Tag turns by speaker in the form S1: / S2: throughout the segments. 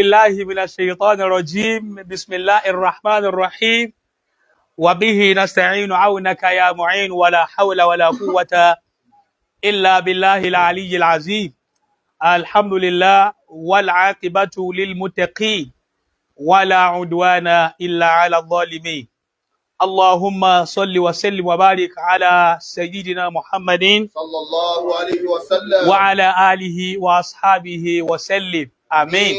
S1: بالله من الشيطان الرجيم بسم الله الرحمن الرحيم وبه نستعين عونك يا معين ولا حول ولا قوة إلا بالله العلي العظيم الحمد لله والعاقبة للمتقين ولا عدوان إلا على الظالمين اللهم صل وسلم وبارك على سيدنا محمد
S2: صلى الله عليه وسلم
S1: وعلى آله وأصحابه وسلم آمين.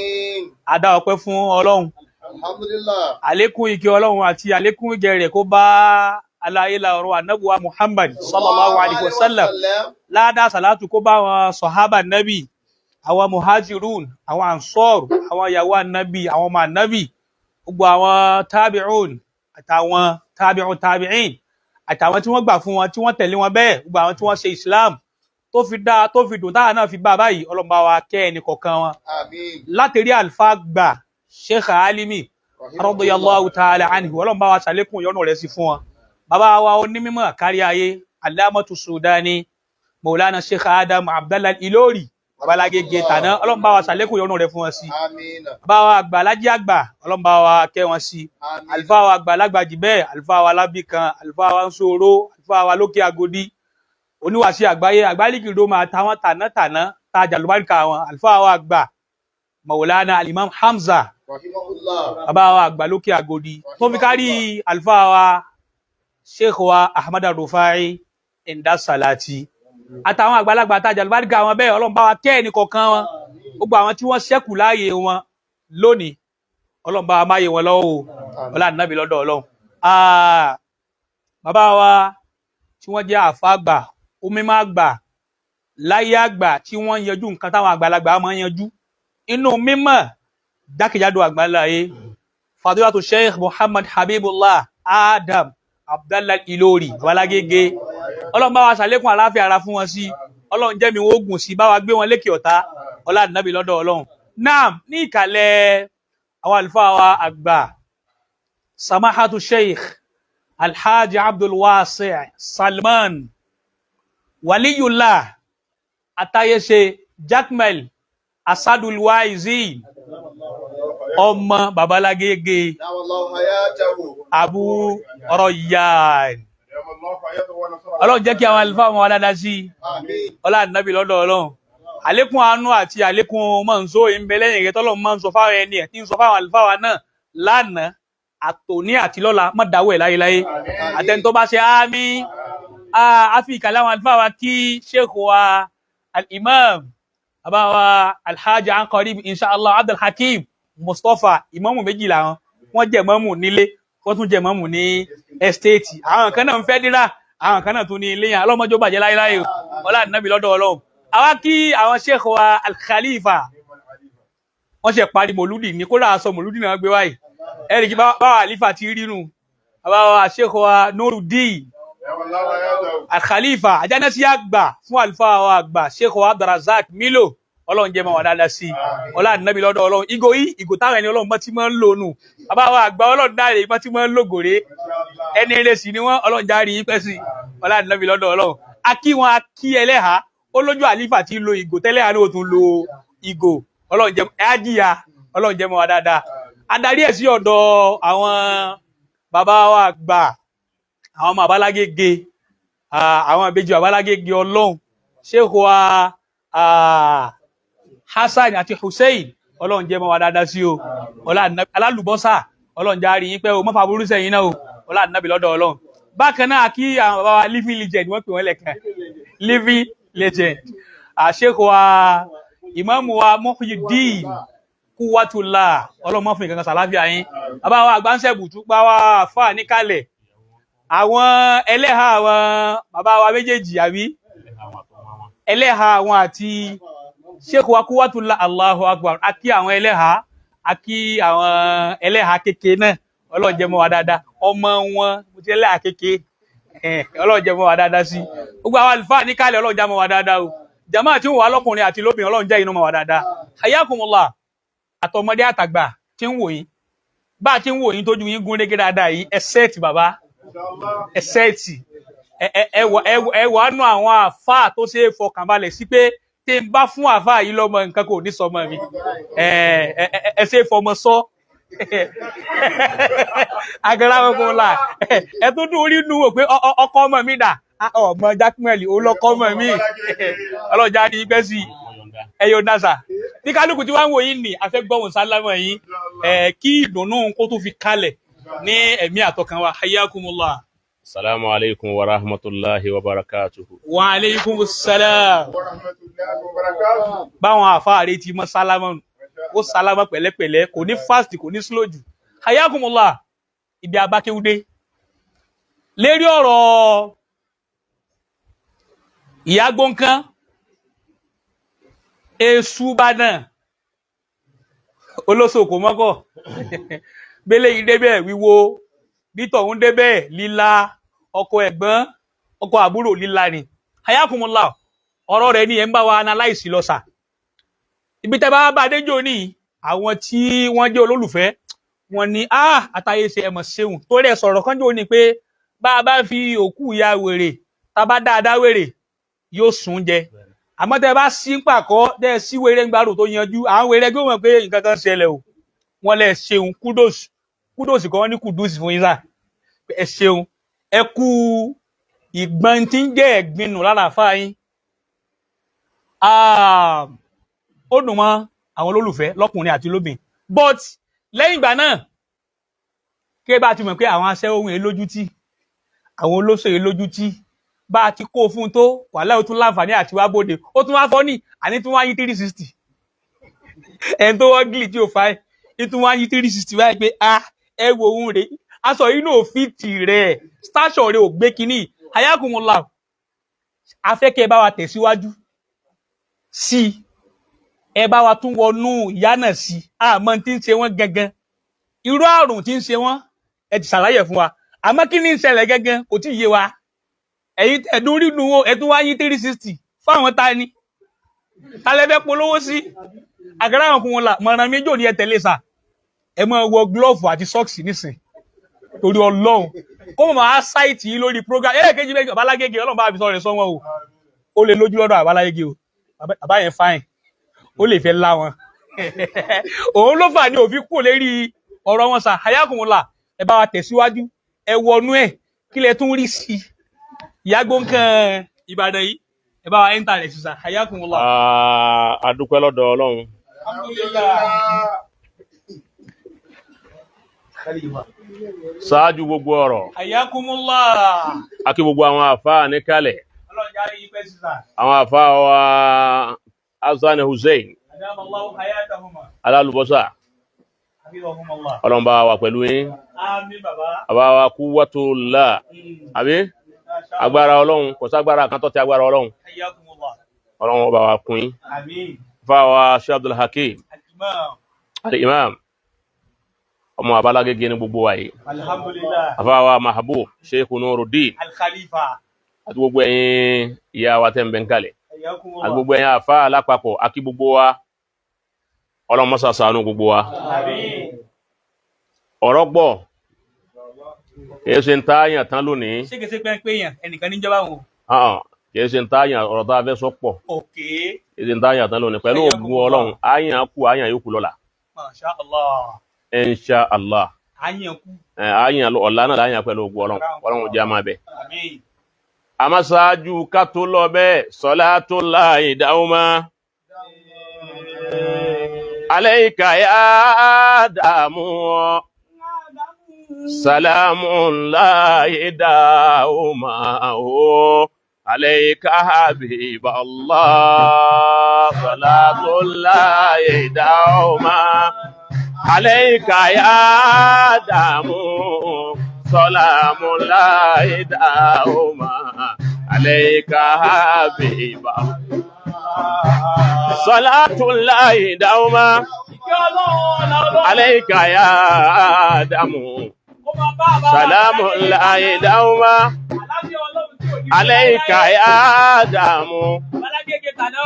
S1: Adá ọpẹ́ fún Ọlọ́run.
S2: Alhamdulillah.
S1: Àlékún ìkẹ́ Ọlọ́run àti àlékún ìgẹ̀ rẹ̀ kó bá aláyé la ọ̀rọ̀ Ànábì wa Muhammad sallallahu alaihi wasallam. Ládá sàlátù kó bá àwọn sọ̀hábà Nábì, àwọn muhajirun, àwọn ansor, àwọn ìyàwó Nábì, àwọn ọmọ Nábì, gbogbo àwọn tabi'un àtàwọn tabi'in àtàwọn tí wọ́n gbà fún wọn tí wọ́n tẹ̀lé wọn bẹ́ẹ̀, gbogbo àwọn tí wọ́n ṣe Islam tó fi dá tó fi dùn táwọn náà fi bá báyìí Ọlọ́run bá wa kẹ́ ẹnì kọ̀ọ̀kan wọn.
S2: Àmín.
S1: Látẹ̀rí àlùfáà gbà Sheikh Alimi radiyallahu ta'ala anhu Ọlọ́run bá wa ṣàlékún ìyọ́nú rẹ̀ sí fún wọn. Bàbá wa onímọ̀ kárí ayé Alamatu Sudani Maulana Sheikh Adam Abdallah Ilori babalagege tàná Ọlọ́run bá wa ṣàlékún ìyọ́nú rẹ̀ fún wọn sí.
S2: Àmín.
S1: Bàbá wa àgbà Lájí àgbà Ọlọ́run bá wa kẹ́ wọn sí.
S2: Àmín.
S1: Àlùfáà wa àgbà Lágbàjì bẹ́ẹ̀, àlùfáà wa Lábìkan, àlùfáà wa Nsoro, àlùfáà wa Lókè Agodi, oníwàásí àgbáyé àgbálígìrò máa táwọn tàná tájà lùbáríkà wọn, àlùfáà wa àgbà Maulana Alimam Hamza
S2: Rahimahullah.
S1: bàbá wa àgbà Lókè Agodi, tó fi kárí àlùfáà wa Sheikh wa Ahmad Rufai Inda Salati àtàwọn àgbàlagbà tájà lùbáríkà wọn bẹ́ẹ̀ Ọlọ́run bá wa kẹ́ ẹnì kọ̀ọ̀kan wọn, gbogbo àwọn tí wọ́n ṣẹ́kù láàyè wọn lónìí Ọlọ́run bá wa máyè wọn lọ́wọ́ o ọlá nàbì lọ́dọ̀ Ọlọ́run. Bàbá wa tí wọ́n jẹ́ àfa àgbà omímọ́ àgbà láyé àgbà tí wọ́n yanjú nǹkan táwọn àgbàlagbà máa ń yanjú inú mímọ́ jákèjádò àgbáláyé Fadilatu Sheikh Muhammad Habibullah Adam Abdallah Ilori babalagege Ọlọ́run bá wa ṣàlékún àlàáfíà ara fún wọn sí, Ọlọ́run jẹ́ mi wọ́n gùn sí, bá wa gbé wọn lékè ọ̀tá ọlá nàbì lọ́dọ̀ Ọlọ́run. Náà ní ìkàlẹ̀ àwọn àlùfáà wa àgbà Samahatu Sheikh Alhaji Abdul Wasi' Salman Waliyullah Atayese Jakmel Asadul Waizi ọmọ babalagege Abu Rayyan. Ọlọ́run jẹ́ kí àwọn àlùfáà wọn wá dáadáa sí ọlá nàbì lọ́dọ̀ Ọlọ́run. Àlékún àánú àti àlékún mọ̀nsó ìmbẹ̀lẹ́yìn rẹ̀ tọ́lọ́run máa ń sọ fáwọn ẹni ẹ̀ tí ń sọ fáwọn àlùfáà wa náà lánàá àtòní àti lọ́la má dáwọ́ ẹ̀ láyéláyé àtẹni tó bá ṣe àmì àfi ìkàlẹ̀ àwọn àlùfáà wa kí Sheikh wa al-Imam bàbá wa Alhaji Anqarib inshallah Abdul Hakim Mustapha ìmámù méjì làwọn, wọ́n jẹ́ ìmámù nílé wọ́n tún jẹ́ ìmámù ní ẹ́stéètì, àwọn kan náà ń fẹ́ dírà àwọn kan náà tún ní ilé yẹn ọlọ́mọjọ́ bàjẹ́ láyéláyé ọlá nàbì lọ́dọ̀ Ọlọ́run. Àwa kí àwọn Sheikh wa Al-Khalifa wọ́n ṣe parí mòlúdì ní kódà aṣọ mòlúdì náà gbé wáyé ẹ̀rì kí báwa àlífà ti rínú bàbá wa Sheikh wa Nuruddin Al-Khalifa ajánásí àgbà fún àlùfáà wa àgbà Sheikh wa Abdulrazak Milo Ọlọ́run jẹ́ mọ́ wa dáadáa sí ọlá nàbì lọ́dọ̀ Ọlọ́run. Ìgò yìí ìgò táwọn ẹni Ọlọ́run mọ́ tí máa ń lò nù, bàbá wa àgbà Ọlọ́run dáre mọ́ tí máa ń lò gòrè ẹni eré sí ni wọ́n Ọlọ́run járe yín pẹ́ sí ọlá nàbì lọ́dọ̀ Ọlọ́run. Akí wọn akí ẹlẹ́hàá olójú àlífà tí lo ìgò tẹ́lẹ̀ àná òtún lo ìgò Ọlọ́run jẹ́ ájíya Ọlọ́run jẹ́ mọ́ wa dáadáa. Adarí ẹ̀ sí ọ̀dọ̀ àwọn bàbá wa àgbà àwọn ọmọ àbálágége àwọn ìbejì àbálágége Ọlọ́run Sheikh wa Hassan àti Hussein Ọlọ́run jẹ́ mọ́ wa dáadáa sí o ọlá alálùbọ́sà Ọlọ́run járe yín pẹ́ o mọ́fà burú sẹ́yìn náà o ọlá nàbì lọ́dọ̀ Ọlọ́run. Bákan náà kí àwọn bàbá wa living legend wọ́n pè wọ́n lẹ́ẹ̀kan living legend Sheikh wa ìmáàmù wa Muhyiddin Quwwatullah Ọlọ́run mọ́ fún ìkankan sàláfíà yín. Bàbá wa àgbáńsẹ̀bù tún pa wá fà níkàlẹ̀ àwọn ẹlẹ́hà àwọn bàbá wa méjèèjì àbí ẹlẹ́hà àwọn àti Sheikh wa Quwwatullah Allahu Akbar àkí àwọn ẹlẹ́hà àkí àwọn ẹlẹ́hà kékeré náà Ọlọ́run jẹ́ mọ́ wa dáadáa ọmọ wọn mo ti ẹlẹ́hà kékeré Ọlọ́run jẹ́ mọ́ wa dáadáa sí gbogbo àwọn àlùfáà níkàlẹ̀ Ọlọ́run jẹ́ mọ́ wa dáadáa o jàmáà tí ń wà lọ́kùnrin àti lóbìnrin Ọlọ́run jẹ́ inú mọ́ wa dáadáa. Hayakumullah àtọmọdé àtàgbà tí ń wò yín bá tí ń wò yín tójú yín gún régé dáadáa yìí ẹsẹ́ẹ̀tì bàbá ẹsẹ́ẹ̀tì ẹwà nù àwọn àfáà tó ṣe é fọkànbalẹ̀ sí pé tí n bá fún àfáà yìí lọ́mọ nǹkan kò ní sọmọ mi ẹ ṣe fọmọ sọ agara wọn kò la ẹ tún dún orí nu wò pé ọkọ ọmọ mi dà ọmọ jákèmẹlì olọkọ ọmọ mi ọlọjà ní pẹ sí ẹyọ nasa tí kálukú tí wọn ń wò yín ní afẹgbọhùn sálámọ yín kí ìdùnnú kó tó fi kalẹ̀ ní ẹ̀mí àtọkàn wa hayyakumullah.
S3: Assalamu alaikum wa rahmatullahi wa barakatuhu.
S1: Wa alaikum salam. Báwọn àfáàrí ti mọ́ sálámọ̀ ó sálámọ̀ pẹ̀lẹ́pẹ̀lẹ́ kò ní fast kò ní slow jù. Hayyakumullah ibi abákéwúdé. Lérí ọ̀rọ̀ ìyágbónkan èṣù Ìbàdàn olóṣòkò mọ́kọ̀ bẹ́lẹ̀ yìí débẹ̀ wíwo nítọ̀hún débẹ̀ líla ọkọ ẹ̀gbọ́n ọkọ àbúrò líla ni hayyakumullah ọ̀rọ̀ rẹ̀ ní ẹ̀ ń bá wa analyze lọ sà ibi tẹ́ bá bá déjò ní àwọn tí wọ́n jẹ́ olólùfẹ́ wọn ni àtàyè ṣe ẹ̀mọ̀ ṣeun tó rẹ̀ sọ̀rọ̀ kan jò ní pé bá a bá fi òkú ìyá wèrè tá bá dáadáa wèrè yóò sùn jẹ àmọ́ tẹ́ bá sí pàkọ́ tẹ́ sí wèrè ńgbàrò tó yanjú àwọn wèrè gbé wọn pé nǹkan kan ṣẹlẹ̀ o wọn lẹ ṣeun kúdòsì kan ní kùdùsì fún yín sà ẹ ṣeun ẹ kú ìgbọ́n tí ń jẹ́ ẹ̀gbin nù lára àfáà yín ó dùn mọ́ àwọn olólùfẹ́ lọ́kùnrin àti lóbìn but lẹ́yìn ìgbà náà kí ẹ bá ti mọ̀ pé àwọn aṣẹ́ ohun èlójútì àwọn olóṣèlú lójútì bá a ti kó fún un tó wàhálà ó tún láǹfààní àti wá bóde ó tún wá fọ́ ní àní tún wá yí 360 ẹni tó wọ́n gílì tí ò fa ìtún wá yí 360 báyìí pé ẹ wo ohun rẹ̀ aṣọ yìí náà fi tì rẹ̀ station rẹ̀ ò gbé kínní hayyakumullah afẹ́kẹ́ bá wa tẹ̀síwájú sí ẹ bá wa tún wọnú ìyá náà sí àmọ́ tí ń ṣe wọ́n gangan irú àrùn tí ń ṣe wọ́n ẹ ti ṣàlàyé fún wa àmọ́ kí ni ń ṣẹlẹ̀ gangan kò tí ì yé wa ẹ̀yin ẹ̀dùn rínú ẹ̀tún wá yí 360 fáwọn ta ni talẹ́fẹ́ polówó sí àgàrà àwọn fún wọn là mọ̀ràn méjì ò ní ẹ tẹ̀lé sà ẹ máa wọ glove àti socks nísìn torí Ọlọ́run kó mọ̀ máa ṣáìtì yìí lórí program kejì méjì Àbálágége Ọlọ́run bá fi sọ rẹ̀ sọ wọn o ó lè lójú lọ́dọ̀ Àbálágége o bàbá yẹn fine ó lè fẹ́ lá wọn òun ló fà ní òfin kù lérí ọ̀rọ̀ wọn sà hayyakumullah ẹ bá wa tẹ̀síwájú ẹ wọnú ẹ̀ kí lẹ tún rí sí ìyágbónkan Ìbàdàn yìí ẹ bá wa ẹ́ńtà rẹ̀ sísà hayyakumullah.
S3: A dúpẹ́ lọ́dọ̀ Ọlọ́run. Ṣáájú gbogbo ọ̀rọ̀.
S1: Hayyakumullah.
S3: A kí gbogbo àwọn àfáà níkàlẹ̀.
S1: Ọlọ́run jáde yí pẹ́ sísà.
S3: Àwọn àfáà wa Hasan Hussein.
S1: Adamallahu hayatahuma.
S3: Alálùbọ́sà.
S1: Habibahumullah.
S3: Ọlọ́run bá wa pẹ̀lú yín.
S1: Àmín bàbá.
S3: Àbá wa quwwatullah. Àbí? Agbára Ọlọ́run kò ságbára kan tó ti agbára Ọlọ́run.
S1: Hayyakumullah.
S3: Ọlọ́run ó bá wa kún yín.
S1: Àmín.
S3: Àfáà wa Sheikh Abdul Hakim.
S1: Al-Imam.
S3: Al-Imam. Ọmọ Àbálágége ní gbogbo wa yìí.
S1: Alhamdulillah.
S3: Àfáà wa Mahbub Sheikh Nuruddin.
S1: Al-Khalifa.
S3: Àti gbogbo ẹ̀yin ìyá wa tẹ́ ń bẹ ń kalẹ̀.
S1: Hayyakumullah.
S3: Àti gbogbo ẹ̀yin àfáà lápapọ̀ àkí gbogbo wa. Ọlọ́run má ṣà ṣàánú gbogbo wa.
S1: Àmín.
S3: Ọ̀rọ̀ gbọ́ kìí ṣe ń táyàn tán lónìí.
S1: Ṣé kìí ṣe pé ń pè yàn ẹnìkan níjọba wọn.
S3: Kìí ṣe ń táyàn ọ̀rọ̀ tá a fẹ́ sọ pọ̀.
S1: Okay.
S3: Kìí ṣe ń táyàn tán lónìí pẹ̀lú ògùn Ọlọ́run àyàn kú àyàn yókù lọ́la.
S1: Masha Allah.
S3: Insha Allah.
S1: Àyàn kú.
S3: Àyàn ọ̀la náà láyàn pẹ̀lú ògùn Ọlọ́run. Ọlọ́run jẹ́ àmà bẹ̀.
S1: Àmín.
S3: Àmọ́ ṣáájú ká tó lọ bẹ́ẹ̀ salatullahi dawma. Alayka ya Adamu. Salamullahi dawma. Alayka habiballah. Salatullahi dawma. Alayka ya Adamu. Salamullahi dawma. Alayka habiballah. Salatullahi dawma. Alayka ya Adamu. Salamullahi dawma. Alayka ya Adamu.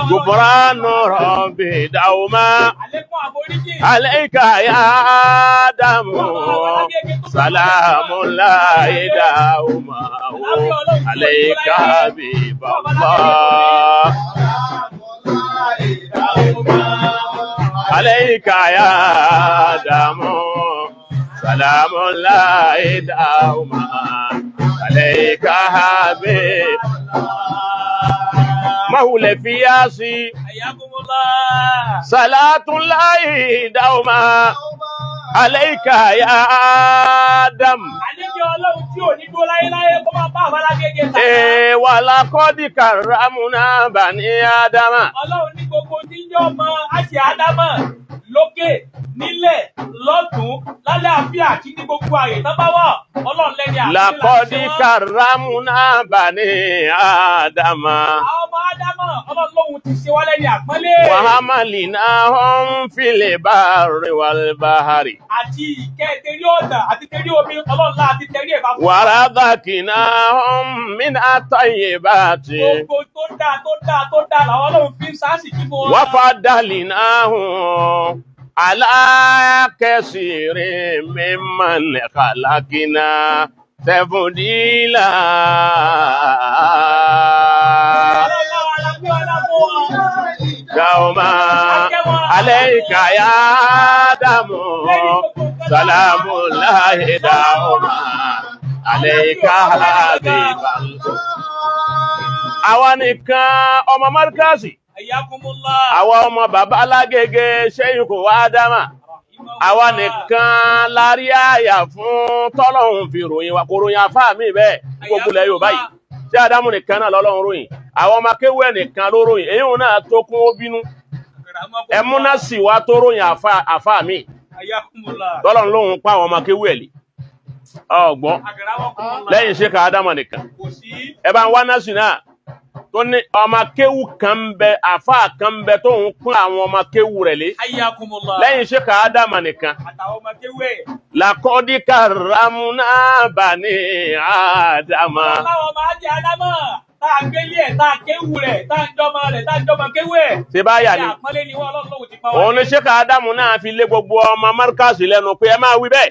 S3: Gufranu rabbi dawma. Alayka ya Adamu. Salamullahi dawma. Alayka habiballah. عليك يا آدم سلام الله دوما عليك حبيب مولى فياسي
S1: حياكم الله.
S3: صلاة الله دوما عليك يا آدم
S1: àlejò ọlọ́run tí ò ní dúró láyéláyé kó máa bá àwọn alágége tà.
S3: ولقد كرمنا بني آدم
S1: ọlọ́run ní gbogbo tí ń jẹ́ ọmọ àṣẹ ádámà lókè nílẹ̀ lọ́tún lálẹ́ àfíà àti ní gbogbo ààyè tó bá wà ọlọ́run lẹ́ni àti
S3: لقد كرمنا بني آدم
S1: àwọn ọmọ ádámà ọlọ́run lóhun ti ṣe wá lẹ́ni àpọ́nlé.
S3: وحملناهم في البر والبحر
S1: àti ìkẹ́ tẹ̀rí ọ̀dà àti tẹ̀rí omi ọlọ́run lá àti tẹ̀rí ẹ̀fà fún wa.
S3: ورزقناهم من الطيبات
S1: gbogbo tó dáa làwọn ọlọ́run fi ń sáàsì kí fún wa.
S3: وفضلناهم على كثير ممن خلقنا تفضيلا دوما عليك يا آدم سلام الله دوما عليك حبيب الله àwa nìkan ọmọ Markazi
S1: Ayakumullah.
S3: àwa ọmọ bàbá alágége Sheikh Adama àwa nìkan lárí àyà fún tọ́lọ́hun fi ròyìn wa kò ròyìn afá mi bẹ́ẹ̀ gbogbo ilẹ̀ Yorùbá yìí tí Ádámù nìkan náà lọ́lọ́run ròyìn àwọn ọmọ akéwú ẹ̀ nìkan ló ròyìn èyí náà tó kún ó bínú ẹmúná sì wá tó ròyìn afá mi
S1: Ayakumullah.
S3: tọ́lọ́run lóhun pa àwọn ọmọ akéwú ẹ̀ lé ọgbọ́n lẹ́yìn Sheikh Adama nìkan
S1: kò sí.
S3: ẹ bá ń wá náà sí náà tó ní ọmọ akéwú kan ń bẹ àfá kan ń bẹ tó ń pín àwọn ọmọ akéwú rẹ̀ lé
S1: Ayakumullah.
S3: lẹ́yìn Sheikh Adama nìkan
S1: àtàwọn ọmọ kéwé.
S3: لقد كرمنا بني آدم
S1: Ọláwọ̀ máa jẹ́ Ádámà, tá a gbélé ẹ̀, tá a kéwù rẹ̀, tá a jọmọ rẹ̀, tá a jọmọ kéwù ẹ̀.
S3: ṣe báyà ni
S1: Àpọ́nlé ni wọ́n Ọlọ́run ti pa wá.
S3: òun ni Sheikh Adamu náà fi lé gbogbo ọmọ Markazi lẹ́nu pé ẹ máa wí bẹ́ẹ̀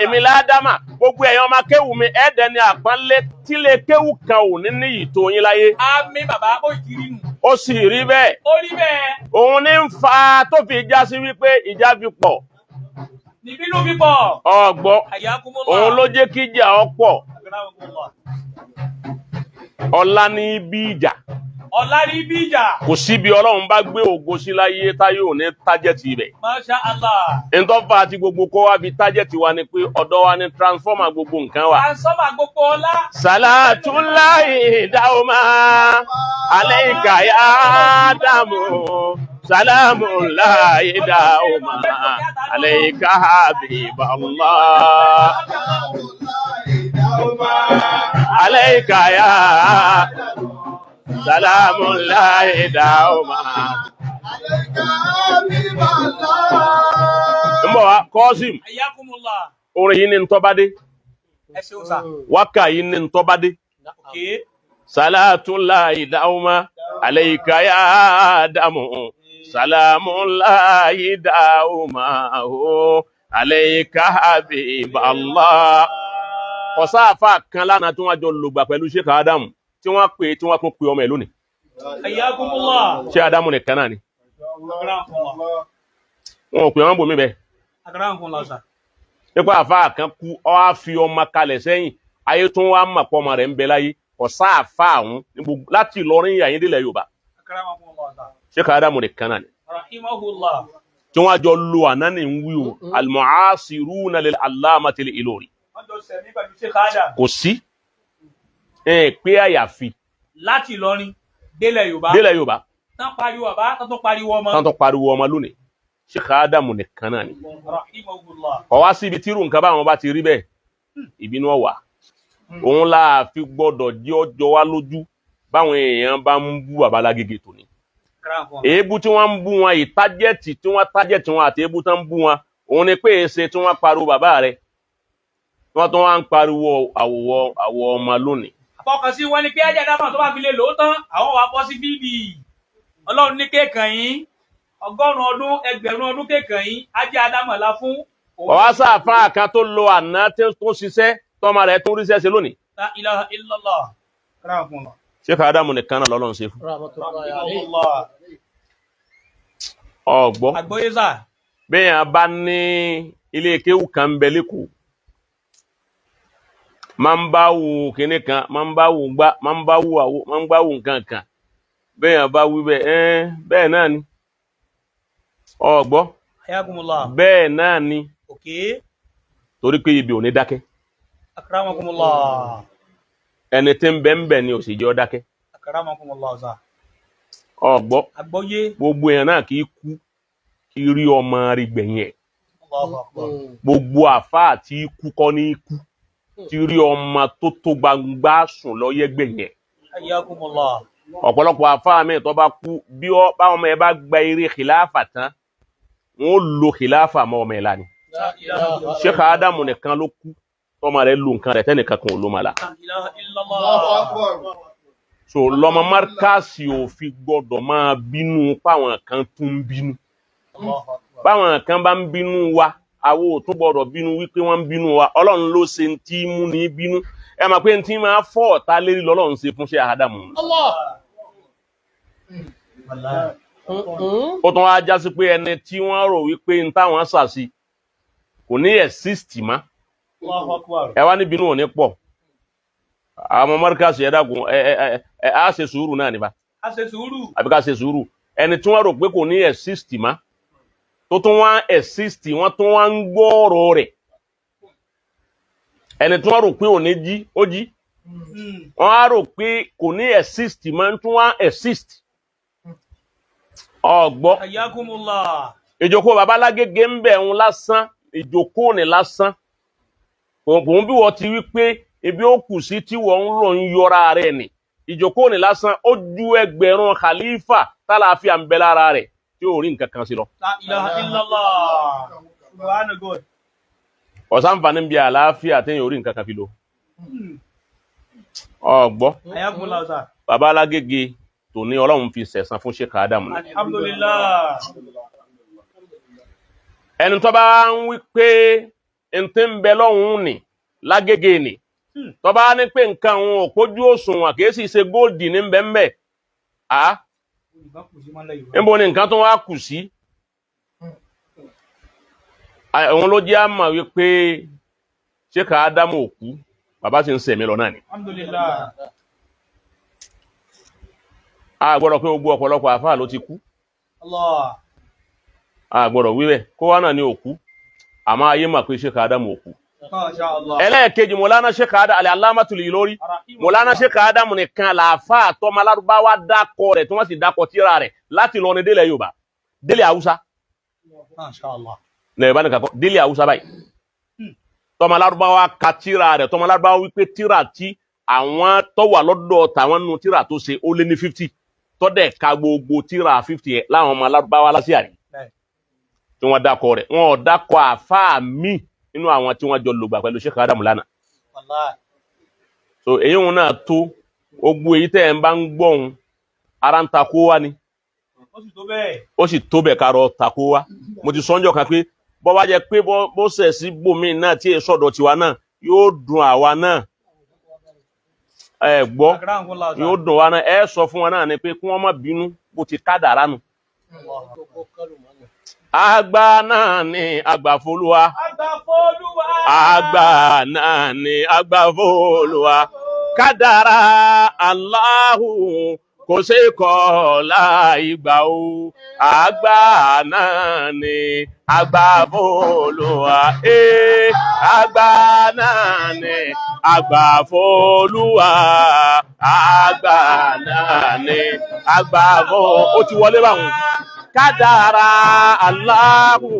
S3: èmi lá Ádámà gbogbo ẹ̀yin ọmọ kéwù mi ẹ̀ẹ́dẹ̀ ni àpọ́nlé tí lè kéwù kan ò ní ní ìtò yín láyé
S1: Àmín bàbá ó kiri nù.
S3: ó sì rí bẹ́ẹ̀
S1: Ó rí bẹ́ẹ̀.
S3: òun ní ń fa tó fi já sí wípé ìjà fi pọ̀
S1: Nìbínú bíbọ̀.
S3: ọgbọ́
S1: Ayakumullah.
S3: òun ló jẹ́ kí ìjà ọ̀pọ̀
S1: Akramakumullah.
S3: ọ̀la ní bí ìjà
S1: Ọ̀la rí bí ìjà.
S3: kò síbi Ọlọ́run bá gbé ògo sí láyé táyé ò ní tájẹ̀tì ibẹ̀
S1: Masha Allah.
S3: ntọ́fà àti gbogbo kó wá fi tájẹ̀tì wa ni pé ọ̀dọ̀ wa ni transformer gbogbo nǹkan wa.
S1: Transformer gbogbo ọlá.
S3: Salatullahi dauma alayka ya Adamu salamullahi dauma alayka habiballah alayka ya salamullahi dauma. Mbọ̀ wa Qasim
S1: Ayakumullah.
S3: orin yìí ni ntọ́badé
S1: Ẹ ṣeun sà.
S3: wákà yìí ni ntọ́badé.
S1: Okay.
S3: Salatullahi dauma alayka ya Adamu salamullahi dauma alayka habiballah. Ọ̀sáàfà kan lánàá tí wọ́n jọ lògbà pẹ̀lú Sheikh Adamu tí wọ́n pè tí wọ́n tún pè ọmọ ẹ̀ lónìí.
S1: Ayakumullah.
S3: Sheikh Adamu nìkan náà ni
S1: Akramakumullah.
S3: wọn ò pè wọ́n bòmí bẹ́ẹ̀.
S1: Akramakumullah sà.
S3: Nípa àfáà kan kú ọ á fi ọmọ kalẹ̀ sẹ́yìn ayé tún wá mọ̀ pọ̀ ọmọ rẹ̀ ń bẹ láyé ọ̀sáàfà ọ̀hún láti Ìlọrin yàyín délẹ̀ Yorùbá
S1: Akramakumullah sà.
S3: Sheikh Adamu nìkan náà ni.
S1: Rahimahullah.
S3: tí wọ́n jọ lo ànáni ń wí o al-mu'asiruna lil allamati al-Ilori
S1: Wọ́n jọ sẹ̀mí pẹ̀lú Sheikh Adam.
S3: kò sí pé àyàfi
S1: Láti Ìlọrin délẹ̀ Yorùbá.
S3: délẹ̀ Yorùbá
S1: Tán pariwo bàbá, tán tún pariwo ọmọ.
S3: tán tó pariwo ọmọ lónìí Sheikh Adamu nìkan náà ni.
S1: Rahimahullah.
S3: ọwá síbi tírù nǹkan báwọn bá ti rí bẹ́ẹ̀ ìbínú ọ̀wà òun láà fi gbọ́dọ̀ jẹ́ ọjọ́ wá lójú báwọn èèyàn bá ń bú bàbá Lágége tòní.
S1: Akramakumullah.
S3: èébú tí wọ́n ń bú wọn ìtájẹ́tì tí wọ́n tájẹ́tì wọn àti èébú tán ń bú wọn òun ni pé èsè tí wọ́n pariwo bàbá rẹ̀ wọ́n tún wá ń pariwo àwọ̀ ọmọ lónìí.
S1: Àfọkànsí wọn ni pé ẹ̀jẹ̀ dábàá tó bá fi lè lò ó tán àwọn wà bọ́ sí bíbí. Ọlọ́run ní kéèkàn yín 100 ọdún 1000 ọdún kéèkàn yín ajé Adámọ̀lá fún
S3: ọwá sáàfà kan tó lo àná tó ṣiṣẹ́ tọ́mọ rẹ̀ tún ríṣẹ́ ṣe lónìí.
S1: La ilaha illallah. Akramakumullah.
S3: Sheikh Adamu nìkan náà lọ́lọ́run ṣe fún.
S1: Rahimahullah.
S3: ọgbọ́
S1: àgbọ́yé sà.
S3: bẹ́yàn bá ní ilé kéwù kan ń bẹ lẹ́kọ̀ọ́ máa ń bá wù kíní kan máa ń bá wù gbá máa ń bá wù àwọ máa ń bá wù nǹkan kan bẹ́yàn bá wí bẹ́ẹ̀ bẹ́ẹ̀ náà ni ọgbọ́
S1: ayakumullah.
S3: bẹ́ẹ̀ náà ni
S1: okay.
S3: torí pé ibi ò ní dákẹ́
S1: akramakumullah.
S3: ẹni tí ń bẹ ń bẹ ni ò sì jẹ́ ó dákẹ́
S1: akramakumullah sà.
S3: ọgbọ́
S1: àgbọ́yé.
S3: gbogbo èèyàn náà kì í kú kí rí ọmọ rí gbẹ̀yìn ẹ̀
S1: Allahu akbar.
S3: gbogbo àfáà tí kú kọ́ ní kú tí rí ọmọ tó tó gbangba sùn lọ́yẹ́ gbẹ̀yìn ẹ̀
S1: ayakumullah.
S3: ọ̀pọ̀lọpọ̀ àfáà mi tó bá kú bí báwọn ọmọ ẹ bá gba eré kìláàfà tán wọn ó lo kìláàfà mọ́ ọmọ ẹ lánìí
S1: la ilaha illallah.
S3: Sheikh Adamu nìkan ló kú tọ́mọ rẹ̀ lo nǹkan rẹ̀ tẹ́nìkan kan ò ló máa la
S1: la ilaha
S2: Allahu
S1: illallah.
S2: Akbar.
S3: so lọ́mọ Markasi ò fi gbọ́dọ̀ máa bínú páwọn kan tún ń bínú
S1: Allahu akbar.
S3: báwọn kan bá ń bínú wa àwo ò tún gbọ́dọ̀ bínú wípé wọ́n ń bínú wa Ọlọ́run ló ṣe ń tí mú ní bínú ẹ máa pé ń tí máa fọ́ ọ̀tá lérí lọ́lọ́run ṣe fún Sheikh Adamu
S1: Wallahi.
S3: ó tún wá já sí pé ẹni tí wọ́n rò wípé ń táwọn ṣàṣì kò ní exist mọ́
S1: Allahu akbar.
S3: ẹ wá ní bínú ò ní pọ̀ àwọn Markasi ẹ dákun á ṣe sùúrù náà nípa
S1: a ṣe sùúrù.
S3: àbí ká ṣe sùúrù ẹni tí wọ́n rò pé kò ní exist mọ́ tó tún wá exist wọ́n tún wá ń gbọ́ọ̀rọ̀ rẹ̀ ẹni tí wọ́n rò pé ò ní jí ó jí wọ́n á rò pé kò ní exist mọ́ tún wá exist ọgbọ́
S1: ayakumullah.
S3: ìjókòó babalágége ń bẹ̀ ń lásán ìjókòó ní lásán òun bí wọ́n ti wí pé ibi ó kù sí tí wọ́n ń rò ń yọra rẹ̀ ni ìjókòó ní lásán ó ju ẹgbẹ̀rún khalifa tálàáfíà ń bẹ lára rẹ̀ tí ó rí nǹkan kan sí lọ
S1: la ilaha illallah. subhana god.
S3: ọ̀sánfàní bí àlàáfíà téèyàn orí nǹkan kan fi lọ ọgbọ́
S1: ayakumullah sà.
S3: babalágége tó ní Ọlọ́run fi sẹ̀san fún Sheikh Adamu ni
S1: alhamdulillah.
S3: ẹni tó bá ń wí pé n tí ń bẹ lọ́hùn ní lágége ni tó bá ní pé nǹkan òun ò pójú òṣùwọ̀n kìí sì ṣe góòdì ní bẹ́ẹ̀ níbo ni nǹkan tó wá kù sí òun ló jẹ́ àmà wípé Sheikh Adamu òkú bàbá sì ń sẹ̀mí lọ náà ni
S1: alhamdulillah.
S3: a gbọ́dọ̀ pé gbogbo ọ̀pọ̀lọpọ̀ àfáà ló ti kú
S1: Allah.
S3: a gbọ́dọ̀ wíwẹ̀ kó wá náà ní òkú àmọ́ ayé mà pé Sheikh Adamu òkú
S1: masha Allah.
S3: ẹlẹ́ẹ̀kejì Mọ̀lánà Sheikh Adamu al-Allamatul Ilori Mọ̀lánà Sheikh Adamu nìkan làáfáà tọ́mọ Lárúbáwá dákọ rẹ̀ tí wọ́n sì dákọ tírà rẹ̀ láti lọ ní délẹ̀ Yorùbá délẹ̀ Haúsá
S1: masha Allah.
S3: lẹ́yìnbá nìkan kọ́ délẹ̀ Haúsá báyìí tọ́mọ Lárúbáwá ka tírà rẹ̀ tọ́mọ Lárúbáwá wípé tírà tí àwọn tó wà lọ́dọ̀ tàwọn nù tírà tó ṣe ó lé ní 50 tọ́dẹ̀ ka gbogbo tírà 50 yẹn láwọn ọmọ Lárúbáwá lásìá rí tí wọ́n dákọ rẹ̀ wọn ò dákọ àfáà míì nínú àwọn tí wọ́n jọ lògbà pẹ̀lú Sheikh Adamu lánàá
S1: wallahi.
S3: so èyí wọn náà tó gbogbo èyí tẹ́ ẹ̀ ń bá ń gbọ́hun ara ń takó wá ni
S1: ó sì tó bẹ́ẹ̀.
S3: ó sì tó bẹ̀ kárọ̀ takó wá mo ti sọ́njọ́ kan pé bọ́ bá jẹ́ pé bó sẹ̀ sí bòmí náà tí èso ọ̀dọ̀ tiwa náà yóò dùn àwa náà ẹ gbọ́
S1: akramakumullah sà.
S3: yóò dùn wa náà ẹ sọ fún wa náà ni pé kí wọ́n má bínú bó ti kádàrá nù. àgbà náà ni àgbàfolúwa
S1: Agbàfolúwa.
S3: àgbà náà ni àgbàfolúwa kádàrá Allahu kò ṣe kọ̀ láì gbà ó àgbà náà ni àgbàfolúwa àgbà náà ni àgbàfolúwa àgbà náà ni àgbàfolúwa ó ti wọlé báwọn kádàrá Allahu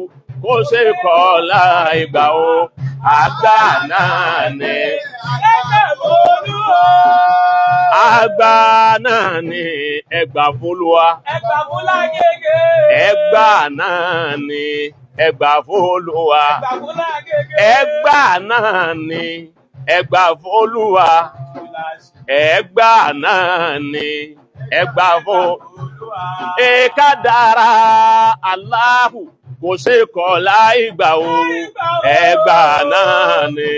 S3: kò ṣe kọ̀ láì gbà ó àgbà náà ni
S1: Agbàfolúwa.
S3: àgbà náà ni ẹgbàfolúwa
S1: Ẹgbàfúlágége.
S3: ẹgbà náà ni ẹgbàfolúwa
S1: Ẹgbàfúlágége.
S3: ẹgbà náà ni ẹgbàfolúwa ẹgbà náà ni ẹgbàfolúwa kádàrá Allahu kò ṣe kọ̀ láì gbà ó ẹgbà náà ni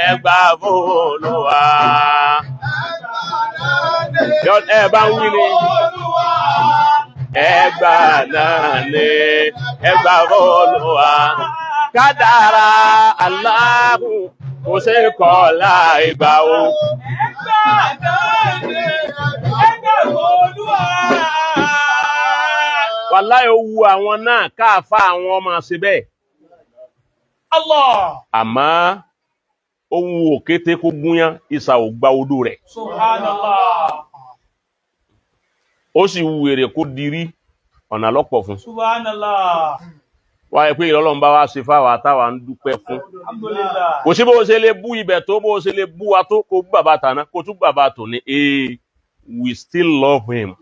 S3: ẹgbàfolúwa ẹ bá ń wí ni ẹgbà náà ni ẹgbà Olúwa kádàrá Allahu kò ṣe kọ̀ láì gbà o. Wàláhì ó wu àwọn náà káàfà àwọn ọmọ ṣe bẹ́ẹ̀.
S1: Allah.
S3: Àmọ́ ó wu òkété kó gúnyán ìsà ò gba odò rẹ̀.
S1: Subhanallah.
S3: Ó sì wu èrè kó dirí ọ̀nà lọ́pọ̀ fún.
S1: Subhanallah.
S3: Wáyé pé Ọlọ́run bá wá ṣe fáwọn àtàwà ń dúpẹ́ fún.
S1: Alhamdulillah.
S3: Kò sí bó ṣe lè bú ibẹ̀ tó bó ṣe lè bú wa tó kó bú bàbá tàná kó tún bàbá tò ní we still love him.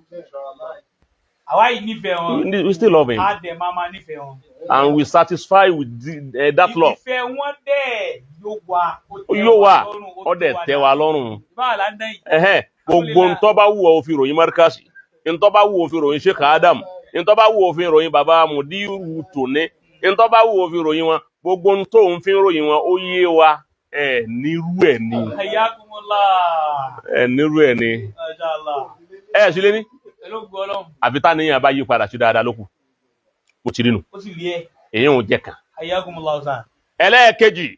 S1: Àwa yìí nífẹ̀ẹ́ wọn.
S3: We still love him.
S1: A dẹ̀ máa máa nífẹ̀ẹ́ wọn.
S3: And we satisfy with that love.
S1: Ìfẹ́ wọn dẹ̀ yóò wà.
S3: Yóò wà ó dẹ̀ tẹ́ wa lọ́rùn.
S1: Báà la dán yìí.
S3: Gbogbo ntọ́ bá wù ọ́ fi ròyìn Markasi, ntọ́ bá wù ọ́ fi ròyìn Sheikh Adam, ntọ́ bá wù ọ́ fi ròyìn bàbá Mudiru Tòní, ntọ́ bá wù ọ́ fi ròyìn wọn, gbogbo ntọ́ òun fi ròyìn wọn ó yé wa nírú ẹ̀ ni.
S1: Hayyakumullah.
S3: Nírú ẹ̀ ni.
S1: Mashallah.
S3: Sílé ní.
S1: Hello Ọlọ́run.
S3: Àbí tá níyàn bá yí padà sí dáadáa lókù. Ó ti rí nù.
S1: Ó sì rí ẹ.
S3: Èyí ò jẹ́ kan.
S1: Hayyakumullah sa.
S3: Ẹlẹ́ẹ̀kejì.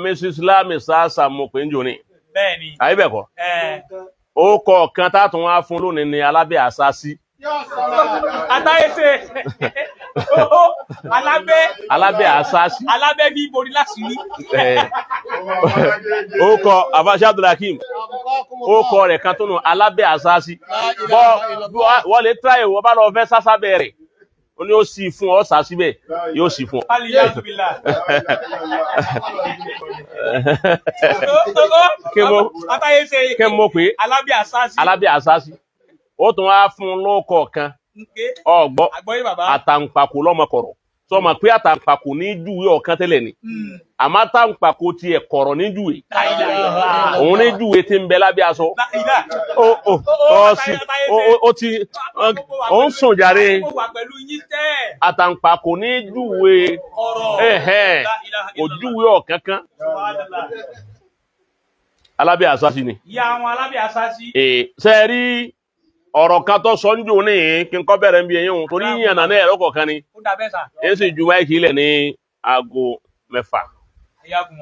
S3: Mrs. Lami Sasa mo pè ń jò ní.
S1: Bẹ́ẹ̀ni.
S3: Àyíbẹ̀kọ́. Ó kọ kan tátùn wá fún lónìí ni Alábẹ́ Àsásí.
S1: Àtàyèsè.
S3: Alábẹ́ Àsásí.
S1: Alábẹ́ bí borí láti rí.
S3: Ó kọ Abáṣá Abdulhakeem. Ó kọ rẹ̀ kan tó nù Alábẹ́ Àsásí. Wọ́n lè tíráyè wọ́n bá lọ fẹ́ sásá bẹ̀rẹ̀. Ó ní ó sì fún ọ sá síbẹ̀ yóò sì fún ọ. Kí mo pé Alábẹ́ Àsásí ó tún wá fún lóòkọ̀ kan ọgbọ́ àtàǹpàkò lọ́mọkọ̀rọ̀ sọmọ pé àtàǹpàkò ní júwe ọ̀kan tẹ́lẹ̀ ni àmọ́ àtàǹpàkò ti ẹ̀ kọ̀rọ̀ ní júwe òun ní júwe tí ń bẹ lábẹ́ aṣọ ó ń sùn jàre àtàǹpàkò ní júwe kò júwe ọ̀kan kan Alábẹ́ Àsásí ni.
S1: Ìyá àwọn Alábẹ́ Àsásí.
S3: Sẹ́ẹ̀rí ọ̀rọ̀ kan tó sọ ń jò ní kí n kọ́ bẹ̀rẹ̀ ń bí ẹyún torí yìnyín náà ẹ̀rọ kọ̀ọ̀kan ni ẹ̀ sì ju máìkì ilẹ̀ ní aago 6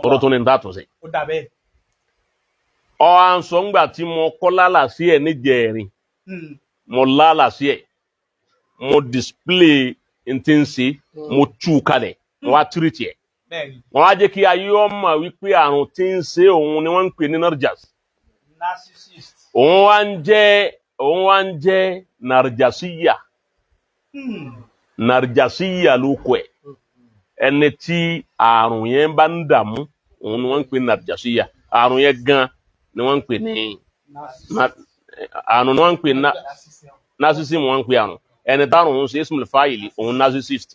S3: ọ̀rọ̀ tó ní ń tàtún sí. À ń sọ ńgbà tí mo kọ́ lálà sí ẹ̀ níjẹ̀ẹ̀rin mo lálà sí ẹ̀ mo display n ti ń ṣe mo tú kalẹ̀ mo wá tírìtì ẹ̀ wọ́n wá jẹ́ kí ayé ọmọ wípé àrùn tí ń ṣe òun ni wọ́n ń pè ní narjas òun wá ń jẹ́ narjasiya narjasiya ló kọ ẹ̀ ẹni tí àrùn yẹn bá ń dààmú òun ni wọ́n ń pè ní narjasiya àrùn yẹn gan ni wọ́n ń pè ní àrùn ni wọ́n ń pè ní narcissism wọ́n ń pè àrùn ẹni tárùn ń ṣe ismul fáìlì òun narcissist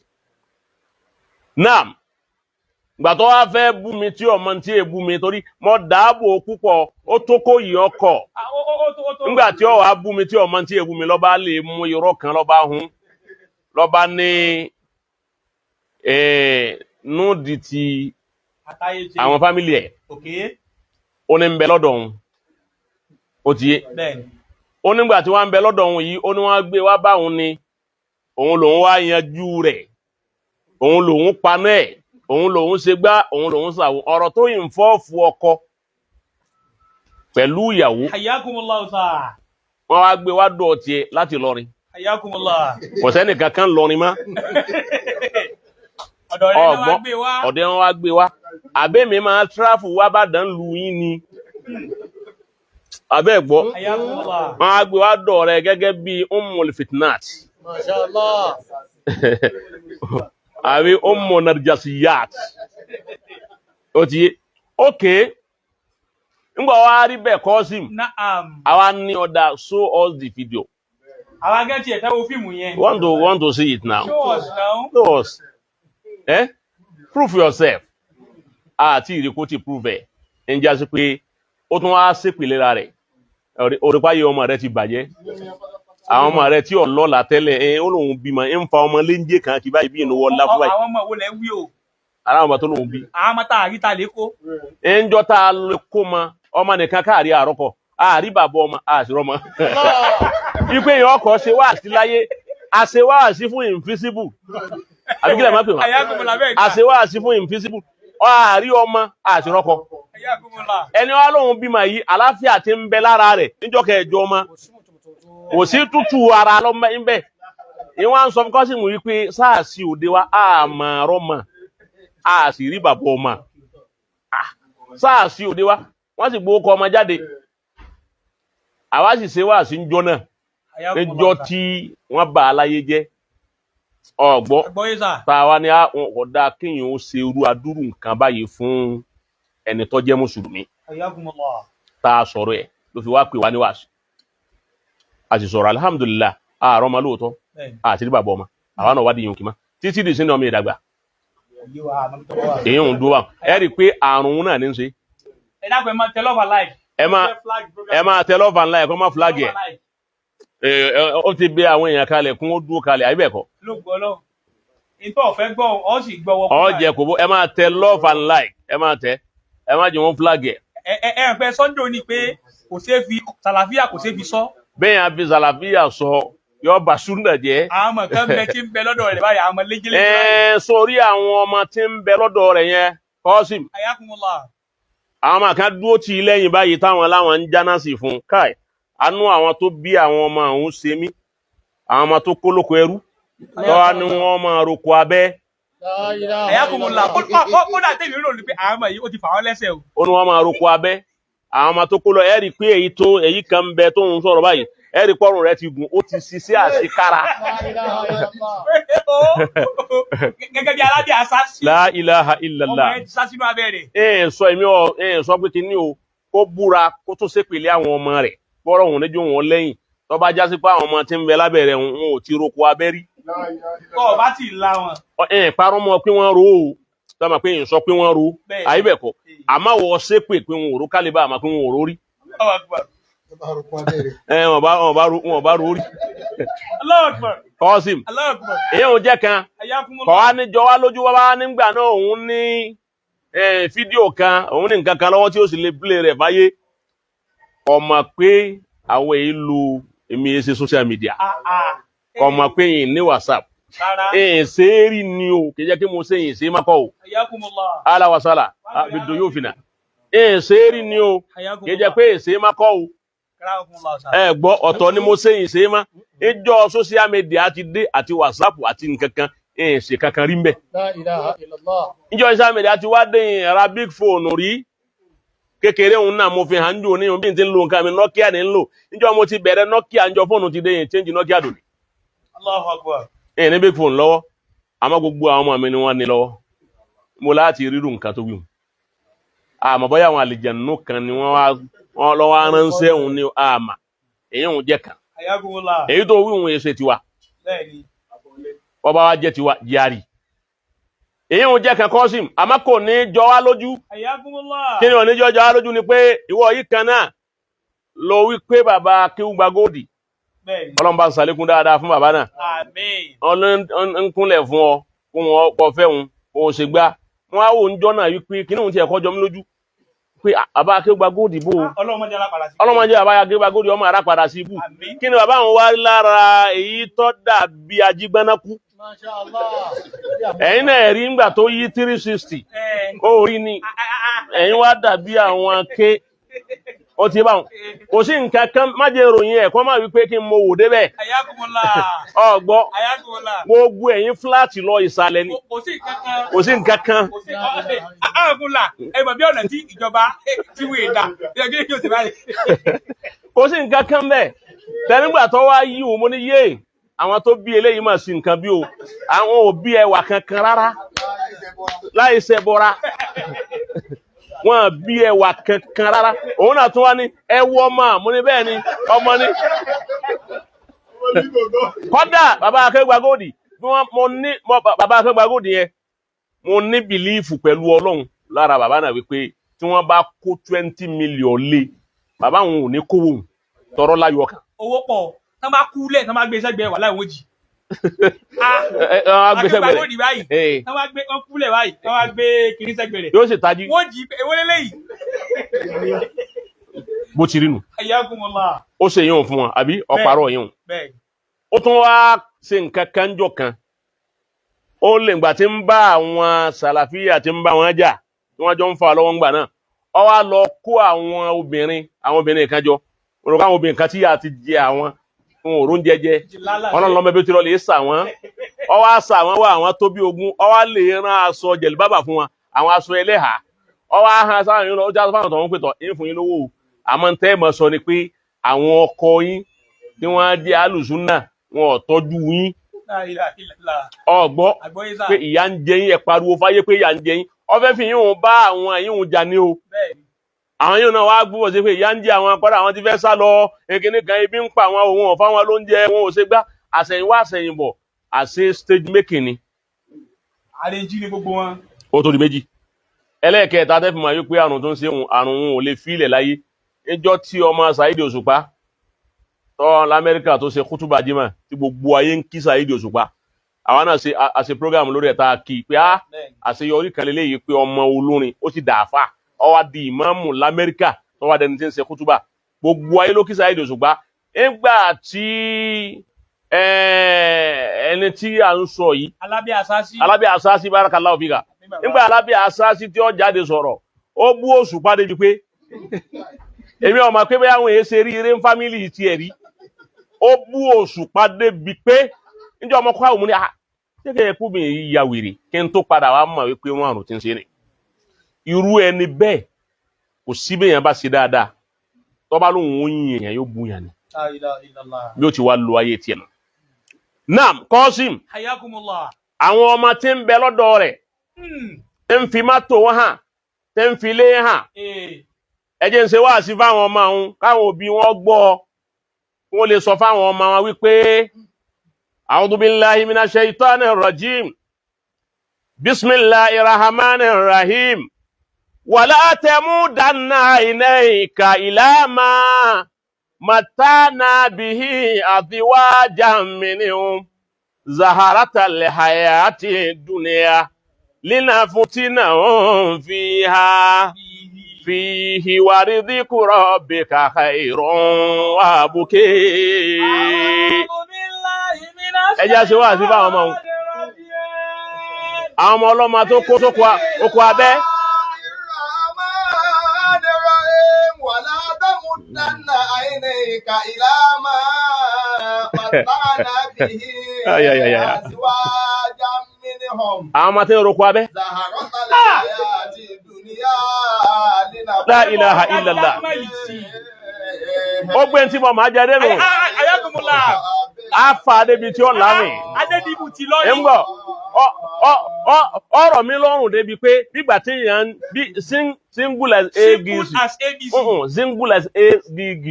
S3: náà gbàtọ́ wá fẹ́ bú mi tí ọmọ tí è bú mi torí mo dáàbò púpọ̀ ó tó kó yìí ọkọ̀ nígbà tí ó wá bú mi tí ọmọ tí è bú mi lọ́ba lè mú irọ́ kan lọ́ba hun lọ́ba ní núdì ti àwọn fámìlì ẹ̀ ó ní ń bẹ lọ́dọ̀ òun ó ti yé ó nígbà tí wọ́n ń bẹ lọ́dọ̀ òun yìí ó ní wọ́n gbé wá bá òun ni òun lòun wá yanjú rẹ̀ òun lòun paná ẹ̀ òun lòun ṣe gbá òun lòun ṣàwọn ọ̀rọ̀ tó yìn fọ́ọ̀fù ọkọ pẹ̀lú ìyàwó wọ́n wá gbé wá dọ̀ tiẹ̀ láti lọrin kò sẹ́ni kankan lọrin mọ́ ọ̀dẹ̀ wọn wá gbé wá àbẹ́mi máa tráfù wá bàdàn lu yín ni abẹ́ gbọ́ wọ́n wá gbé wá dọ̀ rẹ̀ gẹ́gẹ́ bí Ummul Fitnat àbí Ummu Narjasiyat ó ti yé okay ngbà wá rí bẹ́ẹ̀ Qasim àwa ní ọ̀dà show us the video
S1: àwa gẹ́tì ẹ̀fẹ́ wo fíìmù yẹn
S3: want to see it now show us prove yourself àti ìrìkó ti prove ẹ̀ ń jásí pé ó tún wá ṣèpìlera rẹ̀ òrìpáyé ọmọ rẹ̀ ti bàjẹ́ àwọn ọmọ rẹ̀ tí ọlọ́lá tẹ́lẹ̀ ó lóun bímọ ń fa ọmọ léńjé kan kí báyìí bí ìnáwó ọlá fún báyìí.
S1: àwọn ọmọ wo lẹ ń wí o.
S3: ara ọmọ tó lóun bí.
S1: àwọn ọmọ tá a rí ta lè kó.
S3: ń jọ tá a lè kó mọ ọmọ nìkan káàrí àrọ́kọ àrí bàbá ọmọ àṣírọmọ wípé èèyàn ọkọ̀ ṣe wá sí láyé àṣẹ wá sí fún invisible àbí kílẹ̀ má pè wọ́n àṣẹ wá sí fún invisible àrí ọmọ àṣírọkọ ẹni wá lóhun bímọ yìí àlàáfíà ti ń bẹ lára rẹ̀ níjọ́ kẹjọ ọmọ kò sí tútù ara lọ́mọ ń bẹ ìwọ́n ń sọ fún kọ́sìmù wípé sáàsì òde wa àmọ́ rọ́mọ àṣì rí bàbá ọmọ sáàsì òde wa wọ́n sì gbowó kọ ọmọ jáde àwa sì ṣe wá sí njọ́ náà níjọ́ tí wọ́n bá aláyé jẹ́ ọ̀gbọ́ tàwa ni ọ̀dà kéèyàn ó ṣe irú adúrú nǹkan báyìí fún ẹni tó jẹ́ mùsùlùmí tá a sọ̀rọ̀ ẹ̀ ló fi wá pè wá ní wàásù a sì sọ̀rọ̀ alhamdulillah àárọ̀ ọmọ lóòótọ́ àti rí bàbá ọmọ àwa náà wá di yòókì mọ́ títí di sínú ọmọ ìdàgbà èyí ń dúró wà ẹ rí i pé àrùn náà ní í ṣe.
S1: ẹ dákun ẹ máa tẹ love and like.
S3: ẹ máa tẹ love and like kó má flag ẹ ó ti bẹ àwọn èèyàn kalẹ̀ kún ó dúró kalẹ̀ àbí bẹ́ẹ̀ kọ́.
S1: ló gbọ́ lọ ìtọ́ ọ̀fẹ́ gbọ́ ọ sì gbọ́ wọ́pọ̀.
S3: ọ jẹ kò bó ẹ máa tẹ love and like ẹ máa tẹ ẹ má jẹ wọn flag ẹ.
S1: ẹ pẹ Sunday ni pé kò ṣeé fi sàlàfíà kò ṣeé fi sọ.
S3: bẹ́ẹ̀ yẹn a fi sàlàfíà sọ yọ bá súnà jẹ́.
S1: àwọn ọmọ kan bẹ tí ń bẹ lọ́dọ̀ rẹ̀ báyìí àwọn ọmọ lẹ́gẹ́lẹ́gẹ́.
S3: sórí àwọn ọmọ tí ń bẹ lọ́dọ̀ rẹ̀ yẹn Kọ́sìm.
S1: ayakumullah.
S3: àwọn ọmọ kan dúró tì í lẹ́yìn báyìí táwọn láwọn ń jáná sí fún káì àánú àwọn tó bí àwọn ọmọ ọ̀hún ṣe mí àwọn ọmọ tó kó lóko ẹrú tọ́wá ni wọ́n máa roko abẹ́.
S1: ayakumullah kódà tèmi rò ní pé àwọn ọmọ yìí ó ti fà wọ́n lẹ́sẹ̀ o.
S3: ó ní wọ́n máa roko abẹ́ àwọn ọmọ tó kó lọ ẹ rí i pé èyí kan ń bẹ tó ń sọ̀rọ̀ báyìí ẹ rí pọ́rùn rẹ ti gùn ó ti ṣiṣẹ́ àṣekára.
S1: gẹ́gẹ́ bí aládé asásí.
S3: La ilaha illallah.
S1: ọmọ ẹ ti sá sínú abẹ́ rẹ̀.
S3: sọ pé kí ni o kó búra kó tó ṣépèlé àwọn ọmọ rẹ̀ bọ́rọ̀ òun lójú wọn lẹ́yìn tó bá já sí pé àwọn ọmọ tí ń bẹ lábẹ́ rẹ̀ wọn ò ti roko abẹ́ rí.
S1: kọ́ ọ bá ti la wọn.
S3: parọ́ mọ́ pé wọ́n ro o tó máa pé èèyàn sọ pé wọ́n ro àyè bẹ̀ kọ́ àmọ́ wọ́n ṣépè pé wọn ò ro kálíbà àmọ́ pé wọn ò ro rí. wọn bá ro rí. Kọ́sìm èyàn ò jẹ́ kan kọ́ wá níjọ wá lójú wá nígbà náà òun ní fídíò kan òun ní nǹkan kan lọ́wọ́ tí ó sì lè play rẹ̀ fáyé ọmọ pé àwọn èyí lu èmi ṣe social media ọmọ pé yìí ní WhatsApp ṣe é rí ni o kì í jẹ́ kí mo ṣe yìí ṣe é má kọ́ o aláwàsálà àbìdó yóò fi nà ṣe é rí ni o kì í jẹ́ pé ṣe é má kọ́ o ẹ gbọ́ ọ̀tọ̀ ni mo ṣe yìí ṣe é má ìjọ social media ti dé àti WhatsApp àti nǹkan kan ṣe kankan rí mbẹ. ìjọ social media ti wá dé ra big phone rí kékeré òun náà mo fi hàn jù ní bí n ti ń lo nǹkan mi Nokia ní ń lò níjọ́ mo ti bẹ̀rẹ̀ Nokia njọ́ fóònù ti dé yẹn change Nokia dòní.
S1: Allahu Akbar.
S3: ní big phone lọ́wọ́ àmọ́ gbogbo àwọn ọmọ mi ni wọ́n ní lọ́wọ́ mo láti rírun nǹkan tó wíwù àmọ́ bóyá àwọn àlìjànnú kan ni wọ́n lọ́wọ́ aránṣẹ́ òun ní àmà èyí òun jẹ́ kan èyí tó wíwù èso tiwa ọba wa jẹ́ tiwa jari èyí òun jẹ́ kan Kọ́sìm àmọ́ kò ní jọ wá lójú kí ni ò ní jọ wá lójú ni pé ìwọ yìí kan náà lọ wí pé bàbá Akéwùgbà Gold ọlọ́mọba ń sàlékún dáadáa fún bàbá náà ń kúnlẹ̀ fún ọ fún wọn pọ̀ fẹ́ òun òun ṣe gbá wọn á wò ń jọ náà wípé kí ni òun ti ẹ̀kọ́ jọ mí lójú pé bàbá Akéwùgbà Gold bò ó ọlọ́mọdé bàbá Akéwùgbà Gold ọmọ ara padà sí ibù kí ni bàbá àwọn wá lára èyí tó dàbí ajígbánákú ẹ̀yin náà rí ńgbà tó yí 360 ó rí ni ẹ̀yin wá dàbí àwọn ké ó ti bá wọn kò sí nǹkan kan má jẹ́ ìròyìn ẹ̀ kọ́ máa wípé kí n mo wò débẹ̀ ọgbọ́ gbogbo ẹ̀yin fúláàtì lọ ìsàlẹ̀ ni kò sí nǹkan kan.
S1: ẹ̀bùn bí ọ̀nà tí ìjọba ti wé dà
S3: kò sí nǹkan kan bẹ́ẹ̀ tẹ́nígbà tó wá yí o mo ní yé àwọn tó bí eléyìí mà sí nǹkan bí o àwọn ò bí ẹwà kankan rárá láì ṣe bọ́ra wọn bí ẹwà kankan rárá òun náà tún wá ní ẹwọ ọmọ mo ní bẹ́ẹ̀ ni ọmọ ní kódà bàbá Akéwùgbà Gold bí bàbá Akéwùgbà Gold yẹn mo ní bìlífù pẹ̀lú Ọlọ́run lára bàbá náà wípé tí wọ́n bá kó 20 million lé bàbá òun ò ní kówó tọrọ láyọ̀ kan.
S1: owó pọ̀ tán bá kú lẹ̀ tán bá gbé sẹ́gbẹ̀ẹ́ wà láì wọ́n jì.
S3: Akéwùgbà
S1: Gold báyìí tán bá gbé wọn kú lẹ̀ báyìí tán bá gbé kiri sẹ́gbẹ̀ẹ́ rẹ̀
S3: yóò sì tají.
S1: wọ́n jì ewé lélẹ́yìí.
S3: bó ti rí nù
S1: Hayyakumullah.
S3: ó ṣe yín fún wọn àbí ọ̀parọ̀ yín
S1: Bẹ́ẹ̀.
S3: ó tún wá ṣe nǹkan kan jọ kan ó lè gbà tí ń bá àwọn sàlàfíà tí ń bá wọn jà tí wọ́n jọ ń fa lọ́wọ́ ńgbà náà ó wá lọ kó àwọn obìnrin kan jọ òrùka àwọn obìnrin kan tí yà ti jẹ àwọn fún òrùn jẹjẹ wọn lọ mẹbi tí lọ lè sà wọn ó wá sà wọn wá àwọn tó bí 20 ó wá lè rán aṣọ jẹ̀lúbàbà fún wọn àwọn aṣọ ẹlẹ́hà ó wá hàn sáwọn yín lọ ó já fáwọn tó ń pè tọ yín fún yín lówó àmọ́ tẹ́ mọ̀ sọ ni pé àwọn ọkọ yín tí wọ́n jẹ́ alùsùnà wọn ò tọ́jú yín ọgbọ́ pé ìyà ń jẹ yín ẹ pariwo fáyé pé ìyà ń jẹ yín ó fẹ́ fi yín bá àwọn yín jà ní o àwọn yín náà wá gbúbọ̀ sí pé ìyà ń jẹ àwọn akọ́dà àwọn ti fẹ́ sá lọ ekele kan ebi ń pa àwọn òun ọ̀fà wọn lóúnjẹ wọn ò ṣe gbá àṣẹ̀yìnwá àṣẹ̀yìnbọ̀ àṣẹ stage making ni.
S1: àrèjì ni gbogbo wọn.
S3: ó tó di méjì ẹlẹ́ẹ̀kẹta tẹ́ fi máa yí pé àrùn tó ń ṣe àrùn òun ò lè fílẹ̀ láyé níjọ́ tí ọmọ Saheed Òṣùpá tọ́ lamẹ́ríkà tó ṣe kútùbà jímà tí gbogbo ayé ń kí Saheed Òṣùpá àwọn náà ṣe program lórí ẹ̀ta kí pé àṣeyọrí kan lélẹ́yìí pé ọmọ olórin ó ti dàáfà ó wá di ìmáàmù lamẹ́ríkà tó wá dẹni tí ń ṣe kútùbà gbogbo ayé ló kí Saheed Òṣùpá nígbà tí ẹni tí à ń sọ yìí Alábí Àsásí barakallahu fika nígbà Alábí Àsásí tí ó jáde sọ̀rọ̀ ó bú Òṣùpá débi pé èmi ọmọ pé bẹ́ẹ̀ àwọn èsè rí eré ń fámìlì ti ẹ̀rí ó bú Òṣùpá débi pé níjọ́ ọmọ kọ́ àwọn ọmọ ní ṣéke ẹ̀kú mi yìí ya wèrè kí n tó padà wá mọ̀ wípé wọ́n àrùn ti ń ṣe ni irú ẹni bẹ́ẹ̀ kò sí bẹ́yàn bá ṣe dáadáa tó bá lóhun oyin èèyàn yóò bú yàn ni bí ó ti wá lo ayé tiẹ̀ nù. Naam Qasim
S1: Hayyakumullah.
S3: àwọn ọmọ tí ń bẹ lọ́dọ̀ rẹ̀ ń fi mọ́tò wọn hàn tí ń fi lé hàn ẹ jẹ́ ń ṣe wáàsí fáwọn ọmọ àwọn káwọn òbí wọn gbọ́ wọn lè sọ fáwọn ọmọ wọn wípé a'udhu billahi minash shaitanir rajim bismillahir rahmanir rahim wala tamudanna aynayka ila ma matana bihi azwajan minhum zaharatal hayati dunya linaftinahum fiha fihi wa rizqu rabbika khairun wa abki ẹjá ṣe wá sí bá ọmọ òun àwọn ọmọ ọlọ́mọ tó kó sókò abẹ́ àwọn ọmọ tí ń roko abẹ́ La ilaha illallah ó gbé tí mo máa jẹ dénú àfà débi tí ó lámì ẹ̀mgbọ́ ọ̀rọ̀ mi lọ́rùn débi pé nígbà tí yàn bí single as abc single as adg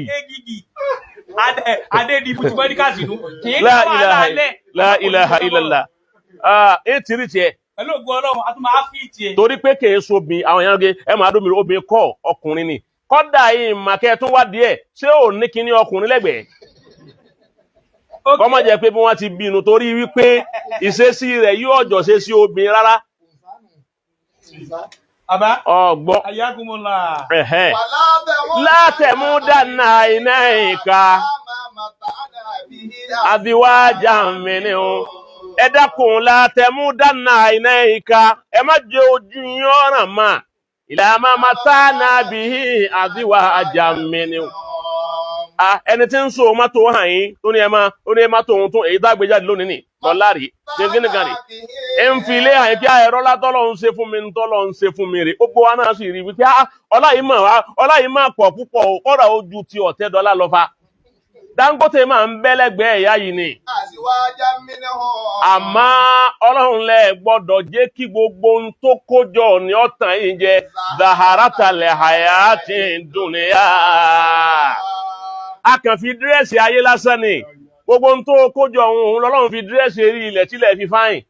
S1: adédìbò tí wọ́n ní káàsì nù
S3: La ilaha illallah ètìrí tiẹ̀
S1: pẹ̀lú ògùn Ọlọ́run a tún máa fi tiẹ̀.
S3: torí pé kèé sobìn àwọn èèyàn gé ẹ máa dómi obìnrin kọ́ ọkùnrin ni kọ́dà yìí màkẹ́ tún wá díẹ̀ ṣé ò ní kíní ọkùnrin lẹ́gbẹ̀ẹ́ kọ́mọ̀ jẹ́ pé bí wọ́n ti bínú torí wípé ìṣesí rẹ̀ yóò jọ ṣe sí obìnrin rárá ọgbọ́ látẹ̀múdánà iná ìka àbíwájà mìíràn ẹ dákun látẹ̀múdánà iná ìka ẹ má jẹ́ ojú yín ọ̀ràn máa ìlàmà matana bihi àbíwájà mìíràn ẹni tí ń so mọ́tò hàn yín tó ní ẹmá tó ohun tó èyí dágbéjáde lónìí ní lọ́lárí gẹ́gẹ́gẹ́ rí ẹ ń fi ilé hàn kí ẹ̀rọ látọ́lọ́ ń ṣe fún mi tọ́lọ́ ń ṣe fún mi rè gbogbo wa náà sì rí wípé ọlá yìí máa pọ̀ púpọ̀ kọ́ra ojú ti ọ̀tẹ́ dọ́là lọ́fà Dangote máa ń bẹ́lẹ́gbẹ́ ẹ̀yà yìí ni àmọ́ Ọlọ́run lẹ gbọ́dọ̀ jẹ́ kí gbogbo ohun tó kójọ ní ọ̀tàn yìí jẹ zaharatal hayati dunya a kàn fi dírẹ́sì ayé lásán ni gbogbo ohun tó kójọ òun lọ́lọ́run fi dírẹ́sì rí ilẹ̀ tílẹ̀ fi fáyìn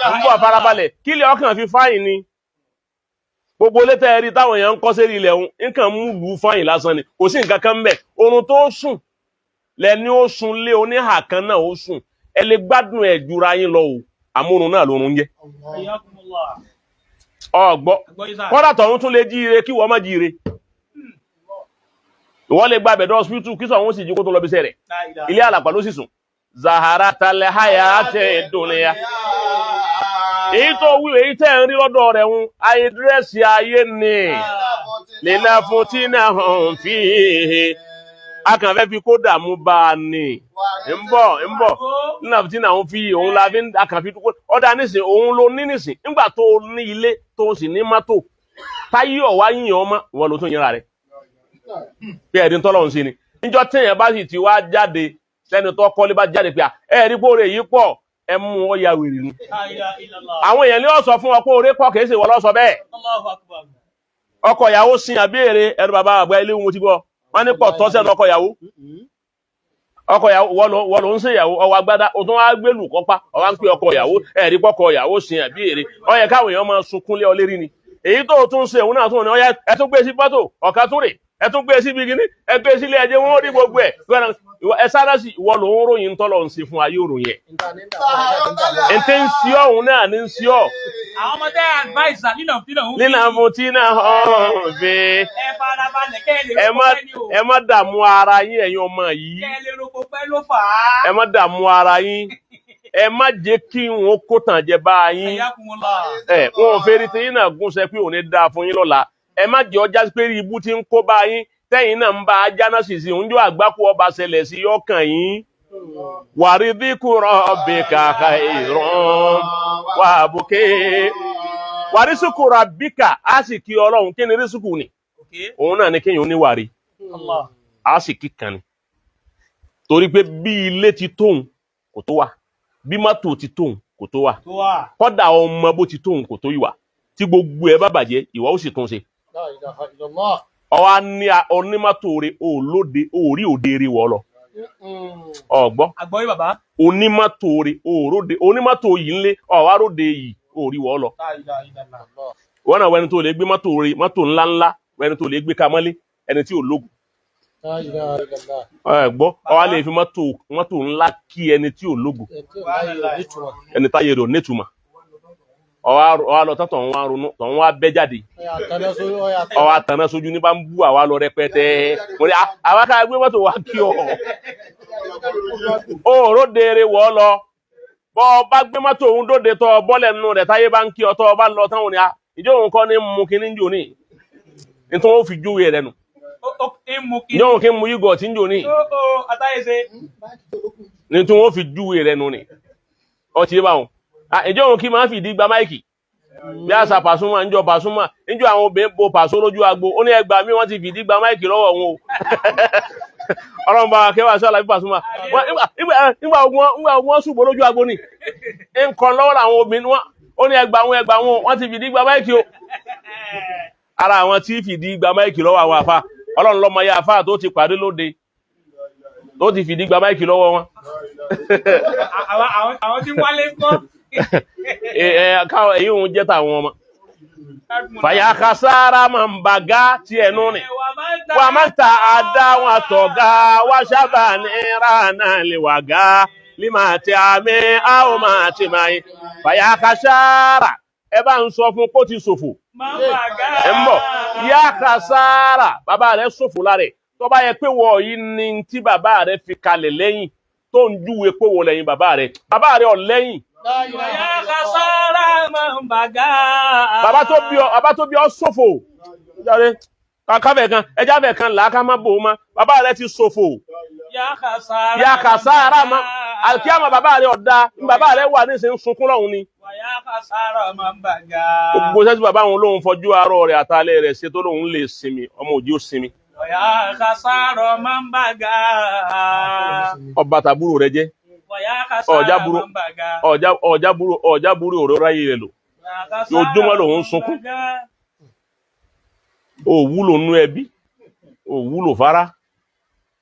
S3: gbogbo àfarabalẹ̀ kílẹ̀ ọkàn fi fáyìn ni gbogbo létà ẹ̀rí táwọn èèyàn ń kọ́ sí ilẹ̀ òun nǹkan mú lù ú fáyìn lásán ni kò sí nǹkan kan mbẹ̀ oorun tó sùn lẹ́ni ó sùn lé oníhà kan náà ó sùn ẹ lè gbádùn ẹ̀ jura yín lọ o àmúrun náà lórun jẹ́ ọgbọ́ kọ́dà tọ̀run tún lè jíire kí wọ́n má jíire ìwọ lè gba bẹ̀dọ̀ hospital kí sọ̀hún sì jí kó tó lọ bí sẹ́rẹ̀ ilé àlàpà ló sì sùn zaharatal hayatid dunya èyí tó wí èyí tẹ́ ń rí lọ́dọ̀ rẹ̀ ń ayé dírẹ́sì ayé ni linaftinahum fihi a kàn fẹ́ fi kó dààmú bá a ní ń bọ̀ linaftinahum fihi òun la fi a kàn fi kó ọ̀dà nísìn òun ló ní nísìn nígbà tó ní ilé tó sì ní mọ́tò táyé ọ̀wá yíyan ọmọ ìwọ ló tún yẹra rẹ̀ bí ẹ̀rí tọ́lọ́run sí ni níjọ́ téèyàn bá sì ti wá jáde lẹ́nu tó kọ́lé bá jáde pé ẹ̀rí póore yìí pọ̀ ẹ mú ọ ya wèrè ni àwọn èèyàn ní ó sọ fún ọ pé oore pọ̀ kìí ṣe wọ́n lọ sọ bẹ́ẹ̀ ọkọ ìyàwó sin àbíèrè ẹnu bàbá àgbà ilé wọn ti gbọ́ wọn ní pọ̀ tọ́sẹ̀ ọkọ ìyàwó wọ́n ló ń ṣe ìyàwó ọwọ́ agbádá o tún wá gbélù kọ́pá ọwọ́ ń pè ọkọ ìyàwó ẹ̀rí pọ́kọ ìyàwó sin àbíèrè ó yẹ káwọn èèyàn máa sunkún lé ọ lérí ni èyí tó tún ṣe òun náà tún ní ọyá ẹ tún gbé sí pọ́tò ọ̀ká tún rè ẹ tún gbé sí bí kíní ẹ gbé sílé ẹjẹ wọn ó rí gbogbo ẹ sára sí ìwọ ló ń ròyìn tọ́lọ̀ ń ṣe fún ayé òròyìn ẹ̀ ẹ̀ tẹ́ ń sí ọ̀hún náà ní ń sí ọ̀.
S1: àwọn ọmọdé advice nínà
S3: mo tí náà hàn fẹ́
S1: ẹ farabalẹ̀ kẹ́ ẹ lè rọ́pò pẹ́ ní o
S3: ẹ má dààmú ara yín ẹ̀yin ọmọ yìí
S1: kẹ́ ẹ lè rọ́pò pẹ́ ló fà á
S3: ẹ má dààmú ara yín ẹ má jẹ́ kí wọn kó tàn jẹ bá yín
S1: ẹ̀yà kún wọn lọ.
S3: wọn ò fẹ́ rí tí yín náà gúnṣẹ́ pé òní dáa fún yín lọ́la ẹ má jẹ́ ọjà pé ibú tí ń kó bá yín tẹ́yìn náà ń bá ajáná sì sí oúnjẹ àgbákò ọba ṣẹlẹ̀ sí ọkàn yín waridhikru rabbika khairun wa buke warisukuru rabbika á sì kí Ọlọ́run kí ni rísùkù ni òun náà ni kéèyàn níwàrí á sì kí kan ni torí pé bí ilé ti tóun kò tó wà bí mọ́tò ti tóun kò tó wà kódà ọmọ bó ti tóun kò tó ìwà tí gbogbo ẹ bá bàjẹ́ ìwà ó sì tún ṣe ọwá ní onímọ́tò rẹ̀ olóde orí òde rẹ̀ wọ́ lọ ọgbọ́
S1: àgbọ́yé bàbá
S3: onímọ́tò rẹ̀ òróde onímọ́tò yìí ńlé ọ̀wá róde yìí orí wọ́ lọ wọ́n náà wẹni tó lè gbé mọ́tò rẹ̀ mọ́tò ńláńlá wẹni tó lè gbé kamọ́lé ẹni tí ò lógun ẹgbọ́ ọwá lè fi mọ́tò ńlá kí ẹni tí ò lógun ẹni táyé rẹ̀ ò nítumọ̀ ọwá lọ tán wá ronú tán wá bẹ́ jáde ọwá tàná sójú ní bá ń bú àwa lọ rẹpẹtẹ mo ní àwa ká gbé mọ́tò wá kí ọ òòró dèrè wọ́ lọ bọ́ bá gbé mọ́tò òun dóde tọ́ bọ́lẹ̀ nínú rẹ̀ táyé bá ń kí ọ tọ́ bá lọ tán òní ìjọ òun kọ́ ní mú kí ní jò ní nítorí ó fi júwe rẹ̀ nù ìjọ òun kí mú yígọ̀ tí ń jò ní nítorí ó fi júwe rẹ̀ nù ní ọtí báwọn ìjọ òun kí máa fìdí gba máìkì bí àṣà Pasuma ń jọ Pasuma níjọ àwọn obìnrin bo Paso lójú agbo ó ní ẹgbàá mi wọ́n ti fìdí gba máìkì lọ́wọ́ wọn o ọlọ́run bá kẹwàá sí àlàbí Pasuma nígbà ogun wọn ṣùgbọ́n lójú agbo ni nǹkan lọ́wọ́ làwọn obìnrin ó ní ẹgbàá wọn wọ́n ti fìdí gba máìkì o ara àwọn tí fìdí gba máìkì lọ́wọ́ àwọn àfa ọlọ́run lọ́mọ ya àfa tó ti pàdé lóde tó ti fìdí gba máìkì lọ́wọ́ wọn.
S1: àwọn tí wálé ń kọ́
S3: káwọn èyí òun jẹ́ tàwọn ọmọ fàyà kására máa ń bàgá tí ẹnu ni wà máa ń ta àdá wọn àtọ̀gá wá sábà ní rànà lè wà gá lima tí a mẹ́ a ó máa ti máa yí fàyà kására ẹ bá ń sọ fún kó ti ṣòfò ẹ ń bọ̀ yá kására bàbá rẹ̀ ṣòfò lára tó bá yẹ pé wọ̀ yìí ni tí bàbá rẹ̀ fi kalẹ̀ lẹ́yìn tó ń júwe pé wọ̀ lẹ́yìn bàbá rẹ̀ ọ̀ lẹ́yìn bàbá tó bí ọ ṣòfò jáde káfẹ́ kan ẹjáfẹ́ kan làákà má bò ó má bàbá rẹ̀ ti ṣòfò yà kàsára má àkíyàmà bàbá rẹ̀ ọ̀dá bàbá rẹ̀ wà ní ìsìn sunkún lọ́hùn ni gbogbo sẹ́sì bàbá wọn lóhun fọjú àárọ̀ rẹ̀ àtàlẹ́ rẹ̀ ṣe tó lóhun lè sinmi ọmọ òjì ó sinmi ọba tàbúrò rẹ̀ jẹ́ ọ̀jábúrú ọ̀rọ̀ ráyé rẹ̀ lò ojúmọ́ lòun sunkún òwúlò nú ẹbí òwúlò fara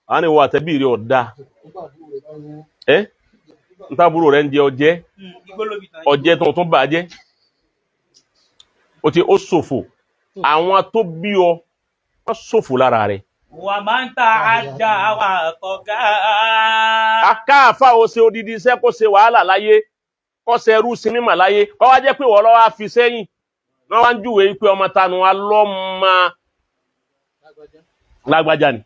S3: a ní wà tẹ́bí rẹ̀ ọ̀dá ntàbúrò rẹ̀ ń jẹ ọjẹ́ tó tún bà jẹ́ ó ṣòfò àwọn tó bí ọ wọ́n ṣòfò lára rẹ̀
S1: wà máa ń ta àjà wà tọ̀gá.
S3: Akáàfà ó ṣe odidi iṣẹ́ kó ṣe wàhálà láyé kó ṣe ẹrú sí mímọ̀ láyé kó wá jẹ́ pé wọ́n lọ́wọ́ á fi sẹ́yìn wọ́n wá ń júwèé pé ọmọ tanu alọ́mọ lágbájá ni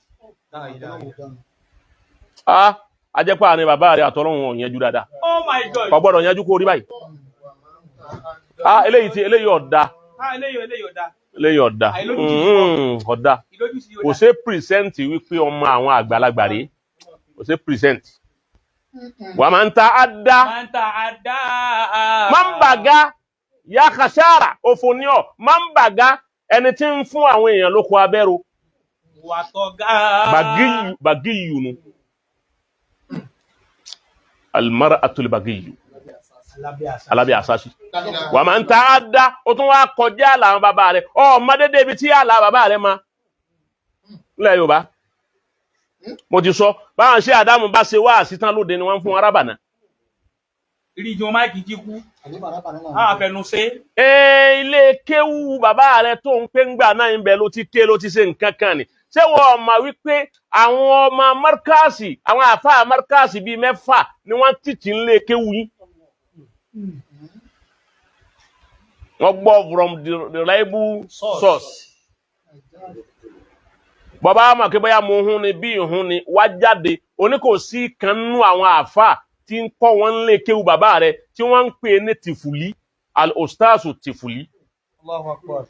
S3: A jẹ́ pé àárín bàbá rẹ̀ àtọ́lọ́hun ò yanjú dáadáa.
S1: Oh my God.
S3: Kò gbọ́dọ̀ yanjú kó rí báyìí. Eléyìí ọ̀dà. Eléyìí ọ̀dà. Ọ̀dà. Kò ṣe pìrìsẹ́ǹtì wípé ọmọ àwọn àgbàlagbà rèé. Kò ṣe pìrìsẹ́ǹtì. Wà máa ń ta àdá. Máa ń bàgá. Ya kàṣáàrà òfòníọ̀. Máa ń bàgá ẹni tí ń fún àwọn èèyàn lóko abẹ́rò. Bàgíyù nu. Almar'atul bagiyyu. Alábí àsáṣí. Wà máa ń ta àdá. Ó tún wá kọjá àlà àwọn bàbá rẹ̀. Ọmọdé débi tí àlà bàbá rẹ̀ ma. Nílẹ̀ Yorùbá. Mo ti sọ, báwọn ṣe Ádámù bá ṣe wá àsítán lóde ni wọ́n fún arábànà.
S1: Ìrìjọ máìkì jí kú. Àfẹnu ṣe.
S3: Ilé kéwú bàbá rẹ̀ tó ń pé ń gbà náà ń bẹ ló ti ké ló ti ṣe nǹkan kan ni. Ṣé wọ́n mọ̀ wípé àwọn ọmọ Markasi, àwọn àfáà Markasi bíi 6 ni wọ́n tìtì ń lé kéwú yín? Wọ́n gbọ́ from the reliable source. Bàbá mọ̀ kí bóyá mo hún ni bí ìhún ni wá jáde oní kò sí kan nú àwọn àfáà tí ń kọ́ wọn lé kéwú bàbá rẹ̀ tí wọ́n ń pè ní tìfùlí al-ustazu tìfùlí.
S1: Allahu Akbar.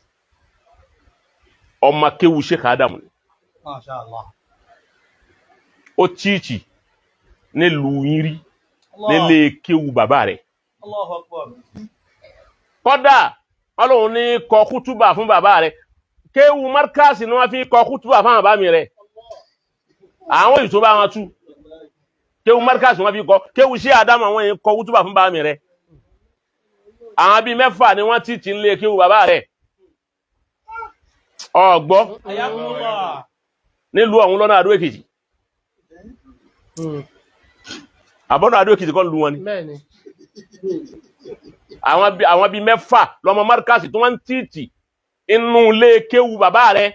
S3: Ọmọ kéwú Sheikh Adamu ni.
S1: Masha Allah.
S3: Ó tíìtì nílùú yín rí nílé kéwú bàbá rẹ̀.
S1: Allahu Akbar.
S3: Kódà Ọlọ́run ní kọ kútúbà fún bàbá rẹ̀. Kéwú Markasi ni wọ́n fi kọ kútúbà fún bàbá mi rẹ̀. Àwọn ìtò bá wọn tú. Kéwú Markasi wọ́n fi kọ. Kéwú Sheikh Adamu àwọn yẹn kọ kútúbà fún bàbá mi rẹ̀. Àwọn bíi 6 ni wọ́n tíìtì nílé kéwú bàbá rẹ̀. Ọgbọ́. Nílùú ọ̀hún lọ́nà Àdó Èkìtì. Àbọ̀nà Àdó Èkìtì kọ́ lu wọn ni. Àwọn bíi 6 lọmọ Markasi tó wọ́n tìtì inú ilé kéwú bàbá rẹ̀.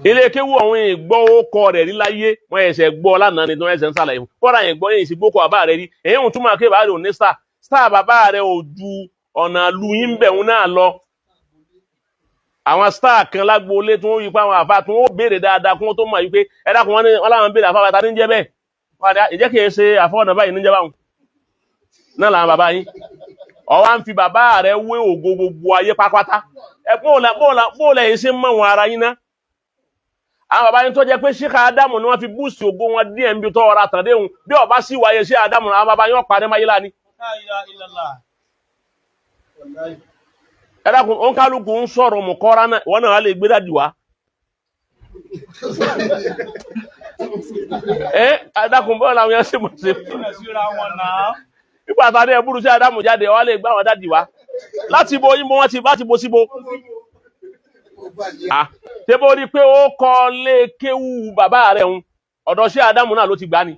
S3: Ilé kéwú ọ̀hún ìgbọ́ ókọ rẹ̀ rí láyé wọ́n ẹ̀ṣẹ̀ gbọ́ lánàá ni tó ẹ̀ṣẹ̀ ń sàlàyé fún. Kọ́ra yẹn gbọ́ yẹn sì gbókò bàbá rẹ̀ rí. Èyí ń túmọ̀ kí bàbá rẹ̀ ò ní star bàbá rẹ̀ ò ju ọ̀nà lu yín bẹ̀rún náà lọ. Àwọn star kan lágbóolé tí wọ́n yí pa àwọn àfáà tí wọ́n béèrè dáadáa kí wọ́n tó mọ̀ wípé ẹ̀dá kan wọ́n láwọn béèrè àfáà bàtà ní jẹ́ bẹ́ẹ̀. Ìjẹ́ kìí ṣe àfọ́ọ̀nà báyìí ní jẹ́ báwọn. Náà làwọn bàbá yín. Ọwá ń fi bàbá rẹ̀ wé ògo gbogbo ayé pápátá. Bóòlẹ̀ yìí ṣe mọ̀ wọn ara yín ná. Àwọn bàbá yín tó jẹ́ pé Sheikh Adamu ni wọ́n fi búùsì ògo wọn díẹ̀ ń bí tó ọ̀rá tàn déhùn. Bí ọba sì wáyé Sheikh Adamu àwọn bàbá yín ọ̀pá ní máyé láni. Ẹ̀dàkùn ó ń kálukú ń sọ̀rọ̀ mọ̀ kọ́ra náà wọ́n náà lè gbé dàdì wá. Ẹ̀dàkùn bọ́ọ̀lù àwọn yẹn sì mọ̀ sí. Nígbà tàbí ẹ̀bùrú sí Adamu jáde wọ́n lè gbá wọn dàdì wá. Láti bo yín bó wọ́n ti bá ti bo síbo. Tébó rí pé ó kọ́ lé kéwú bàbá rẹ̀ ń ọ̀dọ̀ sí Adamu náà ló ti gbá ni.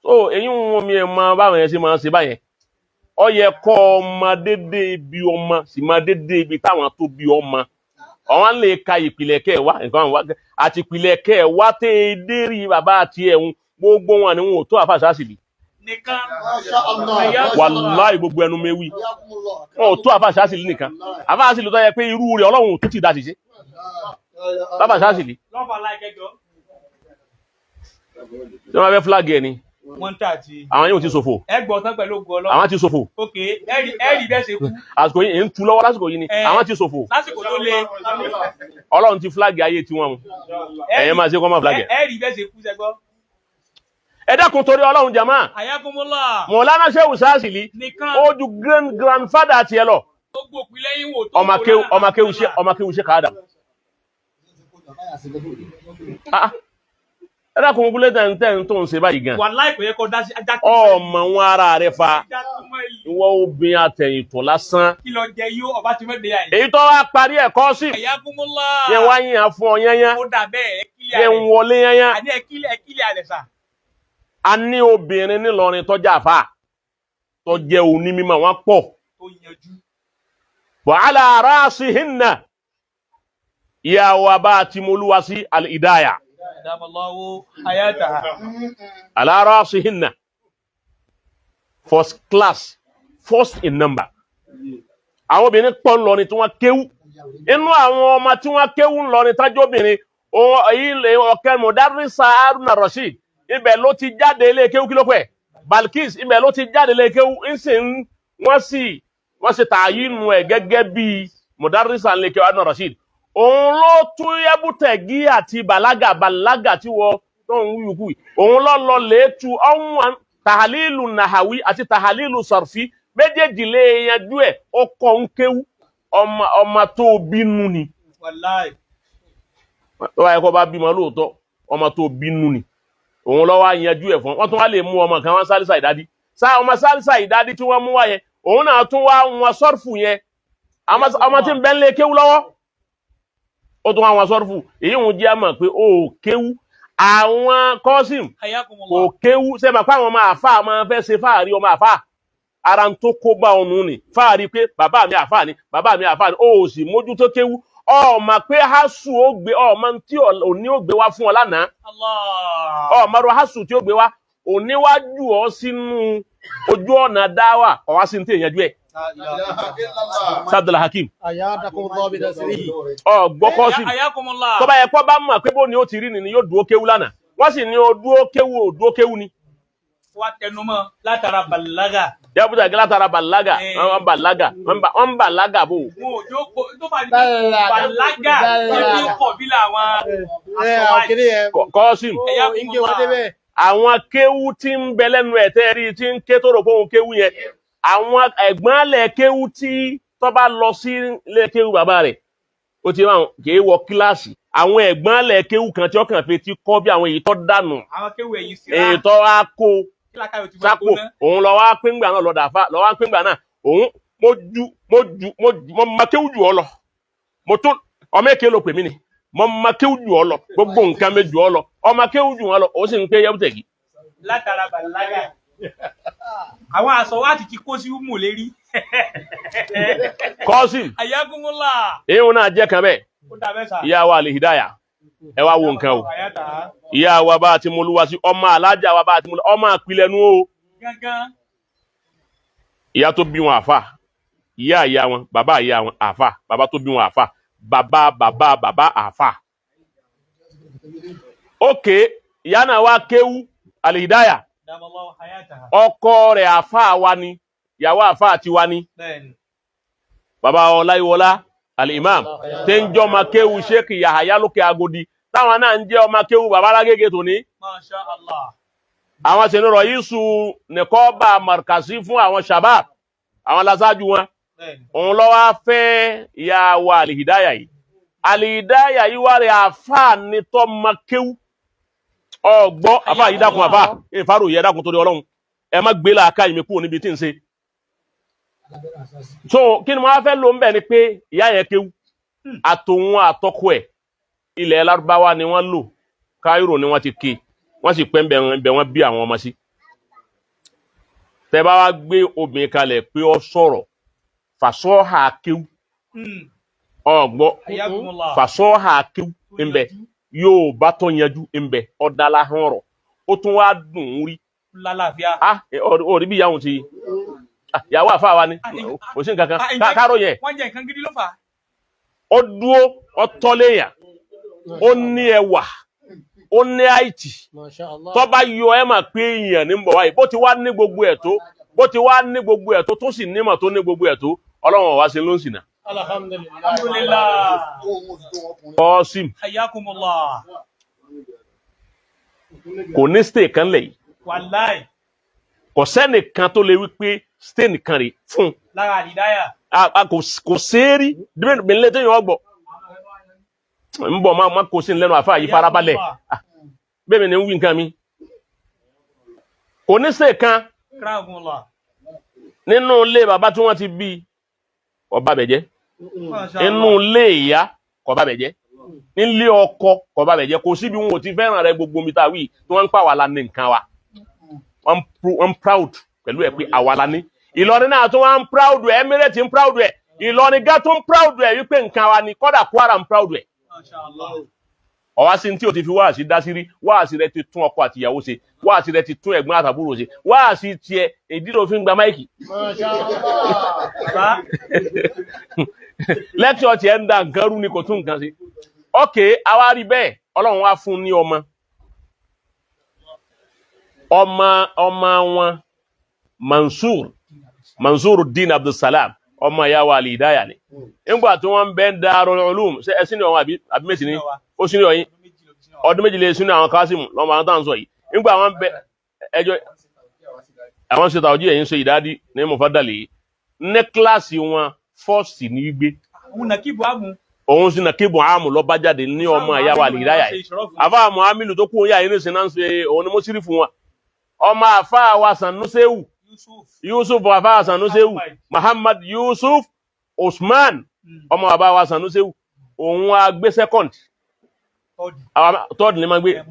S3: So èyí ń wọ́n mi ẹ̀ mọ báwọn yẹn ṣe máa ń ṣe báyẹn. Ó yẹ kọ́ ọmọ dédé ibi ọmọ sì máa dédé ibi táwọn tó bí ọmọ ọ̀wọ́n lè ka ìpìlẹ̀ kẹwàá nǹkan wá àti ìpìlẹ̀ kẹwàá tẹ́ dérí bàbá àti ẹ̀hún gbogbo wọn ni wọn ò tó àfàṣà sì lì.
S1: Nìkan.
S3: Wàláì gbogbo ẹnu mẹ́wì wọn ò tó àfàṣà sì lì nìkan àfàṣà sì lì tó yẹ pé irú rẹ̀ Ọlọ́run tó ti dá ti ṣe láfàṣà sì lì. Ṣé wọ́n fẹ́ fúlágì ẹ̀ ni? Àwọn yóò ti ṣòfò.
S1: Ẹgbọ̀n tán pẹ̀lú ògo Ọlọ́run.
S3: Àwọn ti ṣòfò.
S1: Ok, ẹ̀rí bẹ́ẹ̀ ṣe kú.
S3: Àsìkò yìí ń tu lọ́wọ́ lásìkò yìí ni. Àwọn ti ṣòfò.
S1: Lásìkò tó le.
S3: Ọlọ́run ti fúlágì ayé tiwọn mu. Ẹ̀yin máa ṣe kọ́ máa fúlágì.
S1: Ẹ̀rí bẹ́ẹ̀ ṣe kú sẹ́gbọ́.
S3: Ẹ dákun torí Ọlọ́run jàmá.
S1: Ayakumullah.
S3: Mọ̀lánà Shehu Sazili. Ó ju grandfather tiẹ̀ lọ.
S1: Ó gbòpin lẹ́yìn wò tó.
S3: Ọmọ kéwú Sheikh Adamu. Ẹ dákun gbogbo tẹ́ ń tó ń ṣe báyìí gan.
S1: Wàláì kò yẹ kó dá sí ajá kí.
S3: Ọmọ wọn ara rẹ̀ fa. Ìwọ obìnrin àtẹ̀yìntọ̀ lásán.
S1: Kí lọ jẹ yóò ọba tí wọ́n dé àyè.
S3: Èyí tó wá parí ẹ̀kọ́ sí.
S1: Ayakumullah.
S3: Yẹn wá yíyan fún ọ yányán.
S1: Ó dà bẹ́ẹ̀ kílẹ̀.
S3: Yẹn wọlé yányán.
S1: Àní ẹ̀kílẹ̀ àlẹ̀ sà.
S3: A ní obìnrin nílọrin tó jẹ́ àfà tó jẹ́ òní mímọ̀ wọn pọ̀.
S1: Tó yanjú.
S3: Wa ala rasihinna ìyàwó abá àti molúwa sí al-Hidayah.
S1: Adamallahu hayataha.
S3: Ala rasihinna first class, first in number. Àwọn obìnrin pọ̀ ńlọrin tí wọ́n kéwú inú àwọn ọmọ tí wọ́n kéwú ńlọrin tájóbìnrin ilé ọ̀kẹ́ Mudarrisa Haruna Rashid ibẹ̀ ló ti jáde ilé kéwú kí ló pẹ́ Balkis ibẹ̀ ló ti jáde ilé kéwú wọ́n sì tààyínú ẹ̀ gẹ́gẹ́ bí Mudarrisa ilé kéwú Haruna Rashid òun ló tún yẹ́bùtẹ̀gí àti bàlágà tí wọ́n tó ń wíwúkú òun lọ lẹ́ẹ̀tù ọ̀hún tàhálílù nàhàwí àti tàhálílù sọ̀rfí méjèèjì lè yanjú ẹ̀ ó kọ́ ń kéwú ọmọ tó bínú ni.
S1: Wàláì.
S3: tó bá yẹ kó bá bímọ lóòótọ́ ọmọ tó bínú ni òun ló wá yanjú ẹ̀ fún wọ́n tún wá lè mú ọmọ kan wọ́n Sálísà Ìdádí ọmọ Sálísà Ìdádí tí wọ́n mú wá yẹn òun náà tún wá wọn sọ́rfù yẹn ọmọ tí ń bẹ́ ń lé kéwú lọ́wọ́ ó tún wá wọn sọ́rfù èyí ń jẹ́ mọ̀ pé ó kéwú àwọn Kọ́sìm kò kéwú sẹ́mà pé àwọn ọmọ àfáà máa fẹ́ ṣe fáàrí ọmọ àfáà ara ń tó kó bá ọnù ni fáàrí pé bàbá mi àfáà ni ó sì mójútó kéwú ọmọ pé hásù ó gbé ọmọ tí òní ó gbé wá fún ọ lánàá ọmọ rọ hásù tí ó gbé wá òní wá jù ọ sínú ojú ọ̀nà dáwà ọwá sí ní tí èèyàn jú ẹ̀ Abdul Hakim ọgbọ́kọ́ sí tó bá yẹ kó bá mọ̀ pé bó ni ó ti rí ni yóò dúó kéwú lánàá wọ́n sì ní ó dúó kéwú ni
S1: wá tẹnumọ́ látara bàlágà.
S3: Yàbúta gí látara bàlágà, wọ́n bàlágà bò.
S1: Wọ́n ò jókòó tó bá ní bàlágà tí ó kọ̀ bí làwọn àṣọwáì.
S3: Kọ́sìm, àwọn kéwú tí ń bẹ lẹ́nu ẹ̀tẹ́ rí tí ń ké tó rò fóun kéwú yẹn, àwọn ẹ̀gbọ́nlẹ̀ kéwú tí tó bá lọ sí ilé kéwú bàbá rẹ̀, ó ti wọ́n kì í wọ kíláàsì. Àwọn ẹ̀gbọ́nlẹ̀ kéwú kan tí ó kàn fi ti kọ́ bí àwọn èyí tó dànù.
S1: Àwọn kéwú ẹ̀yìn sí
S3: èyí tó á kó sápò òun lọ wá píngbà náà lọ dàfà lọ wá píngbà náà òun mo ma kéwú jù ọ lọ mo tún ọmọ èké ló pè mí ni mo ma kéwú jù ọ lọ gbogbo nǹkan mi jù ọ lọ ọmọ kéwú jù ọ lọ ó sì ń pé yẹ́bùtẹ̀gì.
S1: látara bàlágà àwọn àsọwádìí ti kó sí umu lérí.
S3: Kọ́sìm
S1: ayagunmọ́lá.
S3: èyí náà jẹ́ kan bẹ́ẹ̀ ìyá wa Al-Hidayah ẹ wá wo nǹkan o ìyá wa bá ti mú olúwa sí ọmọ alájà wa bá ti mú ọmọ àpilẹ̀nu o ìyá tó bí wọn àfà ìyá wọn bàbá ìyá wọn àfà bàbá tó bí wọn àfà bàbá àfà ókè ìyá náà wá kéwú Al-Hidayah ọkọ rẹ̀ àfà wa ni ìyàwó àfà àti wa ni bàbá Ọláyíwọlá Al-Imam tẹ́ ń jọ ma kéwú Sheikh Yahaya lókè Agodi táwọn náà ń jẹ́ ọmọ kéwú bàbá alágége tó ní.
S1: Masha Allah.
S3: àwọn sì ní rọ̀yísù nìkọ́bà markasi fún àwọn shabab àwọn lasájú wọn òun ló wá fẹ́ ìyá wa Al-Hidayah yìí Al-Hidayah yìí wá rẹ̀ àfà ní tọ́ ma kéwú ọgbọ́ àfà yìí dákun àfà ìfàrò yẹ dákun torí Ọlọ́run ẹ má gbé làákà ìmì kúrò níbi tí ń ṣe. so kí ni wọ́n fẹ́ lò ń bẹ̀ ni pé ìyá yẹn kéwú àtòun àtọkọ ẹ̀ ilẹ̀ Lárúbáwá ni wọ́n lò Cairo ni wọ́n ti ké wọ́n sì pẹ́ ń bẹ̀ wọ́n bí àwọn ọmọ sí. tẹ́ bá wá gbé obìnrin kalẹ̀ pé ó sọ̀rọ̀ fàṣọ́hà kéwú ọgbọ́ fàṣọ́hà kéwú ń bẹ yóò bá tó yanjú ń bẹ ọ̀dàlá hàn rọ̀ ó tún wá dùn ún rí. orí bí ìyàwó ti ìyàwó àfáà wa ni kò sí nǹkan kan káàró yẹn
S1: wọ́n jẹ́ nǹkan gidi ló fà á.
S3: ó dúó ó tọ́léyàn ó ní ẹwà ó ní àìtì tó bá yọ ẹ mà pé èèyàn ní bọ̀ wáyé bó ti wá ní gbogbo ẹ̀ tó tó sì nímọ̀ tó ní gbogbo ẹ̀ tó Ọlọ́run wá sí ló ń sìnà.
S1: Alhamdulillah.
S3: Kọ́sìm
S1: Hayakumullah.
S3: kò ní stay kan lẹ̀ yìí
S1: Wallahi.
S3: kò sẹ́nìkan tó lè wí pé stay nìkan rè fún
S1: lára Al-Hidayah.
S3: kò séèrí dìbìnrin tó yàn ọgbọ̀ ń bọ̀ máa kó sí lẹ́nu àfáà yìí farabalẹ̀ bẹ́ẹ̀ ni ń wí nǹkan mi kò ní stay kan nínú ilé bàbá tí wọ́n ti bí ọba bẹ̀jẹ́ inú ilé ìyá kò bá bẹ̀jẹ́ nílé ọkọ kò bá bẹ̀jẹ́ kò síbi wọn ò ti fẹ́ràn rẹ gbogbo mi ta wí tí wọ́n ń pa wà lánìí nǹkan wa wọ́n proud pẹ̀lú ẹ̀ pé àwa la ní Ìlọrin náà tó wá ń proud ẹ̀ Emirates ń proud ẹ̀ Ìlọrin gá tó ń proud ẹ̀ wípé nǹkan wa ni kọ́dà Kwara ń proud ẹ̀ ọwá sí tí o ti fi wáàsí dá sí rí wáàsí rẹ ti tún ọkọ àti ìyàwó ṣe wáàsí rẹ ti tún ẹ̀gbọ́n àtàbúrò ṣe wáàsí tiẹ̀ èdè ló fi ń gba máìkì lecture ti ń da nǹkan rú ni kò tún nǹkan sí. Okay, àwa rí bẹ́ẹ̀ Ọlọ́run wá fún ní ọmọ wọn Mansuruddin Abdulsalam ọmọ ìyá wa Al-Hidayah ni nígbà tí wọ́n bẹ́ ń Darul Ulum ṣe ẹ̀sìn ní ọ̀hún àbí méjì ní ó sí ní ọ̀yìn ọdún méjì lè sínú àwọn Kásímù lọ́mọ àwọn tán sọ yìí nígbà wọ́n bẹ ẹjọ́ àwọn ṣe tàwọ́jú ẹ̀yìn ṣe ìdádí ní Mufaddali ní kíláàsì wọn fọ́ọ̀sì ní gbé òun sí Nakibu Amu lọ bá jáde ní ọmọ ìyá wa Al-Hidayah àfáà Muhamilu tó kú òun yà yín ní sinna ń ṣe òun ni mo sírí fún wọn ọmọ àfáà wa Sanusewu Yusuf àfáà Sanusewu Muhammad Yusuf Usman ọmọ bàbá wa Sanusewu òun wa gbé second third ni ma gbé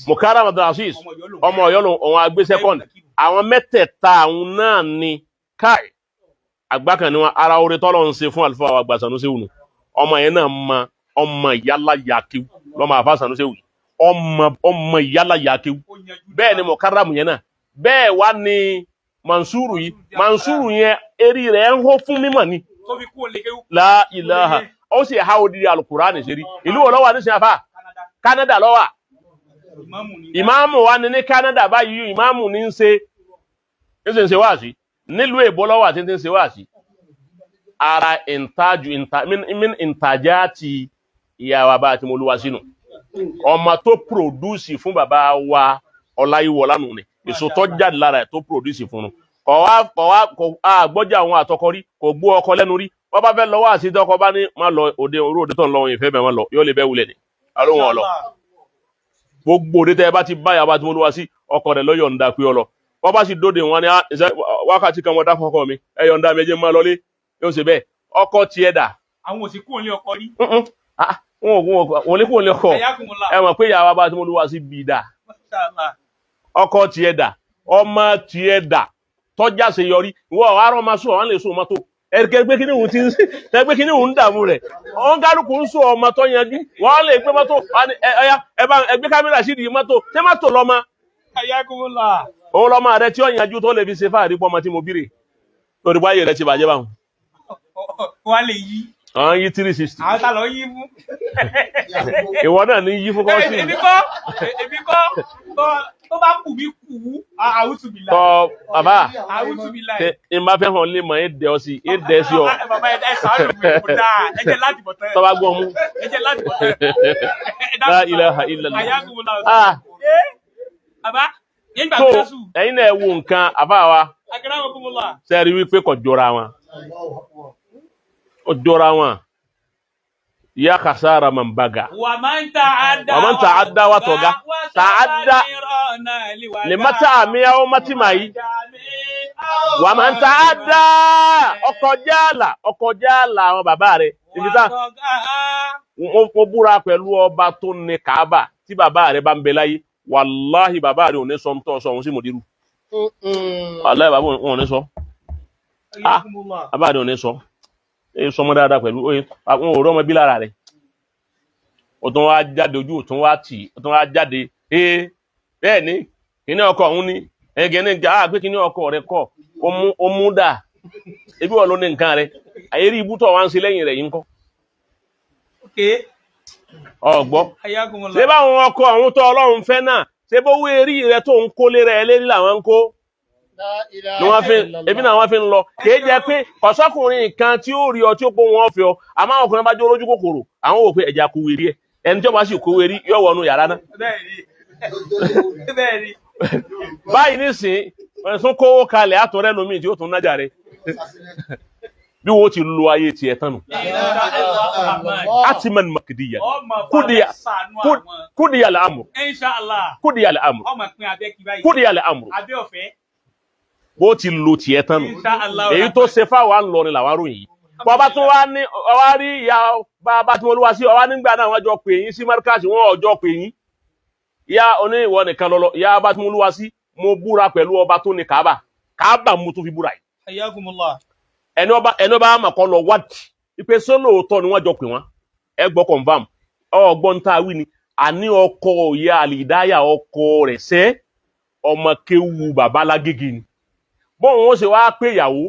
S3: Mukaram Abdulaziz ọmọ Ọ̀yọ́ òun wa gbé second àwọn mẹ́tẹ̀ẹ̀ta àwọn náà ni káì àgbákan ni wọn ara orí tọ́lọ̀ ń ṣe fún àlùfáà wa gba Sanusewu nù ọmọ yẹn náà ma ọmọ ìyálà yàkéw lọ́mọ àfáà Sanusewu ọmọ ìyálà yàkéw bẹ́ẹ̀ ni Mukaram yẹn náà bẹ́ẹ̀ wá ní Mansuru yẹn eri rẹ̀ ń hó fún mímọ̀ ni la ilaha ó sì ha odidi Al-Qur'ani ṣe rí ìlú wo ló wà nísìnyí àfà Canada ló wà ìmáàmù wa ní Canada báyìí ìmáàmù ní ń ṣe wáàsí nílùú èbó ló wà tí ń ṣe wáàsí ara min intajati ìyàwó bá ti mo lúwa sínú ọmọ tó produce fún bàbá wa Ọláyíwọlá nù ni èso tó jáde lára ẹ̀ tó produce fún un kọ̀ àgbọ́jà àwọn àtọkọ rí kò gbó ọkọ lẹ́nu rí wọ́n bá fẹ́ lọ́wọ́ àti tọkọ bá ní má lọ òde tó ń lọ ìfẹ́ bẹ̀ wọ́n lọ yóò lè bẹ́ wulẹ̀ ni alóhùn ọ̀lọ́ gbogbo òde tẹ́ ẹ bá ti báyà bá ti mú lọ́wọ́ sí ọkọ rẹ̀ lọ́yọ̀ ń da pé ọlọ wọ́n bá sì dóde wọn ni wákàtí kan wọ́n dá fọ́kọ mi ẹ yọ̀ǹda méje máa lọlé yóò ṣe bẹ́ẹ̀ ọkọ tiẹ̀ dà.
S1: àwọn òsìkú òun lé ọkọ rí.
S3: wọn lè kó lè kọ ẹ mọ̀ pé ìyàwó bá ti mú lọ́wọ́ sí bí dà ọkọ tiẹ̀ dà ọmọ tiẹ̀ dà tọ́jà ṣe yọrí wọ́n àárọ̀ máa sùn àwọn lè sùn mọ́tò ẹ̀rìkẹ́ gbé kíní òun ti ń gbé kíní òun dààmú rẹ̀ ọ̀n kálukú ń sùn ọmọ tó yanjú wọ́n lè gbé mọ́tò ẹgbẹ́ kámẹ́rà sí ìdí mọ́tò ṣé mọ́tò lọ́mọ òun lọ́mọ rẹ tí ó yanjú tó lè fi ṣe fáàrí pọ́ ọmọ tí mo bírè lórí báyìí rẹ ti bàjẹ́ báwọn.
S1: wọ́n lè yí.
S3: àwọn yí 360.
S1: àwọn tá lọ yí mú.
S3: ìwọ náà ní yí fún kọ́sì.
S1: èmi kọ́ tó bá kù mí kù àwùjọ mi láì.
S3: kọ bàbá
S1: àwùjọ mi láì.
S3: ẹ máa fẹ́ hàn lé mọ̀ ẹ dẹ́ ọ sí ẹ dẹ́ sí ọ.
S1: bàbá ẹ sàárò mi kò dáa ẹ jẹ́ láti bọ̀ tẹ́.
S3: tọ́ba gbọ́ mú.
S1: ẹ jẹ́ láti bọ̀ tẹ́.
S3: La ilaha illallah.
S1: àyàgùn la. bàbá yẹn gbà tó sùn.
S3: ẹ̀yin náà wo nǹkan àbá wa.
S1: akẹ́rẹ́ àwọn kúmọ̀ la.
S3: sẹ́ẹ̀rí wípé kò jọra wọn. ó jọra wọn. ya khasara man baga
S1: wa man ta'adda
S3: wa toga ta'adda limata amiya o matimai wa man ta'adda ọkọjala àwọn bàbá rẹ̀ ibi ta mo búra pẹ̀lú ọba tó ní Kaaba tí bàbá rẹ̀ bá ń bẹ láyé wallahi bàbá rẹ̀ ò ní sọ mto so wọ́n sì modiru wallahi bàbá wọn ò ní sọ bàbá rẹ̀ ò ní sọ sọmọ dáadáa pẹ̀lú àwọn ọ̀rọ̀ ọmọ bí lára rẹ̀ ó tún wá jáde ojú ó tún wá tì ó tún wá jáde bẹ́ẹ̀ ni kíní ọkọ ọ̀hún ni ẹgẹ ní ìjà pé kíní ọkọ rẹ̀ kọ ó mú dà ebi wọ́n ló ní nǹkan rẹ̀ àyèrí ibùtọ̀ wá ń ṣe lẹ́yìn rẹ̀ yìí ń kọ́ ọgbọ́ ṣé báwọn ọkọ ọ̀hún tó Ọlọ́run fẹ́ náà ṣé bó wé rí rẹ̀ tó ń kólé rẹ̀ lérí làwọn ń kó ni wọ́n fi ebi náà wọ́n fi ń lọ kìí jẹ́ pé kọ̀sọ́kùnrin kan tí ó rí ọ tí ó pọ̀ wọ́n fi ọ àmọ́ àwọn ọkùnrin bá jẹ́ olójú kòkòrò àwọn wò pé ẹ̀já kó wérí ẹ̀ ẹni tí ó bá sì kó wérí yóò wọnú yàrá náà. báyìí nísìn ẹ̀sùn kówó kalẹ̀ àtọ̀rẹ́ lomi tí ó tún nájà rẹ̀ bí wọ́n ti lo ayé tiẹ̀ tán nù. atiman makidiya kudiya al-amru kudiya al-amru bó ti lo tiẹ̀ tán nù èyí tó ṣe fáwọn ńlọrin làwọn ròyìn yìí bọ́bá tún wá ní ọwá rí ìyá bàbá tí mo lúwa sí ọwá nígbà náà wọ́n jọ pè yín sí márkàsì wọ́n ọjọ́ pè yín ìyá oní ìwọ nìkan lọ́lọ́ ìyá bá tí mo lúwa sí mo búra pẹ̀lú ọba tó ní Kaaba mo tún fi búra yìí ẹni ọba àmàkọ́ lọ wádìí ìpè sólóòótọ́ ni wọ́n jọ pè wọ́n ẹ gbọ́ confam ọgbọ́n tá a wí ni àní ọkọ ìyá Al-Hidayah ọkọ rẹ̀ sẹ́ ọmọ kéwu bàbá Lágége ni bóun ó ṣe wá pé ìyàwó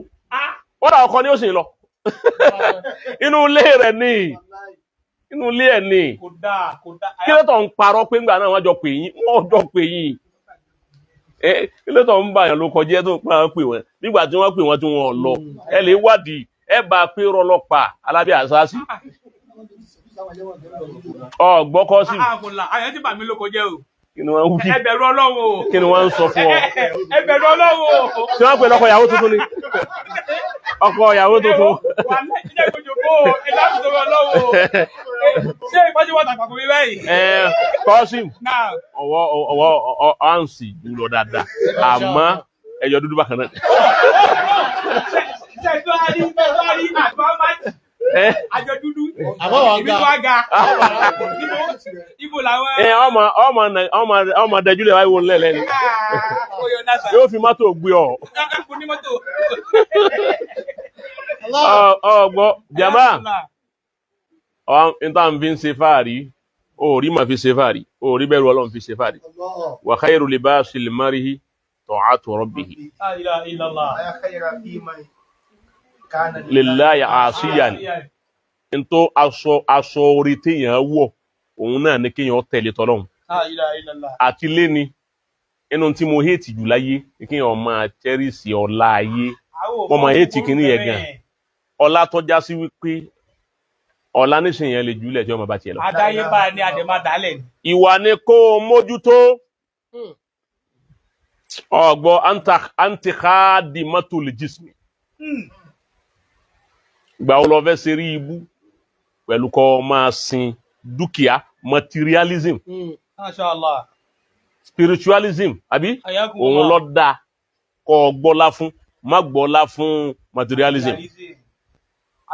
S3: wọ́n dà ọkọ ní ó sì ń lọ inú ilé rẹ̀ ni inú ilé ẹ̀ ni
S1: kò dáa
S3: kí ló tó ń parọ́ pé ńgbà náà wọ́n jọ pè yín kí ló tó ń bá yàn ló kọjá tó ń parọ́ pè wọ́n nígbà tí wọ́n pè wọ́n tí wọ́n lọ ẹ lè wádìí ẹ bá pé rọlọ́pàá alábẹ́ àṣáṣí ọgbọ́kọ́ sí
S1: àkùnlà àyẹ̀ tí bàmí ló kọjá o
S3: kí ni wọ́n ń wí
S1: ẹ bẹ̀rù Ọlọ́run o
S3: kí ni wọ́n ń sọ fún ọ
S1: ẹ bẹ̀rù Ọlọ́run o
S3: tí wọ́n pè lọ́kọ ìyàwó tuntun ni ọkọ ìyàwó tuntun
S1: wà lẹ́yìn ìjọba ẹ láti sọ̀rọ̀ Ọlọ́run o ṣé ìpọ́jú wọ́n tàpapọ̀ mi báyìí.
S3: Kọ́sìm
S1: náà
S3: ọwọ́ áǹsì jùlọ dáadáa àmọ́ ẹ̀yọ́ dúdú bákan náà.
S1: ṣe tó a rí àgbà májì àjọ dúdú
S2: Àbọ̀wọ̀
S1: ibi
S2: ga.
S1: tó a ga ibo làwọn.
S3: ọmọ dẹjúlẹ̀ wáyé wọn lẹ́lẹ́ ni
S1: Oyo nasa.
S3: yóò fi mọ́tò gbé ọ.
S1: Kò ní mọ́tò.
S3: ọgbọ́ jama níta fi ń ṣe fáàrí orí ma fi ṣe fáàrí orí bẹ̀rù Ọlọ́run fi ṣe fáàrí wa khayru libasil mar'i ta'atu rabbih
S1: La ilaha illallah.
S3: lillahi asiyan ntó aṣọ orí téèyàn wọ̀ òun náà ní kéèyàn tẹ̀lé tọ́lọ́run
S1: La ilaha illallah.
S3: àti léni inú tí mo hétì jù láyé ní kéèyàn máa chẹ́rìsì ọlá ayé wọ́n máa hétì kìíní yẹn gan ọlá tọ́já sí wípé ọlá nísìnyí yẹn lè jùlẹ̀ tí wọ́n máa bá tiẹ̀ lọ.
S1: Adáyébá ni àdèmá dálẹ̀ ni.
S3: ìwà ni kó o mójútó ọgbọ antikhadimatul jismi ìgbà wo lọ fẹ́ ṣe rí ibú pẹ̀lú kọ́ máa sin dúkìá materialism
S1: Masha Allah.
S3: spiritualism àbí
S1: Ayakumullah.
S3: òun lọ dáa kọ́ ọ gbọ́lá fún má gbọ́lá fún materialism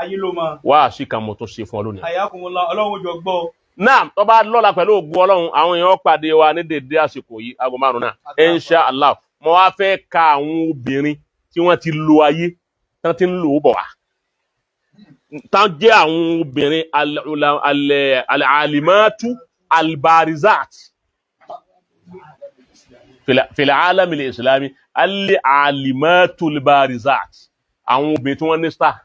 S1: Ayé ló mọ.
S3: wá àṣìkà mọ̀ tó ṣe fún ọ lónìí.
S1: Ayakumullah. Ọlọ́run jọ gbọ́.
S3: náà tó bá lọ́la pẹ̀lú ògùn Ọlọ́run àwọn èèyàn pàdé wa ní dédé àsìkò yìí aago 5 náà insha Allah mo wá fẹ́ ka àwọn obìnrin tí wọ́n ti lo ayé tí wọ́n ti ń lò ó bọ̀ wá tán jẹ́ àwọn obìnrin al-alimatu al-barizat fil alamil islami al-alimatu al-barizat àwọn obìnrin tí wọ́n ní star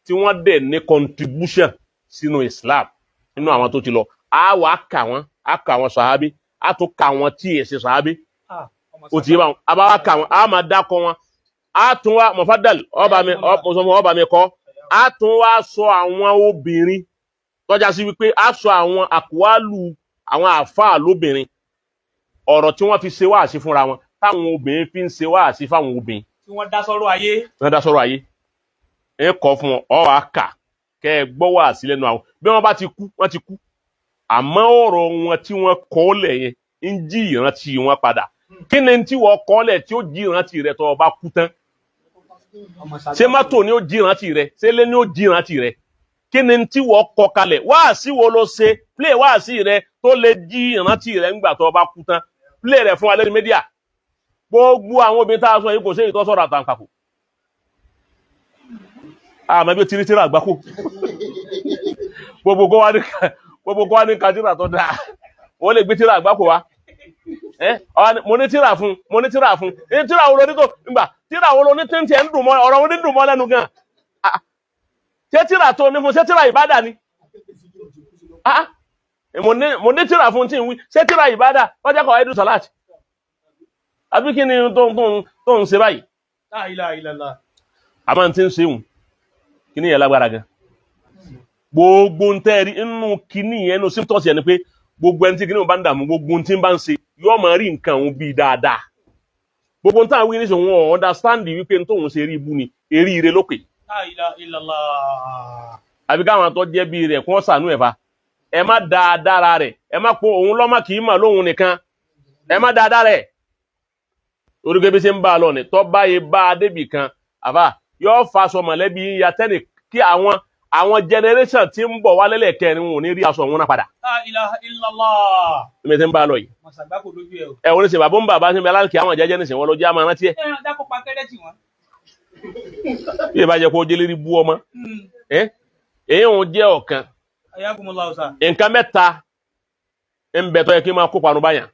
S3: tí wọ́n dẹ̀ ní contribution sínú Islam nínú àwọn tó ti lọ a wà kà wọ́n sàhábí a tún kà wọ́n tí èsì sàhábí ó ti yé báwọn a bá wá kà wọ́n a máa dákọ wọn a tún wá mọ̀fádàl ọba mi kọ́ a tún wá sọ àwọn obìnrin tọ́já sí wípé a sọ àwọn àkúwálù àwọn àfáà lóbìnrin ọ̀rọ̀ tí wọ́n fi ṣe wáàsí fúnra wọn táwọn obìnrin fi ń ṣe wáàsí fáwọn obìnrin
S1: Tí wọ́n dá sọ́rọ̀ ayé.
S3: wọ́n dá sọ́rọ̀ ayé ẹ kọ́ fún wọn ọ wá kà kẹ́ ẹ gbọ́ wáàsí lẹ́nu àwọn bí wọ́n bá ti kú wọ́n ti kú àmọ́ ọ̀rọ̀ wọn tí wọ́n kọ́ lẹ̀ yẹn ń jí ìrántí wọn padà kí ni tí wọ́n kọ́ lẹ̀ tí ó jí ìrántí rẹ tó bá kú tán ṣé mọ́tò ni ó jí ìrántí rẹ ṣé ilé ni ó jí ìrántí rẹ kí ni tí wọ́n kọ́ kalẹ̀ wáàsí wo ló ṣe play wáàsí rẹ tó lè jí ìrántí rẹ ńgbà tó bá kú tán play rẹ fún wa lórí mídíà gbogbo àwọn obìnrin tá a sọ yìí kò sí èyí tó sọ̀rọ̀ àtàǹpàkò àmọ́ bí ó tiri tíra àgbákò gbogbo kó wá ní kàtíra tó dáa wọ́n lè gbé tíra àgbákò wá mo ní tíra fún ní tíra wo ló ní tó nígbà tíra wo ló ní tí ń tiẹ̀ ń dùn mọ́ ọ̀rọ̀ wo ní dùn mọ́ lẹ́nu gan ṣé tíra tó ní fún ṣé tíra ìbádà ni mo ní tíra fún tí ń wí ṣé tíra ìbádà wọ́n jẹ́ kọ̀ ẹ́dù sàláàtì àbí kí ni tó ń ṣe báyìí
S1: La ilaha illallah.
S3: àmọ́ tí ń ṣe òun kí ni yẹn lágbára gan gbogbo ń tẹ́rí inú kíní yẹn inú symptoms yẹn ni pé gbogbo ẹni tí kíní bá ń dààmú gbogbo tí ń bá ń ṣe yóò máa rí nǹkan òun bíi dáadáa gbogbo táwọn wí níṣẹ́ wọn understand wípé n tóun ṣe rí ibú ni eré ire lókè
S1: La ilaha illallah.
S3: àbí káwọn tó jẹ́ bíi rẹ̀ kí wọ́n ṣàánú ẹ̀ fa ẹ má dáadáa rẹ̀ ẹ má po òun lọ́mọ kì í mà lóhun nìkan ẹ má dáadáa rẹ̀ orígbé bí ṣe ń bá a lọ ní tọ́ báyé bá a débì kan àbá yóò fa aṣọ mọ̀lẹ́bí yàtẹ́nì kí àwọn generation tí ń bọ̀ wá lẹ́lẹ̀kẹrin wọn ò ní rí aṣọ wọn náà padà.
S1: La ilaha illallah.
S3: Ní ti ń bá a lọ yìí.
S1: Màṣàgbákò lójú ẹ̀ o.
S3: Ẹ wọ́n ní sè bàbá ń bàbá ṣe ń bẹ aláǹkì àwọn jẹ́jẹ́ nìsín wọn lọ jẹ́ àmọ́ rántí ẹ̀.
S1: Ẹ dákó pa kẹ́rẹ́ tì wọ́n.
S3: Bí ẹ bá jẹ́ kó o jẹ́lérí bú ọmọ. Èyí òun jẹ́ ọ̀kan.
S1: Ayakumullah ọ̀sà.
S3: Nǹkan mẹ́ta ń bẹ tó yẹ kí n máa kó panu báyà.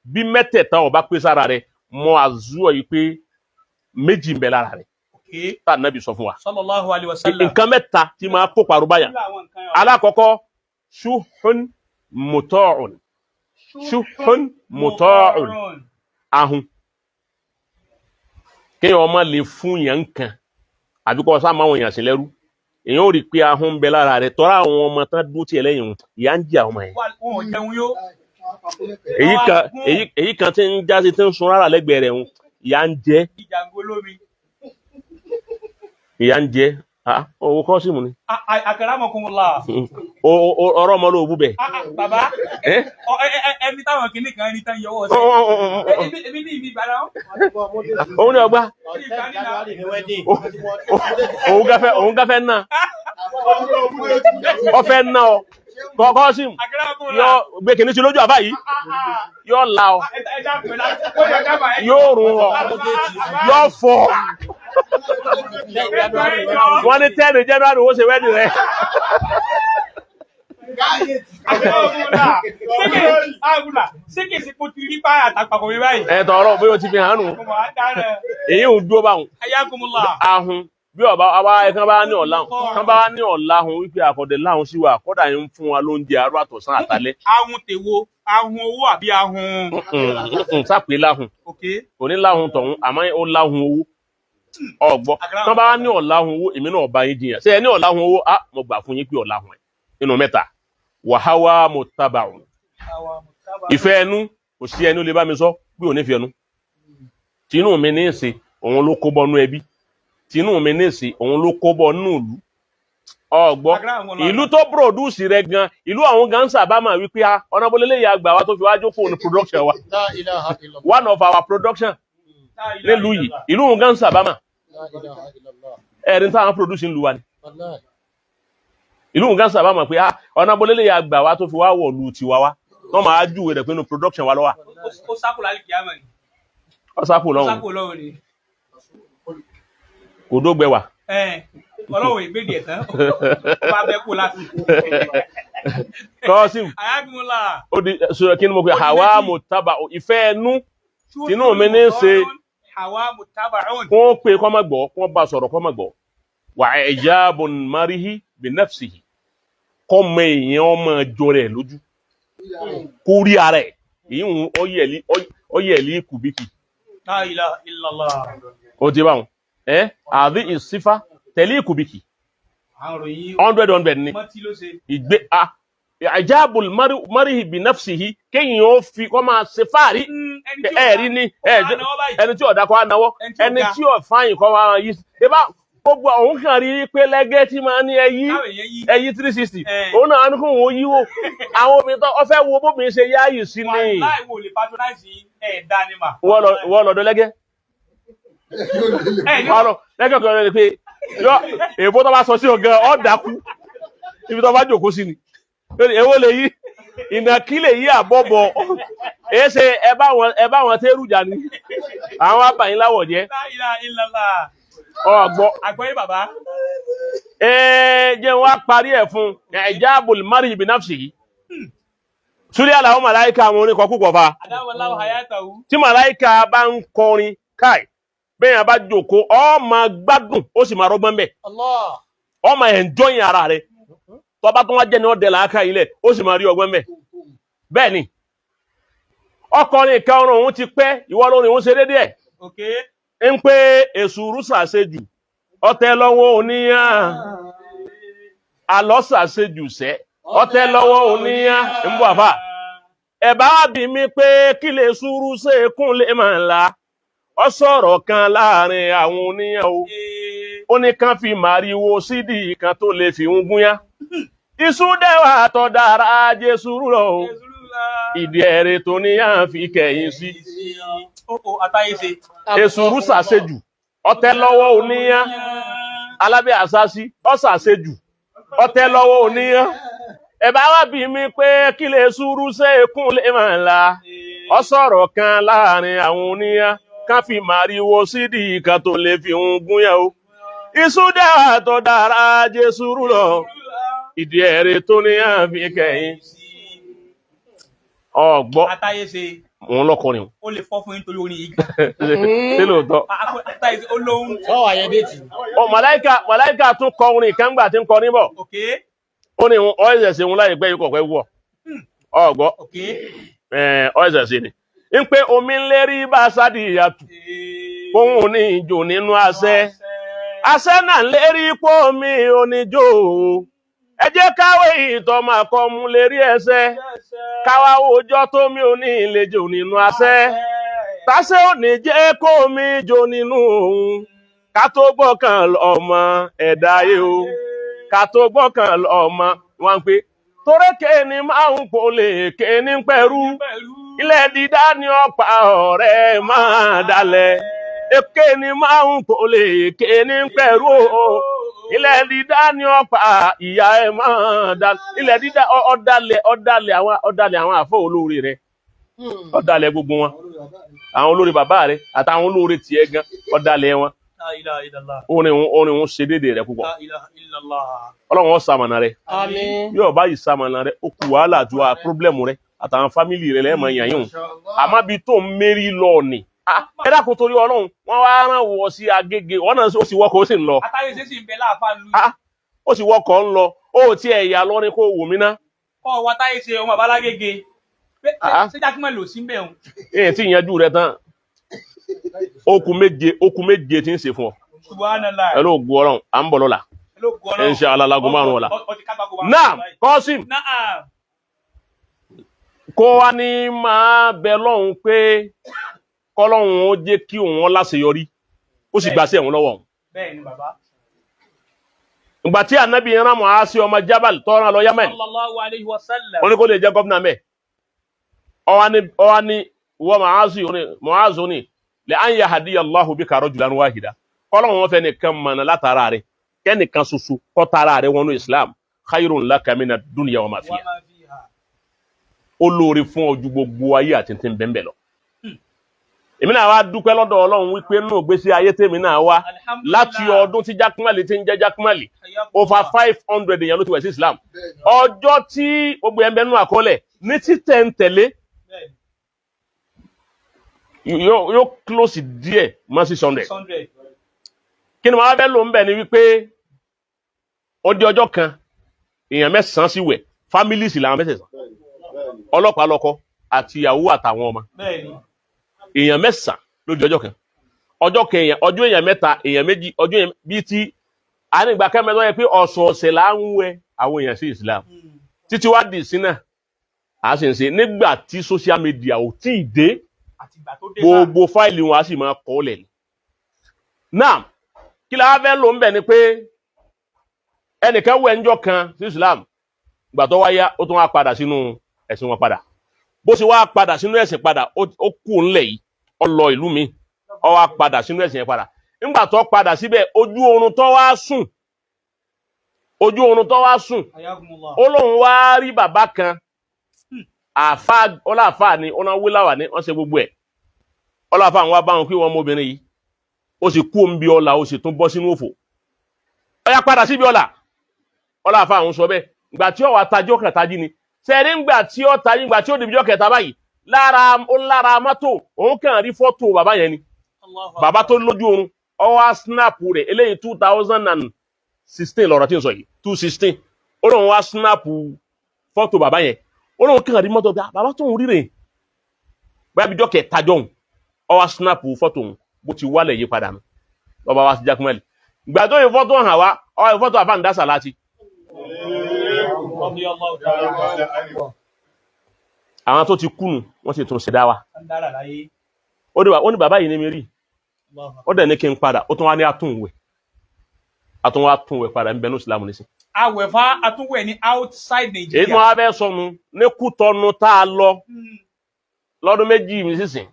S3: Bí mẹ́tẹ̀ẹ̀ta ó bá pé sára rẹ̀ mọ àzúọ̀ yìí pé méjì ń bẹ lára rẹ̀. tá ànábì sọ fún wa.
S1: sallallahu alaihi wasallam.
S3: nǹkan mẹ́ta tí máa kó parun báyà. alákọ̀ọ́kọ́ ṣuhun mutọ́ọ̀n ṣuhun mutọ́ọ̀n ahun kéèyàn ọmọ lè fún yàn kan àbí kọ́ sá máa wọ̀nyàn sí lẹ́rú èèyàn ò rí pé ahun ń bẹ lára rẹ̀ tọ́ra àwọn ọmọ tán dúró tiẹ̀ lẹ́yìn ìyá ń jẹ àwọn ọmọ yẹn. èyí kan tí ń jáde tí ń sun rárá lẹ́gbẹ̀ẹ́ rẹ̀ ìyá ń jẹ. ìyá ń jẹ owó kọ́sìmù ni.
S1: Akramakumullah.
S3: ọ̀rọ̀ ọmọ ló bú bẹ̀.
S1: Bàbá ẹni táwọn kìnnì kan ní tán yọwọ́ sí. Èmi ní ìbí ìbára wọn.
S3: òun ni ọgbà. òun gáfẹ́ náà. ọfẹ́ náà ọ. kọ́sìmù yọ gbé kìnnì sí lójú àbá yìí. yọ la ọ. yóò rún ọ. yọ fọ. wọ́n ní 10 January ó ṣe wẹ́dì rẹ̀.
S1: Sékè sí kò ti rí báyà àtàpàkọ̀ mi báyìí.
S3: Ẹ tọrọ bí o ti fi hàn nù. Èyí ò dúró báwọn.
S1: Ayakumullah.
S3: Ahun bí ọba àwa ẹ̀kan bá ní ọ̀làhùn. Kán bá ní ọ̀làhùn wípé àkọ́dẹ̀ láhùn sí wa kọ́dà yín ń fún wa lóúnjẹ àárọ̀ àtọ̀sán àtàlẹ́.
S1: Ahun tèwo, ahun owó àbí ahun.
S3: Sápè láhùn. Kò ní láhùn tọ̀hún àmọ́ ó láhùn owó. Ọgbọ́ tán bá ní ọ̀làhùn owó èmi náà bá yín jiyàn. Ṣé ẹ ní ọ̀làhùn owó? Mo gbà fún yín pé ọ̀làhùn ẹ̀ nínú mẹ́ta. Wàháwá mutaba'un. Ìfẹ́ ẹnu kò sí ẹni ó lè bá mi sọ pé ò ní fi ẹnu. Tinú mi ní ìsìn òun ló kó bọ́nú ẹbí. Tinú mi ní ìsìn òun ló kó bọ́nú ìlú. Ọgbọ́ ìlú tó produce rẹ gan ìlú àwọn gan sábà máa wípé ọ̀nà bolélé ya gbà wá tó fi wá jókòó ní production wa. One of our production nílùú yìí ìlú àwọn gan sábà máa. Ẹ̀rín táwọn produce ń lu wa ni. Ìlú nǹkan sábà mọ̀ pé ọ̀nà bolélé ya gbà wá tó fi wá wọ̀ lu tiwa wá wọ́n máa júwe rẹ̀ pé inú production wa lọ́wọ́.
S1: Ó sákò láti kìí àmà ni.
S3: Ó sákò lọ́wọ́
S1: ni.
S3: Kò dógbẹ wà.
S1: Ọlọ́wọ̀ ìgbédì ẹ̀tán ó bá bẹ́ kó láti.
S3: Kọ́sìm.
S1: Ayakumullah.
S3: Ó di sọ̀rọ̀ kí ni mo pe hawa mutaba'un ìfẹ́ ẹnu tinú mi ní ṣe.
S1: Hawa mutaba'un.
S3: Wọ́n pe kọ́ mọ̀ gbọ́ wọ́n bá sọ̀rọ̀ kọ́ mọ̀ gbọ́ wà ijabun marihi bi nafsihi kọ́mọ èèyàn ọmọ ẹjọ́ rẹ̀ lójú kó rí ara ẹ̀ èyí ọyẹ̀lí kùbíkì.
S1: La ilaha illallah.
S3: Ó ti báwọn àbí ìsífà tẹ̀lé kùbíkì 100 ni ìgbé ijabul marihi bi nafsihi kéyìn ó fi kọ́ máa ṣe fáàrí ẹ̀rí ní ẹni tí ọ̀dà kọ́ náwọ́ ẹni tí ọ̀ fáyìn kọ́ máa yí gbogbo òun kàn rí pé lẹ́gẹ́ tí máa ní ẹyí 360 òun náà ní kò wọ́n yíwò àwọn obìnrin tó ọfẹ́ wo bóbìnrin ṣe yáàyè sí ní wọ́n lọ́dọ̀ lẹ́gẹ́ lẹ́gẹ́ kan rẹ̀ pé èbó tó bá sọ sí ọ̀gá ọ̀dàkú ibi tó bá jòkó sí ni èwo lè yí ìnàkí lè yí àbọ̀bọ̀ èéṣe ẹ bá wọn tẹ́rùjà ni àwọn abàyín láwọ̀ jẹ́ ọgbọ́
S1: àgbọ́yé bàbá.
S3: Jẹ́ wá parí ẹ̀ fún ijabul marihi bi nafsihi. Súlé àlàó màláíkà àwọn orin kọkú kọfà. Tí màláíkà bá ń kọrin káì, bẹ́yàn bá jòkó, ó máa gbádùn, ó sì máa rọgbọ́n bẹ̀. Ó máa enjoy ara rẹ̀. Tó bá tó wá jẹ́ ní ọdẹ làákà ilẹ̀, ó sì máa rí ọgbọ́n bẹ̀. Bẹ́ẹ̀ ni, ọkọrin ìka ọrùn òun ti pẹ́, ìwọ lórin òun ṣe dédé ẹ̀. ń pé èsùrú sàṣejù ọtẹ lọ́wọ́ oníyàn alọ́sàṣejù sẹ́ ọtẹ lọ́wọ́ oníyàn ń bọ̀ àfà ẹ̀bá bí mi pé kí lè sùúrù ṣe kún lè máa la ọ sọ̀rọ̀ kan láàrin àwọn oníyàn ó ní kán fi màrìwò sídìí kan tó lè fi ń gúnyá iṣu dẹ́wà tọ́ dára jẹ́ sùúrù lọ ìdí ẹ̀rẹ̀ tó níyàn fi kẹ̀yìn sí. Èsùrú sàṣejù ọtẹ lọ́wọ́ oníyàn alábẹ́ àṣásí ọ̀sàṣejù ọtẹ lọ́wọ́ oníyàn ẹ̀bá wá bí mi pé kí lè sùúrù ṣe kún lè máa la ọ sọ̀rọ̀ kan láàrin àwọn oníyàn ká fi màrìwò sídìí kan tó lè fi ń gúnyàn o iṣu dẹ́wà tó dára jẹ́ sùúrù lọ ìdí ẹ̀rẹ̀ tó níyàn fi kẹ̀yìn ọgbọ́ òun lọkọrin o.
S1: ó lè fọ́ fún yín torí orin yìí.
S3: ṣé lóòótọ́.
S1: táyì ó lóhun.
S4: Ọ àyẹ̀ déètì.
S3: ọ màláìka tún kọ orin kan gbà tí ń kọ níbọ̀.
S1: òkè.
S3: ó ní ọ ẹsẹ̀ ṣe òun láìpẹ́ yìí kọ̀ọ̀pẹ́ wọ̀. ọgbọ́
S1: òkè.
S3: ọ ẹsẹ̀ ṣe ni. ń pé omi ń lérí bá sádì ìyàtù. òun ní ìjò nínú àṣẹ. àṣẹ náà ń lérí pé omi oníjó. ẹ jẹ́ káwé ìtọ́ máa kọ́ mu lérí ẹsẹ̀. káwá òòjọ́ tó mi ò ní ìlejò nínú àṣẹ. tàṣẹ ò ní jẹ́ kó mi jò nínú òun. ká tó gbọ́kàn ọmọ ẹ̀dá ayé o. ká tó gbọ́kàn ọmọ wọn pé torí kéènì máa ń polè kéènì pẹ̀rú. ilẹ̀ dídá ni ọ̀pá ọ̀rẹ́ máa dalẹ̀. kéènì máa ń polè kéènì pẹ̀rú o. ilẹ̀ dídá ni ọ̀pá ìyá ẹ̀ máa dalẹ̀. ilẹ̀ dídá ọ̀dàlẹ̀ àwọn àfọ̀ olóore rẹ̀. ọ̀dàlẹ̀ gbogbo wọn. àwọn olórí bàbá rẹ̀ àtàwọn olórí tiẹ̀ gan ọ̀dàlẹ̀ wọn.
S1: La ilaha illallah.
S3: orin wọn ṣe déédéé rẹ̀ púpọ̀.
S1: La ilaha illallah.
S3: Ọlọ́run ó ṣamọ̀nà rẹ̀.
S4: Àmín.
S3: Bí ó bá yìí ṣamọ̀nà rẹ̀ ó kù wàhálà ju a pírọ́blẹ̀mù rẹ̀ àtàwọn fámìlì rẹ̀ lẹ́ẹ̀mọ̀ yàn yín. àmọ́ bí tó ń mérí lọ ni. ẹ dákun torí Ọlọ́run wọ́n wá rán wọ sí Agége wọ́n náà ó sì wọkọ̀ ó sì ń lọ.
S1: àtàrí ṣe sì ń bẹ láàfáà lù.
S3: ó sì wọkọ̀ ń lọ ó ti ẹ̀yà lọ́rin kó wò mí ná.
S1: kọ́ wa táyé ṣe ọmọ àbálágége. ṣé jákèmọ̀ lò sí bẹ́ẹ̀ o.
S3: èyí tí ìyẹn rẹ̀ tán okùn méje tí ń ṣe fún ọ.
S1: Subhanallah.
S3: ẹ ló gu Ọlọ́run à ń bọ̀ lọ́la. Inshallah láago 5 ọ̀la. Naam Qasim.
S1: Naam.
S3: kó wá ní máa bẹ lọ́hùn pé kọ́lọ́hùn ó jẹ́ kí òun láṣeyọrí ó sì gbàṣẹ́ òun lọ́wọ́ òun.
S1: bẹ́ẹ̀ ni bàbá.
S3: ìgbà tí ànábì yẹn rán Mu'az ọmọ Jabal tọ́ran lọ Yemen
S1: sallallahu alayhi wa sallam.
S3: ó ní kó lè jẹ́ gómìnà mẹ́ ọwá ní wọ́n Mu'az ní lẹ́ an yahdiya Allahu bika rajulan wahida kọ́lọ́hùn wọn fẹ́ nìkan mọ̀nà látara rẹ̀ kẹ́nìkan ṣoṣo kọ́ tara rẹ̀ wọnú Islam khayrun laka mina dunya wa ma fiha ó lóore fún ọjú gbogbo ayé àti tí ń bẹ́ẹ̀ lọ. èmi náà wá dúpẹ́ lọ́dọ̀ Ọlọ́run wípé nínú ìgbésí ayé tèmi náà wá láti ọdún tí Jákúmálì ti ń jẹ́ Jákúmálì over 500 èèyàn ló ti wẹ̀ sí Islam. ọjọ́ tí gbogbo ẹ̀ ń bẹ nínú àkọọ́lẹ̀ ní títẹ̀ ń tẹ̀lé yóò close díẹ̀ mọ́ 600. kí ni màá bẹ́ẹ̀ lò ń bẹ̀ ni wípé ó di ọjọ́ kan èèyàn 9 sí wẹ̀ families làwọn 9 ọlọ́pàá lọ́kọ àti ìyàwó àtàwọn ọmọ èèyàn 9 lójú ọjọ́ kan ọjọ́ èèyàn 3 èèyàn 2 ọjọ́ èèyàn bíi ti ànígbà kẹ́mẹ́tọ́ yẹ pé ọ̀sọ̀ọ̀sẹ̀ là ń wẹ àwọn èèyàn sí Islam títí wá di ìsìn náà a sì ń ṣe nígbà tí social media ò tí ì dé gbogbo fáìlì wọn a sì máa kọ́ lẹ̀ ní. náà kí la fẹ́ lò ń bẹ̀ ni pé ẹnìkan wẹ̀ ńjọ́ kan sí Islam ìgbà tó wáyá ó tún wá padà sínú ẹ̀sìn wọn padà bó ṣe wá padà sínú ẹ̀sìn padà ó kú ńlẹ̀ yìí ó lọ ìlú mi ó wá padà sínú ẹ̀sìn yẹn padà nígbà tó padà síbẹ̀ ojú oorun tó wá sùn ó lóun wá rí bàbá kan ọláàfáà ni ọ̀nà wíláwà ní wọ́n ṣe gbogbo ẹ̀ ọláàfáà ń wá báwọn kí wọ́n mọ́bìnrin yìí ó sì kú òǹbí ọlà ó sì tún bọ́ sínú òfò ó yá padà síbi ọlà ọláàfáà ń sọ bẹ́ẹ̀ ìgbà tí ó wà tajọ́ kẹtají ni sẹ́rí ńgbà tí ó tají ìgbà tí ó dìbìjọ́ kẹta báyìí lára mọ́tò òun kàn rí fọ́tò bàbá yẹn ni bàbá tó lójú oorun ó wá snap rẹ̀ eléyìí 2016 lọ́rọ̀ tí ń sọ yìí 2016 ó lóun wá snap fọ́tò bàbá yẹn ó lóun kàn rí mọ́tò bàbá tó ń rí rè bóyá bíjọ́ kẹta jọ̀hún ó wá snap fọ́tò òun bó ti wálẹ̀ yí padà nù lọ́ba wá sí Jákúmálì ìgbà tó yẹ fọ́tò hàn wá ó yẹ fọ́tò àfáàndásà láti àwọn tó ti kúnnù wọ́n sì tún ṣẹ̀dá wa ó ní bàbá yìí ní mi rí ó dẹ̀ ní kí n padà ó tún wá ní àtúnwẹ̀ padà ń bẹnu Ìsìlámù nísìn.
S1: àwẹ̀fà àtúnwẹ̀ ní outside Nigeria.
S3: èyí tí wọ́n á bẹ́ sọnù ní Kútọ́nù tá a lọ lọ́dún méjì mi sísìn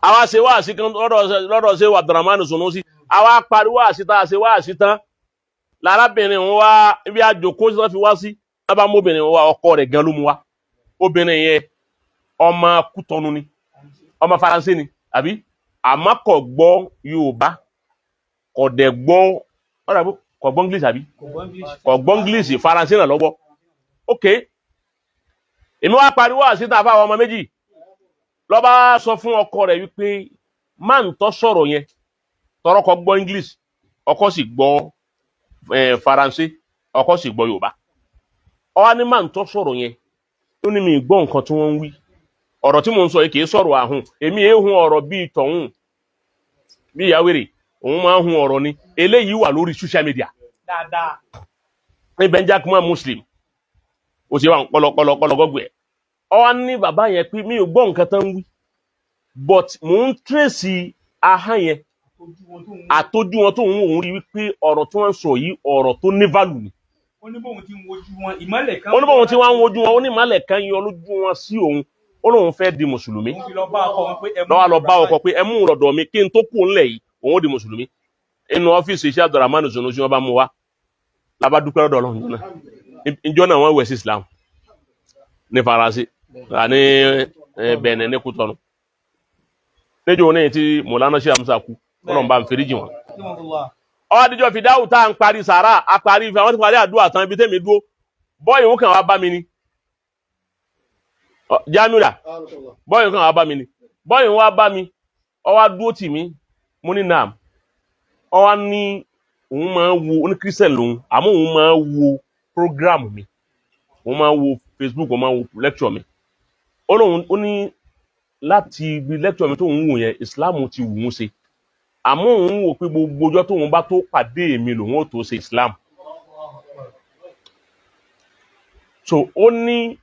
S3: àwa ṣe wáàsí kan lọ́dọ̀ ṣe Abdurrahman Sunusi àwa parí wáàsí tá a ṣe wáàsí tán lárábìnrin wọn wá ibi àjòkó tí wọ́n fi wá sí lábá mọ́bìnrin wọn wá ọkọ rẹ̀ gan ló mú wá obìnrin yẹn ọmọ Kútọ́nù ni ọmọ Faransé ni àbí àmọ́ kò gbọ́ Yorùbá kò dẹ̀ gbọ́ kò gbọ́ English àbí kò gbọ́ English Faransé náà lọ́gbọ́ ok èmi wá parí wáàsí tá a fáwọn ọmọ méjì ló bá sọ fún ọkọ rẹ̀ wípé man tó sọ̀rọ̀ yẹn tọrọkọ gbọ́ English ọkọ sì gbọ́ Faransé ọkọ sì gbọ́ Yorùbá ó wá ní man tó sọ̀rọ̀ yẹn ó ní mi gbọ́ nǹkan tí wọ́n ń wí ọ̀rọ̀ tí mo ń sọ yìí kì í sọ̀rọ̀ àhùn èmi hun ọ̀rọ̀ bíi tọ̀hún bí ìyáwèrè òun máa ń hun ọ̀rọ̀ ni eléyìí wà lórí social media
S1: dáadáa
S3: ní Benjamin Muslim ó ṣe wà pọlọpọlọ gọgbẹ ọ wá ní bàbá yẹn pé mi ò gbọ́ nǹkan tán ń wí but mò ń tracy ahọ́n yẹn àtọ́jú wọn tó ń wò ń rí wípé ọ̀rọ̀ tí wọ́n ń sọ yìí ọ̀rọ̀ tó ní value ni.
S1: ó ní bóun ti ń wojú wọn ìmọ́lẹ̀ kan.
S3: ó ní bóun ti wá ń wojú wọn ó ní ìmọ́lẹ̀ kan yọ lójú wọn sí òun ó lóun fẹ́ di mùsùlùmí. lọ́wọ́ lọ bá ọkọ pé ẹ mú rọ̀dọ̀ mi kí n tó kú ńlẹ̀ yìí òun ó di mùsùlùmí. inú ọ́fíìsì iṣẹ́ Abdulrahman Sunusi wọn bá mú wa lábá dúpẹ́ lọ́dọ̀ Ọlọ́run náà ìjọ náà wọ́n wẹ̀ sí Islam ní Faransé ní Benin ní Kútọ́nù níjọ́ ní tí Mọ̀lánà Sheikh Hamza kú Ọlọ́run bá ń feríjì wọn. ọwọ́ àdìjọ́ fìdáhùn tá à ń parí sàárà a parí ìfẹ́ àwọn ti parí àdúrà tán ibi tẹ́mi dúró bọ́ọ̀yì òun kàn wá bá mi ni Jamila bọ́ọ̀yì òun kàn wá bá mi ni bọ́ọ̀yì òun wá bá mi ọwọ́ dúró tì mí mo ní naam ọwọ́ ní òun máa ń wo ní Christian lòun àmọ́ òun máa ń wo program mi òun máa ń wo Facebook òun máa ń wo lecture mi ó ní láti ibi lecture mi tó ń wò yẹn Islam ti wù ú ṣe àmọ́ òun wò pé gbogbo ọjọ́ tóun bá tó pàdé èmi lòun ó tó ṣe Islam so ó ní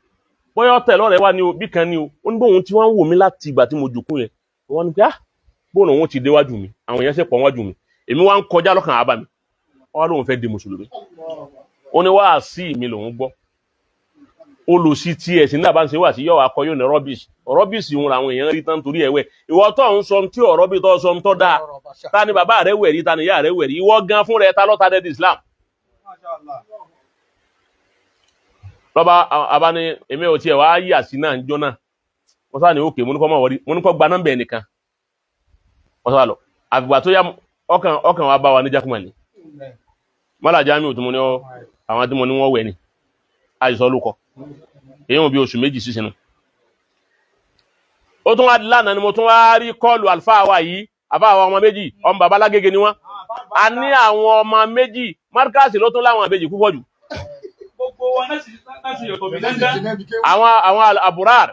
S3: bóyá ọ̀tẹ̀ lọ́rẹ̀ wá ní o bí kan ní o ó ní bóun tí wọ́n ń wò mí láti ìgbà tí mo jòkó yẹn wọ́n ní pé bóun òun ti déwájú mi àwọn èèyàn ṣe pọ̀ wájú mi èmi wá ń kọjá lọ́kàn àbá mi wọ́n lóun fẹ́ di mùsùlùmí ó ní wá sí mi lòun gbọ́ ó lò sí tí ẹ̀sìn náà bá ń ṣe wà sí yọ̀ akọ yóò ní rọ́bìsì òun làwọn èèyàn rí tán torí ẹ̀wẹ̀ ìwọ tó ń sọ tí ọ̀rọ̀ bí tó sọ tó dáa ta ni bàbá rẹ̀ wẹ̀rí ta ni ìyá rẹ̀ wẹ̀rí ìwọ gan fún rẹ̀ ta lọ́ta dẹ́dí Islam. lọ́ba abá ní èmi ò tiẹ̀ wá yí àsì náà ń jọ náà wọ́n sá ní òkè mo ní kọ́ mọ̀ wọ́rí mo ní kọ́ gba nọ́mbà ẹnìkan wọ́n sá lọ àfìgbà tó yá ọkàn wa bá wa ní jákùmọ̀lì mọ́là Jamiu tí mo ní àwọn tí mo ní wọ́n wẹ̀ ni àìsàn olùkọ́ èyí wọn bí oṣù méjì sí sínú ó tún wá lánàá ni mo tún wá rí kọlù àlùfáà wa yìí àfáà ọmọ méjì ọmọ bàbá lágége ni wọ́n a ní àwọn ọmọ méjì márkàsì ló tún láwọn àbejì púpọ̀ jù
S1: gbogbo wọn náà sì yọ̀tọ̀ mi dandan.
S3: àwọn àbúrár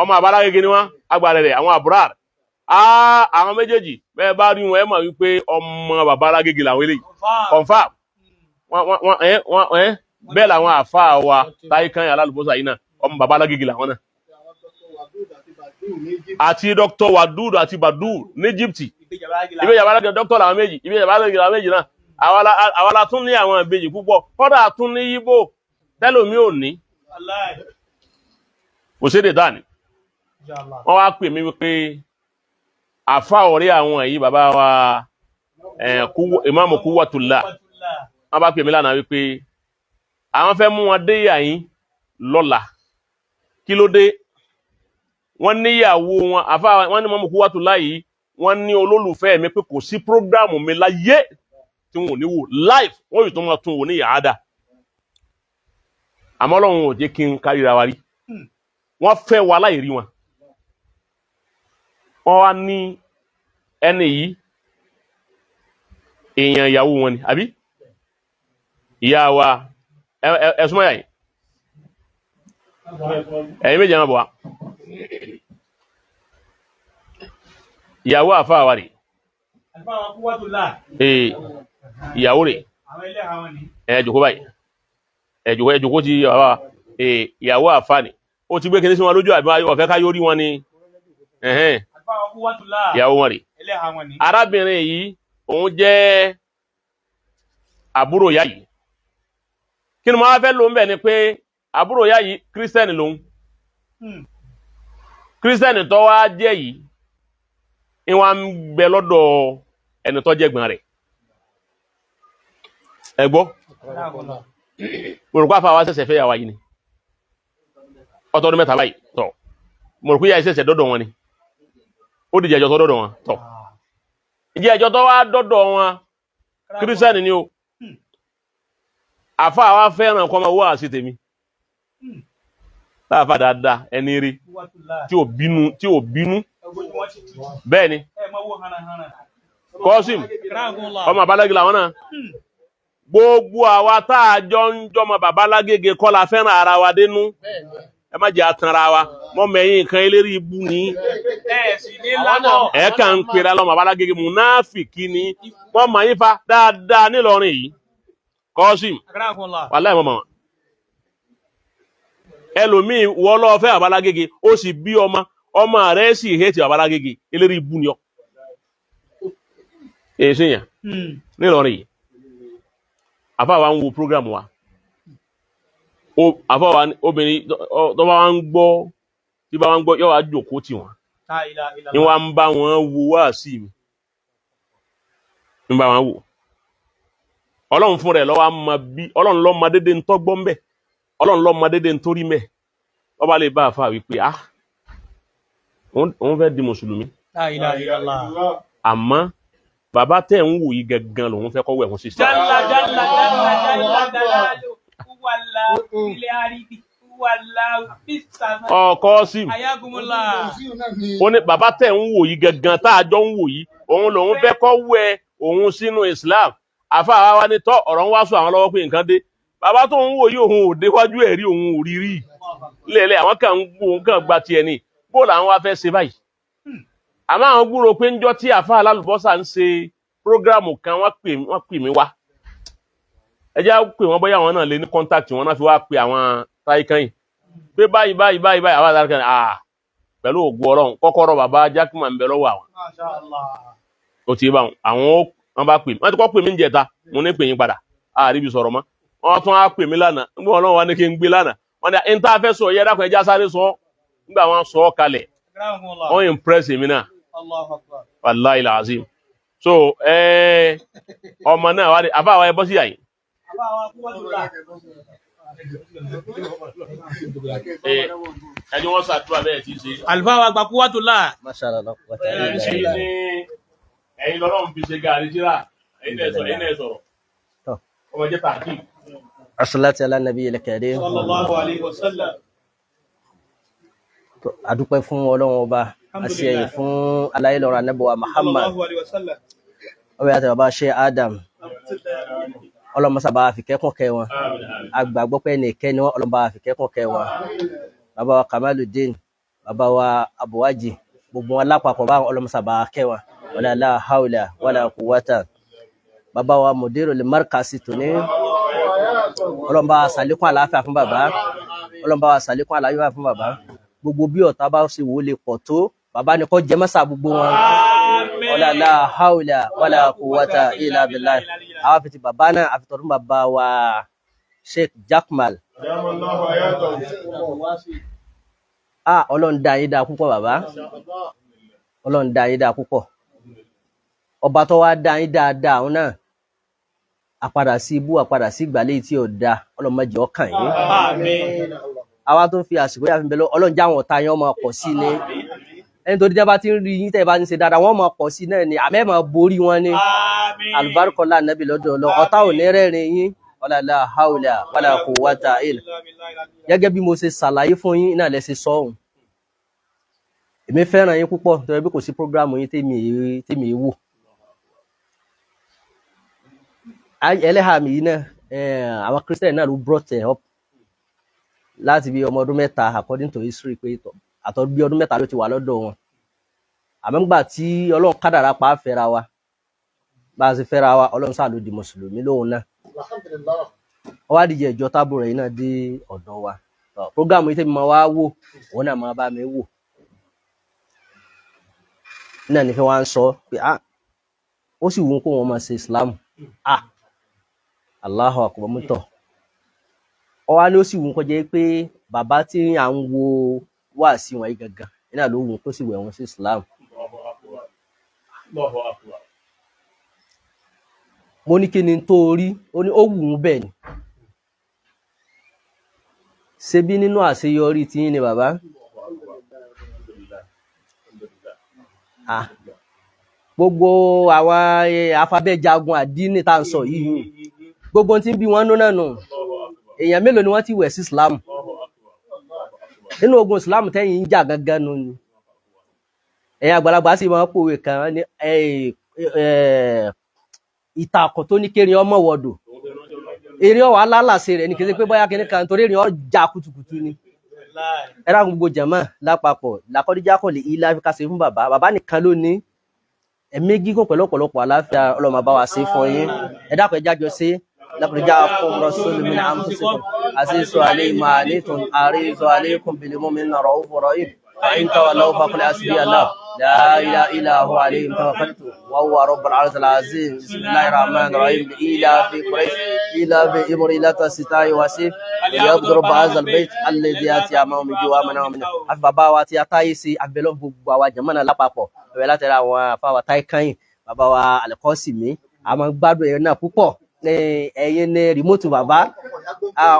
S3: ọmọ bàbá lágége ni wọ́n agbára rẹ̀ àwọn àbúrár àwọn méjèèjì bẹ́ẹ̀ bá rí wọn ẹ mọ̀ wípé ọmọ bàbá lágége làwọn eléyìí confam bẹ́ẹ̀ làwọn àfáà wa táyé kan yà lálùbọ́sà yìí náà ọmọ bàbá alágége làwọn náà àti Dr. Wadud àti Badur ní Egypt ibi ìjàmbá alágége Dr. làwọn méjì ibi ìjàmbá alágége làwọn méjì náà àwa la tún ní àwọn ìbejì púpọ̀ kọ́dà tún ní Yíbò tẹ́lómi ò ní kò sédè dáa ni wọ́n wá pè mí wípé àfáà ọ̀rẹ́ àwọn èyí bàbá wa Imam Quwwatullah wọ́n bá pè mí lánàá wípé àwọn fẹ́ mú wọn dé yàyín lọ́la kí ló dé wọ́n níyàwó wọn àfáà wọ́n ní Imam Quwwatullah yìí wọ́n ní olólùfẹ́ mi pé kò sí prógrámù mi láyé tí wọn ò ní wò live wọ́n yìí tó máa tún wò ní yàádà àmọ́ Ọlọ́run ò jẹ́ kí n kárìíra wa rí wọ́n fẹ́ wa láì rí wọn wọ́n wá ní ẹni yìí èèyàn ìyàwó wọn ni àbí ìyá wa ẹ̀sùnmọ́ yà yìí ẹ̀yin méjì ẹ̀mọ́ bọ̀ wá ìyàwó àfáà wa rè ìyàwó rè ẹ̀jùkú báyìí ẹ̀jùkú ti ìyàwó àfáà ni ó ti gbé kìí sí wọn lójú àbí ọ̀fẹ́ ká yóò rí wọn ni ìyàwó wọn rè arábìnrin yìí òun jẹ́ àbúrò ìyá yìí kí ni mo wá fẹ́ lò ń bẹ̀ ni pé àbúrò ìyá yìí kírísítẹ́nì lòun kírísítẹ́nì tó wá jẹ́ yìí ni wọ́n ń bẹ lọ́dọ̀ ẹni tó jẹ́gbọ́n rẹ̀ ẹ gbọ́ mo rò pé àfa wa ṣẹ̀ṣẹ̀ fẹ́ yà wá yìí ni ọtọ́dún mẹ́ta báyìí tọ̀ mo rò pé ìyá yìí ṣẹ̀ṣẹ̀ dọ́dọ̀ wọn ni ó dìjẹ́ ẹjọ́ tó dọ́dọ̀ wọn tọ̀ ìjẹ́ ẹjọ́ tó wá dọ́dọ̀ wọn kírísítẹ́nì ni o àfa wa fẹ́ràn kọ́ máa wọ́ àṣì tèmi láàfà dáadáa ẹni rí tí ò bínú bẹ́ẹ̀ ni Kọ́sìm ọmọ Babalágége làwọn náà gbogbo àwa tá a jọ ń jọmọ Babalágége kọ́ la fẹ́ràn ara wa dénú ẹ má jẹ́ àtànra wa mọ́ mẹ́yìn nǹkan eléré ibú ni ẹ kàn ń pèrè lọ́mọ Babalágége múnáfìkì ni wọ́n mọ̀ yín fa dáadáa nílọrin yìí Kọ́sìm wàláhì mọ̀ wọn ẹlòmíì wọ́n lọ́ọ́ fẹ́ Babalágége ó sì bí ọmọ rẹ̀ sì hẹ́tì Babalágége eléré ibú ni ọ èsì yẹn nílọrin yìí àfáà wa ń wo program wa àfáà wa obìnrin tó bá wa ń gbọ́ yóò wá jókòó tì wọ́n ni wọ́n ń bá wọn wo wá sí mi ń bá wọn wò ọlọ́run fún rẹ̀ lọ́wọ́ àmọ́ bí ọlọ́run lọ́ọ́ máa dédé ń tọ́gbọ́n ń bẹ̀ ọlọ́run lọ́ọ́ máa dédé ń torí mẹ́ ọba lè bá àfáà wípé òun fẹ́ di mùsùlùmí àmọ́ bàbá tẹ̀ ń wò yí gangan lòun fẹ́ kọ́ wẹ̀ fún sísá. ọkọ sí ó ní bàbá tẹ̀ ń wò yí gangan tá a jọ ń wò yí òun lòun fẹ́ kọ́ wẹ̀ òun sínú Islam àfáà wa ní tọ́ ọ̀rọ̀ ń wá sọ àwọn lọ́wọ́ pé nǹkan dé bàbá tó ń wò yí òun ò déwájú ẹ̀ rí òun ò rí rí lẹ́lẹ́ àwọn kan ń gbó òun kàn gba tiẹ̀ ní bó làwọn wá fẹ́ ṣe báyìí àmọ́ àwọn gbúrò pé ńjọ́ tí àfáà Alálùbọ́sà ń ṣe prógrámù kan wọ́n pè mí wá ẹ jẹ́ pé wọ́n bóyá àwọn náà lè ní kọ́ńtáàkì wọn náà fi wá pe àwọn táyé kan yìí pé báyìí àwọn àdára kan pẹ̀lú ògùn ọlọ́run kọ́kọ́rọ́ bàbá Jákèmá ń bẹ lọ́wọ́ àwọn ó ti bá wọn bá pè mí wọ́n ti kọ́ pè mí ń jẹta mo ní pè yín padà àríbi sọ̀rọ̀ mọ́ wọ́n tún á pè mí lánàá nígbà wọn náà wà ní kí n gbé lánàá wọ́n ní ní tá a fẹ́ sọ yẹ dákun ẹja sáré sọ nígbà wọn sọ ọ́ kalẹ̀ wọ́n impress èmi náà wàláhì làásìm so ọmọ náà wà ní àbá àwọn ẹbọ sí yàyí ẹni wọn ṣàdúrà bẹ́ẹ̀ tí ṣe
S1: àlùfáà wa gba Quwwatullah
S3: ẹ̀yin lọ́rọ̀ fi ṣe gàrí jíra ẹ̀yin náà sọ̀rọ̀ ọmọ jẹ́ tààkì
S4: As-salatu ala nabiyil karim
S1: sallallahu alaihi wasallam
S4: adúpẹ́ fún Ọlọ́run ọba àti ẹ̀yìn fún aláìlọ́rọ̀ Ànábì wa Muhammad ọbẹ̀ àti bàbá ṣe Adam ọlọ́mọsàbà àfikẹ́kùn kẹ́ wọn agbàgbọ́ pé ẹnìkẹ́ ni wọ́n ọlọ́mọba àfikẹ́kùn kẹ́ wọn bàbá wa Kamaluddin bàbá wa Abuwaji gbogbo wọn lápapọ̀ bá ọlọ́mọsàbà kẹ́ wọn wala la hawla wala quwwata bàbá wa Mudirul Markasi tòní ọlọ́mọba àsàlékún àlàáfíà fún bàbá ọlọ́mọba àsàlékún àlàáfíà fún bàbá gbogbo bí ọ̀tá bá ṣe wò lè pọ̀ tó bàbá ní kó jẹ mọ́sà gbogbo wọn wala la hawla wala quwwata illa billah àwọn afẹ́tì bàbá náà àfitọ́dún bàbá wa Sheikh Jakmal ọlọ́run dá yín dá púpọ̀ bàbá ọlọ́run dá yín dá púpọ̀ ọba tó wá dá yín dáadáa àwọn náà àpadà sí ibú àpadà sí ìgbàlẹ̀ tí ò da ọlọ́run má jẹ́ ó kàn yín àwa tó ń fi àsìkò yà fi bẹ lọ ọlọ́run já àwọn ọ̀tá yẹn ọmọ pọ̀ sí ni ẹni tó dídá bá ti ń rí yín tẹ́ ẹ bá ń ṣe dáadáa wọ́n máa pọ̀ sí náà ni àmẹ́ máa borí wọn ni àlùbáríkọ́lá nàbì lọ́dọ̀ ọlọ́ ọ̀tá ò ní rẹ́rìn yín wala la hawla wala quwwata illa gẹ́gẹ́ bí mo ṣe ṣàlàyé fún yín náà lẹ ṣe sọ ohun èmi fẹ́ràn yín púpọ̀ torí bí kò sí prógrámù yín tèmi wò ẹlẹ́hà mi yìí náà àwọn Christian náà ló brought it up láti bí ọmọ ọdún mẹ́ta according to history pé àtọ́ bí ọdún mẹ́ta ló ti wà lọ́dọ̀ wọn àmọ́ nígbà tí ọlọ́run kádàrá pa á fẹ́ra wa bá a ṣe fẹ́ra wa ọlọ́run sáà ló di mùsùlùmí lóhun náà ó wá díje ìjọ tábùrọ̀ yìí náà dé ọ̀dọ̀ wa program yìí tẹ́mi máa wá wò òun náà máa bá mi wò náà ní fi wá ń sọ pé ó sì wù kó wọn máa ṣe Islam Allahu akbar mọ́tọ̀ ọ wá ní ó sì wù kó jẹ́ pé bàbá tí à ń wo wá sí wọn yìí gangan iná ló wù tó sì wẹ̀ wọn sí Islam mo ní kí ni tó rí ó ní ó wù ú bẹ́ẹ̀ ni ṣe bí nínú àṣeyọrí tí yín ni bàbá gbogbo àwa afábẹ́jagun àdínì tá à ń sọ yìí gbogbo tí ń bí wọn nú náà nù èèyàn mélòó ni wọ́n ti wẹ̀ sí Islam nínú ogun Islam tẹ́yìn ń jà gangan nu ni ẹ̀yin àgbàlagbà sì máa ń pòwe kan ní ìtàkùn tó ní kérin ọmọ wọ̀dọ̀ erin ọwà lálàsẹ rẹ̀ ní kí n ṣe pé bóyá kíní kan torí erin ọjà kùtùkùtù ni ẹ dákun gbogbo jàmá lápapọ̀ làkọ́díjà kò lè ilé áfíríkà ṣe fún bàbá nìkan ló ní ẹ̀mí gígùn pẹ̀lú ọ̀pọ̀lọpọ̀ àlàáfíà ọlọ́mọ bá wa ṣe fún yín ẹ dákun ẹ jájọ ṣe lákòdíjà fún rọ́ṣọ́lù mi ní àmúṣẹ́kùn àṣìṣọ àlẹ́ ìmọ̀ àlétún àríṣọ àlékún bìlímọ́ mi nàrọ̀ ó fọ̀rọ̀ yìí فإن تولوا فقل حسبي الله لا إله إلا هو عليه توكلت وهو رب العرش العظيم بسم الله الرحمن الرحيم إيلاف قريش إيلاف إمر إلى الستاء وسيف يضرب هذا البيت الذي يأتي أمام جوا من أمام bàbá wa tí a táyé sí abẹ́lọ́ gbogbo àwa jàmáà lápapọ̀ ẹ̀rọ látara àwọn afáwa táyé kányìn bàbá wa Al-Qasimi a máa gbádùn ẹ̀rọ náà púpọ̀ ẹ̀yin ní rìmọ́tù bàbá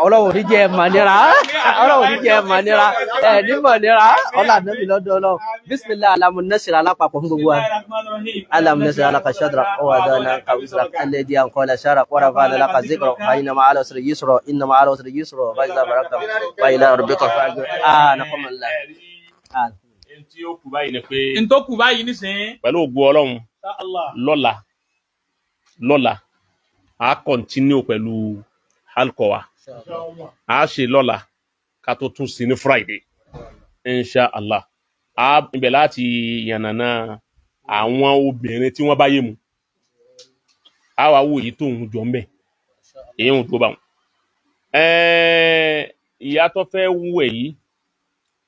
S4: ọlọ́run ní jẹ́ mànira ọlọ́run ní jẹ́ mànira ní mànira ọlá ànábì lọ́dọ̀ ọlọ́run bismillah alamu nasira alápapọ̀ fún gbogbo wa alamu nasira alaka shadra ọwọ́ adana kawusra alẹ́dí àǹkọ́lá shara wọ́n rafa alaka zikro fàyínà ma ala sọ̀rọ̀ yusro inna ma ala sọ̀rọ̀ yusro fàyínà baraka fàyínà rubika fàyínà nàkọ́mọ̀lá.
S1: n tó kù báyìí nísìnyí.
S3: pẹ̀lú ògo ọlọ́run lọ́la a continue pẹ̀lú halkọ wa a ṣe lọ́la ká tó tún sí ní Friday insha Allah a ibẹ̀ láti yànnàná àwọn obìnrin tí wọ́n bá yé mu a wá wò yìí tó ń jọ mẹ́ èyí ń tó bá wọn ìyá tó fẹ́ wú ẹ̀ yìí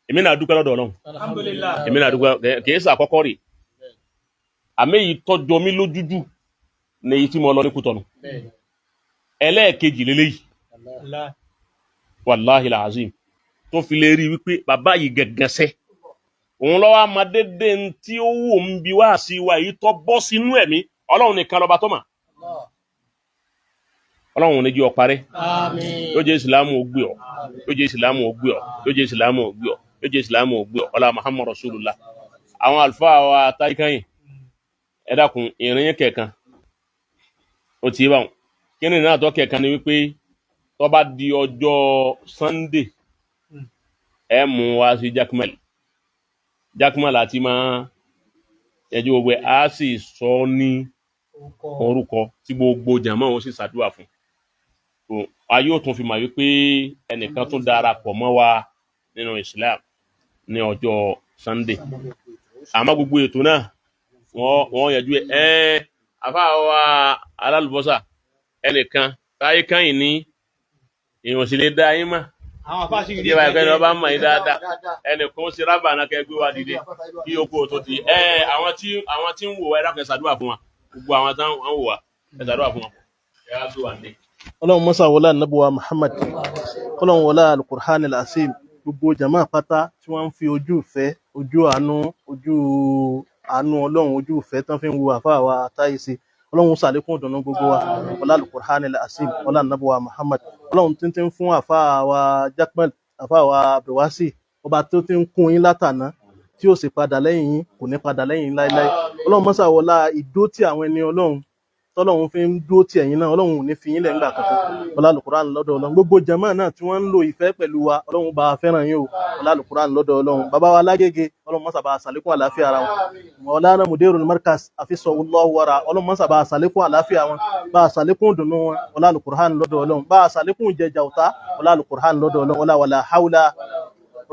S3: èmi náà dúpẹ́ lọ́dọ̀ Ọlọ́run
S1: Alhamdulillah.
S3: èmi náà dúpẹ́ kìí sà àkọ́kọ́ rè àmì yìí tọ́jọ́ mi lójújù ní èyí tí mo lọ ní Kútọ̀nù ẹlẹ́ẹ̀kejì lélẹ́yìí wàláhì làzim tó fi lè rí wípé bàbá yìí gẹ̀gẹ̀sẹ̀ òun lọ́wọ́ amadédé tí ó wù ń bi wá sí wa yìí tọ́ bọ́ sínú ẹ̀mí Ọlọ́run nìkan lọ́ba tó mà Ọlọ́run ní jí ọ parẹ́ yóò jẹ́ ìsìlámù ó gbé ọ yóò jẹ́ ìsìlámù ó gbé ọ yóò jẹ́ ìsìlámù ó gbé ọ yóò jẹ́ ìsìlámù ó gbé ọ ọlá Muhammad Rasulullah àwọn àlùfáà wa táyíkáyìn ẹ dákun ìrìn kẹ̀kan ó ti bá wọn kí ni náà tó kẹ̀kan ni wípé tó bá di ọjọ́ Sunday ẹ mú wa sí Jaqmal àti máa ẹjọ́ gbogbo ẹ̀ á sì sọ ní orúkọ tí gbogbo jàmá ó sì ṣàdúrà fún a yóò tún fi mà wípé ẹnìkan tún darapọ̀ mọ́ wa nínú Islam ní ọjọ́ Sunday àmọ́ gbogbo ètò náà wọ́n yẹjú àfáà wa alálùbọ́sà ẹnìkan táyé káyìn ní èèyàn sì lè dá yín mọ́
S1: àwọn afá sì rí
S3: ìdíyẹ báyìí pẹ́ni ọba mọ̀ yín dáadáa ẹnìkan ó sì rábà náà kẹgbẹ́ wa dìde kí ó kó o tó di àwọn tí ń wò wá ẹ dákun ẹ ṣàdúrà fún wa gbogbo àwọn tí wọ́n wò wá ẹ ṣàdúrà fún wa ẹ á gbé wa ní.
S5: ọlọ́run mọ́sá wọlá nàbọ̀wá Muhammad ọlọ́run wọlá alukur'an al-asim gbogbo jama pátá tí wọ́n ń fi ojú ìfẹ́ ojú àánú ọlọ́run ojú ìfẹ́ tán fi ń wo àfáà wa táyé sí ọlọ́run sàlékún ìdùnnú gbogbo wa wọlá alukur'an al-asim wọlá nàbọ̀wá Muhammad ọlọ́run tí ń fún àfáà wa Jaqmal àfáà wa Abdulwasi ọba tó ti ń kún yín látàná tí ó sì padà lẹ́yìn yín kò ní padà lẹ́yìn yín láéláé ọlọ́run mọ́sá wọlá ìdó tí àwọn ẹni ọlọ́run tọ́lọ́run fi ń dúró tí ẹ̀yin náà ọlọ́run ò ní fi yín lẹ̀ ńgbà kankan ọlá alukur'an lọ́dọ̀ ọlọ́run gbogbo jama náà tí wọ́n ń lo ìfẹ́ pẹ̀lú wa ọlọ́run bá fẹ́ràn yín o ọlá alukur'an lọ́dọ̀ ọlọ́run bàbá wa lágége ọlọ́run mọ́sà bá sàlékún àlàáfíà ara wọn Maulana Mudirul Markaz afisahullahu wara ọlọ́run mọ́sà bá sàlékún àlàáfíà wọn bá sàlékún dùnú wọn ọlá alukur'an lọ́dọ̀ ọlọ́run bá sàlékún ìjẹjà ọ̀tá ọlá alukur'an lọ́dọ̀ ọlọ́run ọlá wàlà haula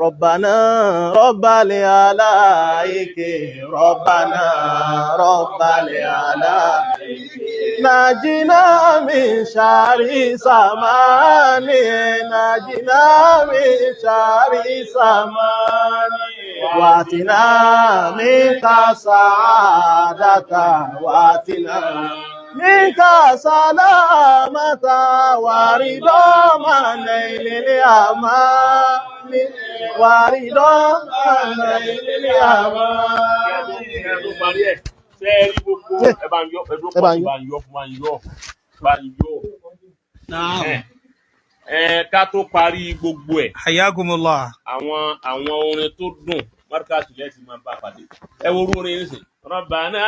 S5: ربنا رب العلائك ربنا رب العلائك نجنا من شر زمان نجنا من شر زمان واتنا منك سعادة واتنا منك سلامة ورضا من نيل الأمان ورضا من نيل الأمان
S3: Sẹ́ẹ̀rí gbogbo ẹ̀bá ń yọ ẹ̀dúrópọ̀ bá ń yọ fún bá ń yọ. Ká tó parí gbogbo ẹ̀.
S1: Hayyakumullah.
S3: Àwọn orin tó dùn Markaz lẹ́yìn tí máa ń bá pàdé. Ẹ wo orú orin nísìn. Rabbana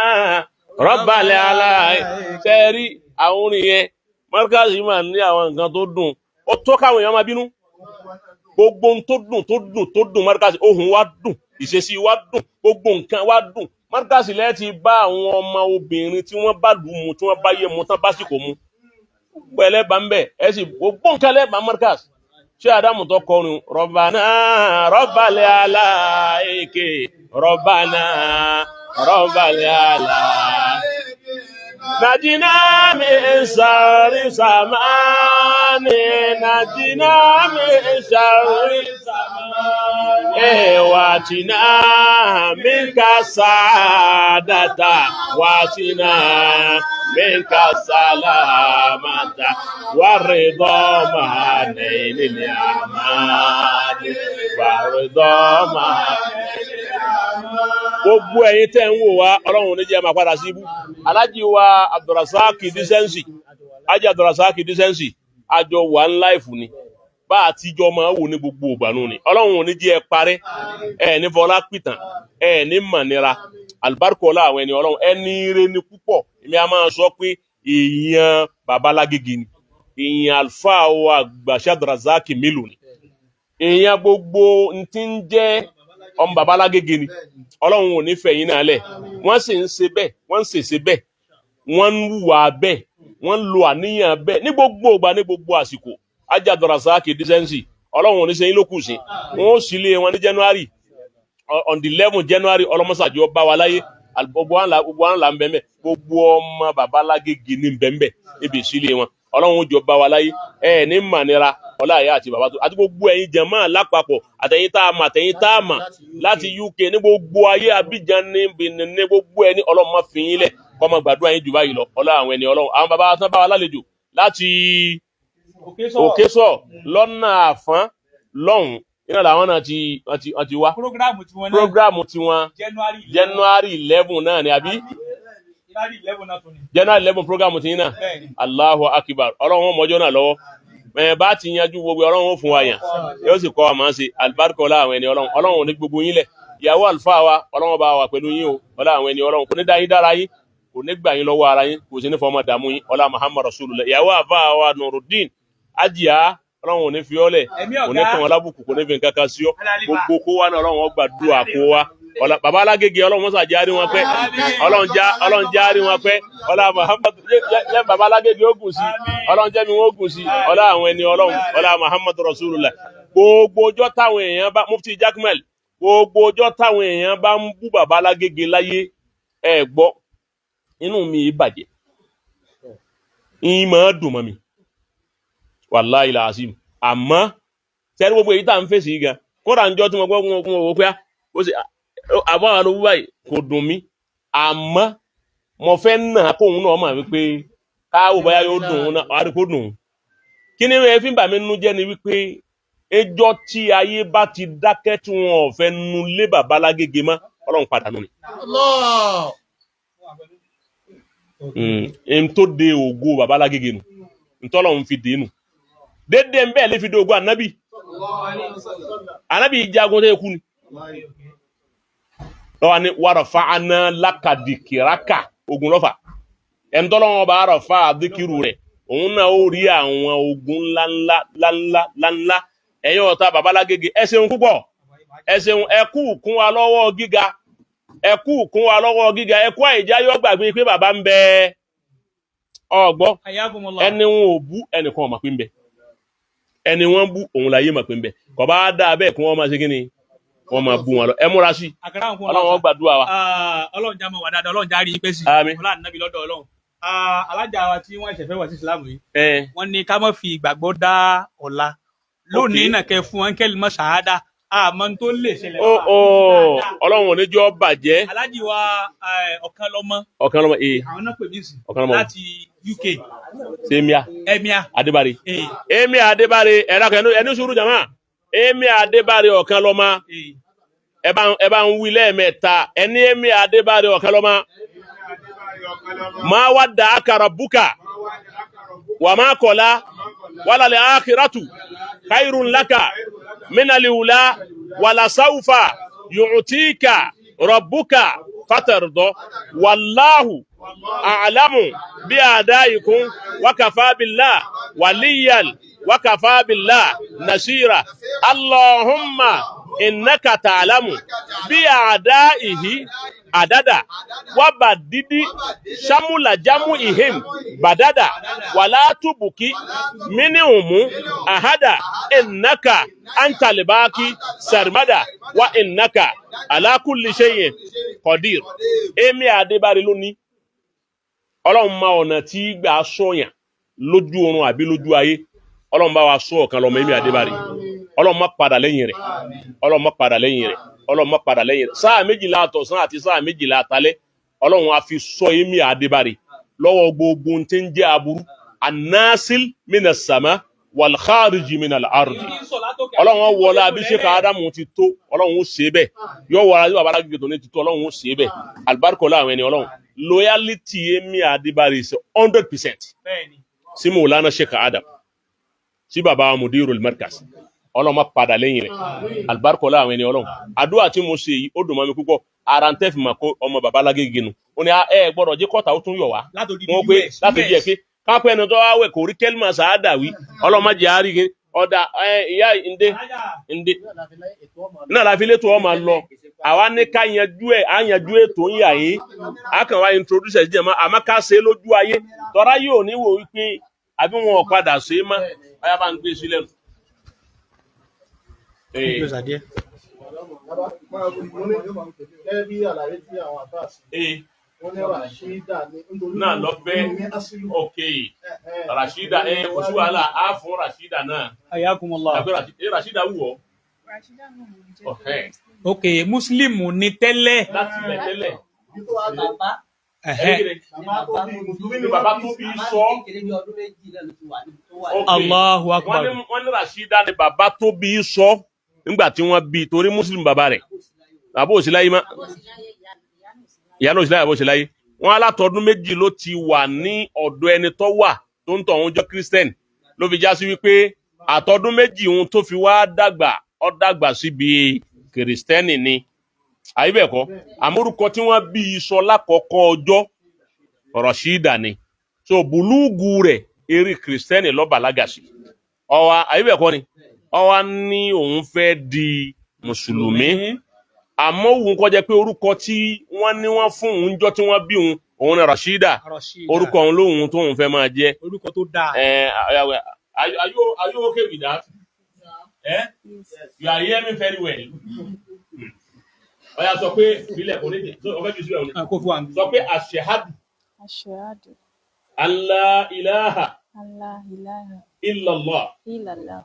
S3: Rabbal alamin. Sẹ́ẹ̀rí àwọn orin yẹn Markaz máa ń ní àwọn nǹkan tó dùn. Ó tó káwọn èèyàn máa bínú. gbogbo ohun tó dùn Markaz ohun wa dùn ìṣesí wa dùn gbogbo nǹkan wa dùn Markaz lẹ ti bá àwọn ọmọ obìnrin tí wọ́n bá lù mu tí wọ́n bá yé mu tán básìkò mu pẹ̀lẹ́ bá ń bẹ ẹ sì gbogbo nǹkan lẹ bá Markaz ṣé Adamu tó kọrin Rabbana Rabbal alaike Rabbana Rabbal alaike najina min sharri samani najina min sharri samani watina minka saadata watina minka salamata waridoma nailil amani waridoma gbogbo ẹ̀yin tẹ́ ń wò wá Ọlọ́run ní jẹ́ máa padà sí ibú Alhaji wa Abdulrasaq Decency Alhaji Abdulrasaq Decency àjọ wà ń láìfù ni bá àtijọ́ máa wò ní gbogbo ìgbànú ni Ọlọ́run ní jẹ́ parẹ́ ẹ̀ ní fọlá pìtàn ẹ̀ ní mọ̀nira alibarikola àwọn ẹni Ọlọ́run ẹni ire ni púpọ̀ èmi a máa sọ pé èèyàn babalágége ni èèyàn alfa wa àgbà Abdulrasaq mélòó ni èèyàn gbogbo ntí ń jẹ́ ọmọ babalágége ni Ọlọ́run ò ní fẹ́ yín náà lẹ̀ wọ́n sì ń ṣe bẹ́ẹ̀ wọ́n ń ṣèṣe bẹ́ẹ̀ wọ́n ń wùwà bẹ́ẹ̀ wọ́n ń lo àníyàn bẹ́ẹ̀ ní gbogbo ìgbà ní gbogbo àsìkò Alhaji Abdulrasaq Decency Ọlọ́run ò ní ṣe yín lókù sí wọ́n ó sì lé wọn ní January on the 11th January ọlọ́mọsàdì ọba wa láyé gbogbo wọn là ń bẹ́ẹ̀ gbogbo ọmọ babalágége ní bẹ́ẹ̀ ebi ìsílẹ̀ wọn Ọlọ́run jọ bá wa láyé ẹ ní mànira ọláyà àti bàbá tó àti gbogbo ẹ̀yin jàmáà lápapọ̀ àtẹ̀yin tá a mà láti UK ní gbogbo ayé Abidjan ní Benin ní gbogbo ẹni Ọlọ́run má fi yín lẹ̀ kó má gbàdúrà yín jù báyìí lọ ọlá àwọn ẹni Ọlọ́run àwọn bàbá tán bá wa lálejò láti Òkèsọ lọ́nà àfọ́n lọ́hùn iná làwọn náà ti wá programu tiwọn January 11 náà ni àbí January 11 programu ti yín náà Allahu Akbar Ọlọ́run mọ́jọ́ náà lọ́wọ́ bá ti yanjú gbogbo Ọlọ́run fún wa yàn yóò sì kọ́ àmọ́ sí alibarikola àwọn ẹni Ọlọ́run ní gbogbo yín lẹ̀ ìyàwó àlùfáà wa Ọlọ́run bá wà pẹ̀lú yín o ọlá àwọn ẹni Ọlọ́run kò ní dá yín dára yín kò ní gbà yín lọ́wọ́ ara yín kò sí ní fọmọ dààmú yín ọlá Muhammad Rasulullah ìyàwó àfáà wa Nuruddin Ajiya Ọlọ́run ò ní fi ọ́lẹ̀ kò ní kàn wọ́n lábùkù kò ní fi nǹkan kan sí ọ gbogbo kó wá náà Ọlọ́run gbàdúrà kó wá bàbá alágége Ọlọ́run mọ́sá járí wọn pẹ́ Ọlọ́run járí wọn pẹ́ ọlá Muhammad jẹ́ bàbá alágége ó gùn sí Ọlọ́run jẹ́ mi wọ́n gùn sí ọlá àwọn ẹni Ọlọ́run ọlá Muhammad Rasulullah gbogbo ọjọ́ táwọn èèyàn bá Mufti Jakmal gbogbo ọjọ́ táwọn èèyàn bá ń bú bàbá alágége láyé ẹ gbọ́ inú mi bàjẹ́ ìmọ̀ dùn mọ́ mi wàláhì làásìm àmọ́ sẹ́ni gbogbo èyí tá ń fèsì gan kódà ń jọ tí mo gbọ́ kún owó pé ó sì àbọ̀ àwọn olówó báyìí kò dùn mí àmọ́ mo fẹ́ nà kóun náà mà wípé káwọ́ báyà yóò dùn ún náà wàá rí kó dùn ún kí ni ẹ fi ń bà mí nínú jẹ́ ni wípé ẹjọ́ tí ayé bá ti dákẹ́ tí wọn ò fẹ́ nu lé bàbá lágége mọ́ Ọlọ́run padà nù ni. Tó de ògo bàbá lágége nù ntọ́lọ́run fi dé nù dédé ń bẹ́ẹ̀ lè fi dé ògo ànábì jagun tẹ́ kú ni lọ́wọ́ ni warafa'na laka dhikraka ogun lọ́fà ẹni tọ́lọ́wọ́n bá rafa àdíkìrù rẹ̀ òun náà ó rí àwọn ogun ńláńlá ẹ̀yin ọ̀tá babalágége ẹ ṣeun púpọ̀ ẹ ṣeun ẹ kú kún wa lọ́wọ́ gíga ẹ kú àìjá yọ gbàgbé pé bàbá ń bẹ ọgbọ́ ẹni wọn ò bú ẹnìkan ọmọ pé ń bẹ ẹni wọn bú òun láyé mọ̀ pé ń bẹ kò bá dáa bẹ́ẹ̀ kí wọ́n máa ṣe kí ni wọ́n máa bú wọn lọ ẹ múra sí Ọlọ́run gbàdúrà wa.
S1: Ọlọ́run já mọ́ wà dáadáa Ọlọ́run já rí pé sí ọlọ́run nàbí lọ́dọ̀ Ọlọ́run. Alájà wa tí wọ́n ṣẹ̀fẹ́ wọ̀ sí ìsìlámù yìí wọ́n ní ká má fi ìgbàgbọ́ dá ọ̀la lónìí náà kẹ́ fún wọn kẹ́lí mọ́ ṣàhádà àmọ́ tó lè ṣẹlẹ̀
S3: Ọlọ́run ò ní jọ́ bàjẹ́.
S1: Alájì wa Ọ̀kanlọ́mọ àwọn náà pè mí sí láti UK Emia
S3: Adébárè Emia Adébárè ẹni sùúrù jàmá Emia Adébárè Ọ̀kanlọ́mọ ẹ bá ń wí lẹ́ẹ̀mẹ́ta ẹni Emia Adébárè Ọ̀kanlọ́mọ ma wadda'aka rabbuka wa ma qala wala al-akhiratu khairun laka min al-ula wala sawfa yu'tika rabbuka fatarda wallahu a'lamu bi a'daikum wa kafa billah waliyan وكفى بالله نصيرا اللهم إنك تعلم بأعدائه عددا وبدد شمل جمعهم بددا ولا تبكي منهم أحدا إنك أنت الباقي سرمدا وإنك على كل شيء قدير èmi Adébárí lónìí Ọlọ́run ma ọ̀nà tí gbà sọ̀yàn lójú oorun àbí lójú ayé Ọlọ́run bá wa sọ ọ̀kan lọ́mọ èmi Adébárí Ọlọ́run má padà lẹ́yìn rẹ̀ Ọlọ́run má padà lẹ́yìn rẹ̀ Ọlọ́run má padà lẹ́yìn rẹ̀ sáà méjìlá àtọ̀sán àti sáà méjìlá àtalẹ́ Ọlọ́run á fi sọ èmi Adébárí lọ́wọ́ gbogbo tí ń jẹ́ aburú annasil minas sama wal khariji minal ardi Ọlọ́run wọlé abíṣẹ́ka Ádámù ti tó Ọlọ́run ó ṣe bẹ́ẹ̀ yóò wọlé abíṣẹ́ka Ádámù tó ní ti tó Ọlọ́run ó ṣe bẹ́ẹ̀ alibarikola àwọn ẹni Ọlọ́run loyalty èmi Adébárí is 100% sí Maulana Sheikh Adam sí baba Mudirul Markaz Ọlọ́run má padà lẹ́yìn rẹ̀ alibarikola àwọn ẹni Ọlọ́run àdúrà tí mo ṣe yìí ó dùn mọ́ mi púpọ̀ ara ń tẹ́ fi mà kó ọmọ baba Lágége nu ó ní ẹ gbọ́dọ̀ jẹ́ kọ́ta ó tún yọ̀ wá wọ́n pé láti bí ẹ pé kápẹ́ ẹni tó wá wẹ̀ kò rí kẹ́lìmà sáádà wí Ọlọ́run má jẹ́ àárín ọ̀dà ìyá ǹdẹ náà la fi létò ọmọ lọ àwa ní ká yanjú ètò ń yà yín a kàn wá introduce ẹ̀ jẹ́ mọ́ àmọ́ ká ṣe lójú ayé tọ́ra yóò ní wò wípé àbí wọn ò padà ṣe é mọ́ ọyá bá ń gbé sílẹ̀ nù.
S5: Gẹ́gẹ́ bí àlàyé tí àwọn àbá sí wọ́n ní Rashida ní nítorí
S3: náà lọ bẹ́ òkè Rashida kò sí wàhálà á fún Rashida náà
S1: Ayakumullah.
S3: àgbẹ̀ Rashida wù ọ́
S1: ok Muslim ni tẹ́lẹ̀
S3: láti ilẹ̀ tẹ́lẹ̀
S5: ní
S3: bàbá tó bí sọ
S1: Allahu Akbar.
S3: wọ́n ní Rashida ni bàbá tó bí sọ nígbà tí wọ́n bí torí Muslim bàbá rẹ̀ àbó òsìláyé má ìyá náà òsìláyé àbó òsìláyé wọ́n alátọdún méjì ló ti wà ní ọ̀dọ̀ ẹni tó wà tó ń tọ̀ òun jọ Christian ló fi já sí wípé àtọdún méjì òun tó fi wá dàgbà ó dàgbà síbi kìrìsìtẹ́nì ni àyíbẹ̀kọ́ àmórúkọ tí wọ́n bí sọ lákọ̀ọ́kọ́ ọjọ́ Rashida ni so bùlúùgù rẹ̀ eré kìrìsìtẹ́nì ló bàlágà sí ọwa àyíbẹ̀kọ́ ni ọwa ní òun fẹ́ di mùsùlùmí àmọ́ òun kọjá pé orúkọ tí wọ́n ní wọ́n fún òun jọ tí wọ́n bí òun ní Rashida orúkọ òun lóhun tó òun fẹ́ máa jẹ́
S1: orúkọ tó dáa.
S3: Are you okay with that? You are hearing me very well. Ọya sọ pé ìbílẹ̀ kò nídìí ọfẹ́ jù sílẹ̀ òní
S1: kó fún wa.
S3: sọ pé ashhadu
S6: Ashhadu
S3: alla ilaha
S6: an la ilaha
S3: illallah
S6: illallah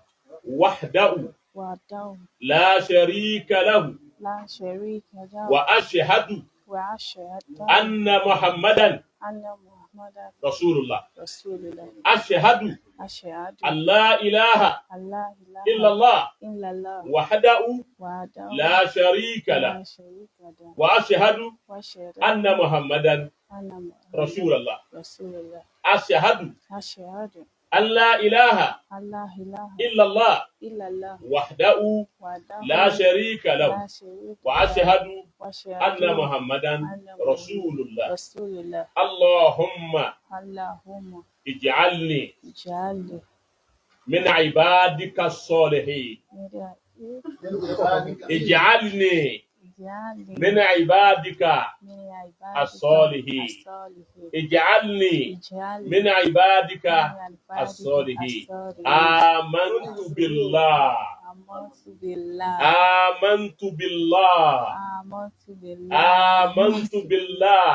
S3: wahdahu
S6: wahdahu
S3: la sharika lahu
S6: la sharika lahu
S3: wa ashhadu
S6: wa ashhadu
S3: anna Muhammadan
S6: anna Muhammadan
S3: rasulullah.
S6: rasulullah.
S3: Ashhadu
S6: Ashhadu
S3: an la ilaha
S6: an la ilaha
S3: illallah
S6: illallah
S3: wahdahu
S6: wahdahu
S3: la sharika lahu
S6: la sharika lahu
S3: wa ashhadu
S6: wa ashhadu
S3: anna Muhammadan
S6: anna Muhammadan
S3: rasulullah.
S6: rasulullah.
S3: Ashhadu
S6: Ashhadu
S3: an la ilaha
S6: an la ilaha
S3: illallah
S6: illallah
S3: wahdahu
S6: wahdahu
S3: la sharika lahu
S6: la sharika
S3: wa ashhadu
S6: wa ashhadu
S3: anna Muhammadan
S6: anna
S3: rasulullah.
S6: rasulullah.
S3: Allahumma
S6: Allahumma
S3: ij'alni
S6: ij'alni
S3: min ibadika as-salihin. Ij'alni min ibadika as-salihin. Ij'alni min ibadika as-salihin. Amantu billah. Amantu billah. Amantu billah.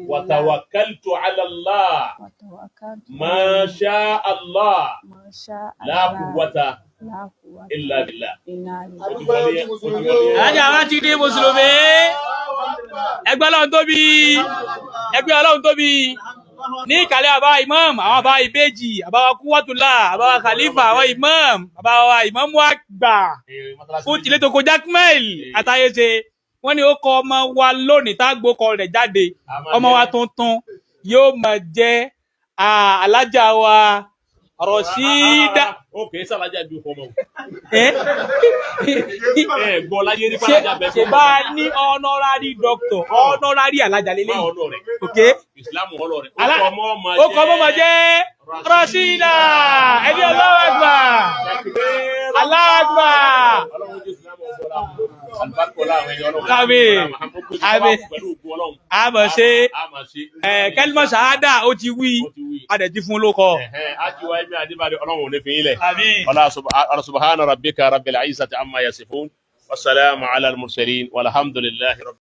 S3: Wa tawakkaltu ala Allah. Ma sha Allah. La quwwata illa billah.
S1: Ajá wa ti di mùsùlùmí. Ẹgbẹ́ Ọlọ́run tóbi. Ẹgbẹ́ Ọlọ́run tóbi. Ní ìkàlẹ̀ àbá imam, àwọn àbá ìbejì, àbá wa Quwwatullah, àbá wa Khalifa, àwọn imam, àbá wa imam wa gbà. Fún tìlé tó kó Jákmẹ́l àtayéṣe. Wọ́n ní ó kọ ọmọ wa lónìí tá gbókọ rẹ̀ jáde. Ọmọ wa tuntun yóò máa jẹ́ alájà wa Rashida
S3: ó kè é sàlájà bí fọmọ
S1: ẹ
S3: gbọ́ láyé ní
S1: ṣe
S3: fàlájà bẹ́ẹ̀
S1: ṣe bá a ní honorary doctor honorary alájà
S3: máa
S1: lélẹ́yìn
S3: ọ̀nà rẹ̀
S1: ok
S3: ìsìlámù ọ̀nà rẹ̀
S1: Alá-
S3: ó
S1: ó kọ́ mọ́ ma jẹ́ Rashida ẹni Allahu Akbar Allahu Akbar
S3: ọlọ́run jẹ́ ìsìlámù ọ̀bọ̀lá àlùbáríkọ̀lá àwọn ẹni ọlọ́run
S1: Àmín. Àmín.
S3: pẹ̀lú ògùn ọlọ́run
S1: àmọ̀ ṣe
S3: àmà ṣe
S1: kẹ́límọ̀ ṣáádà ó ti wí
S3: ó ti wí
S1: adẹ̀tí fún lóko.
S3: ájíwá ẹ̀mí adébádé ọlọ́run ò ní fi yín lẹ̀
S1: Àmín.
S3: ọlá subhana rabbika rabbil izzati amma yasifun wasalaamu ala al-mursalin walhamdulillahi rabbil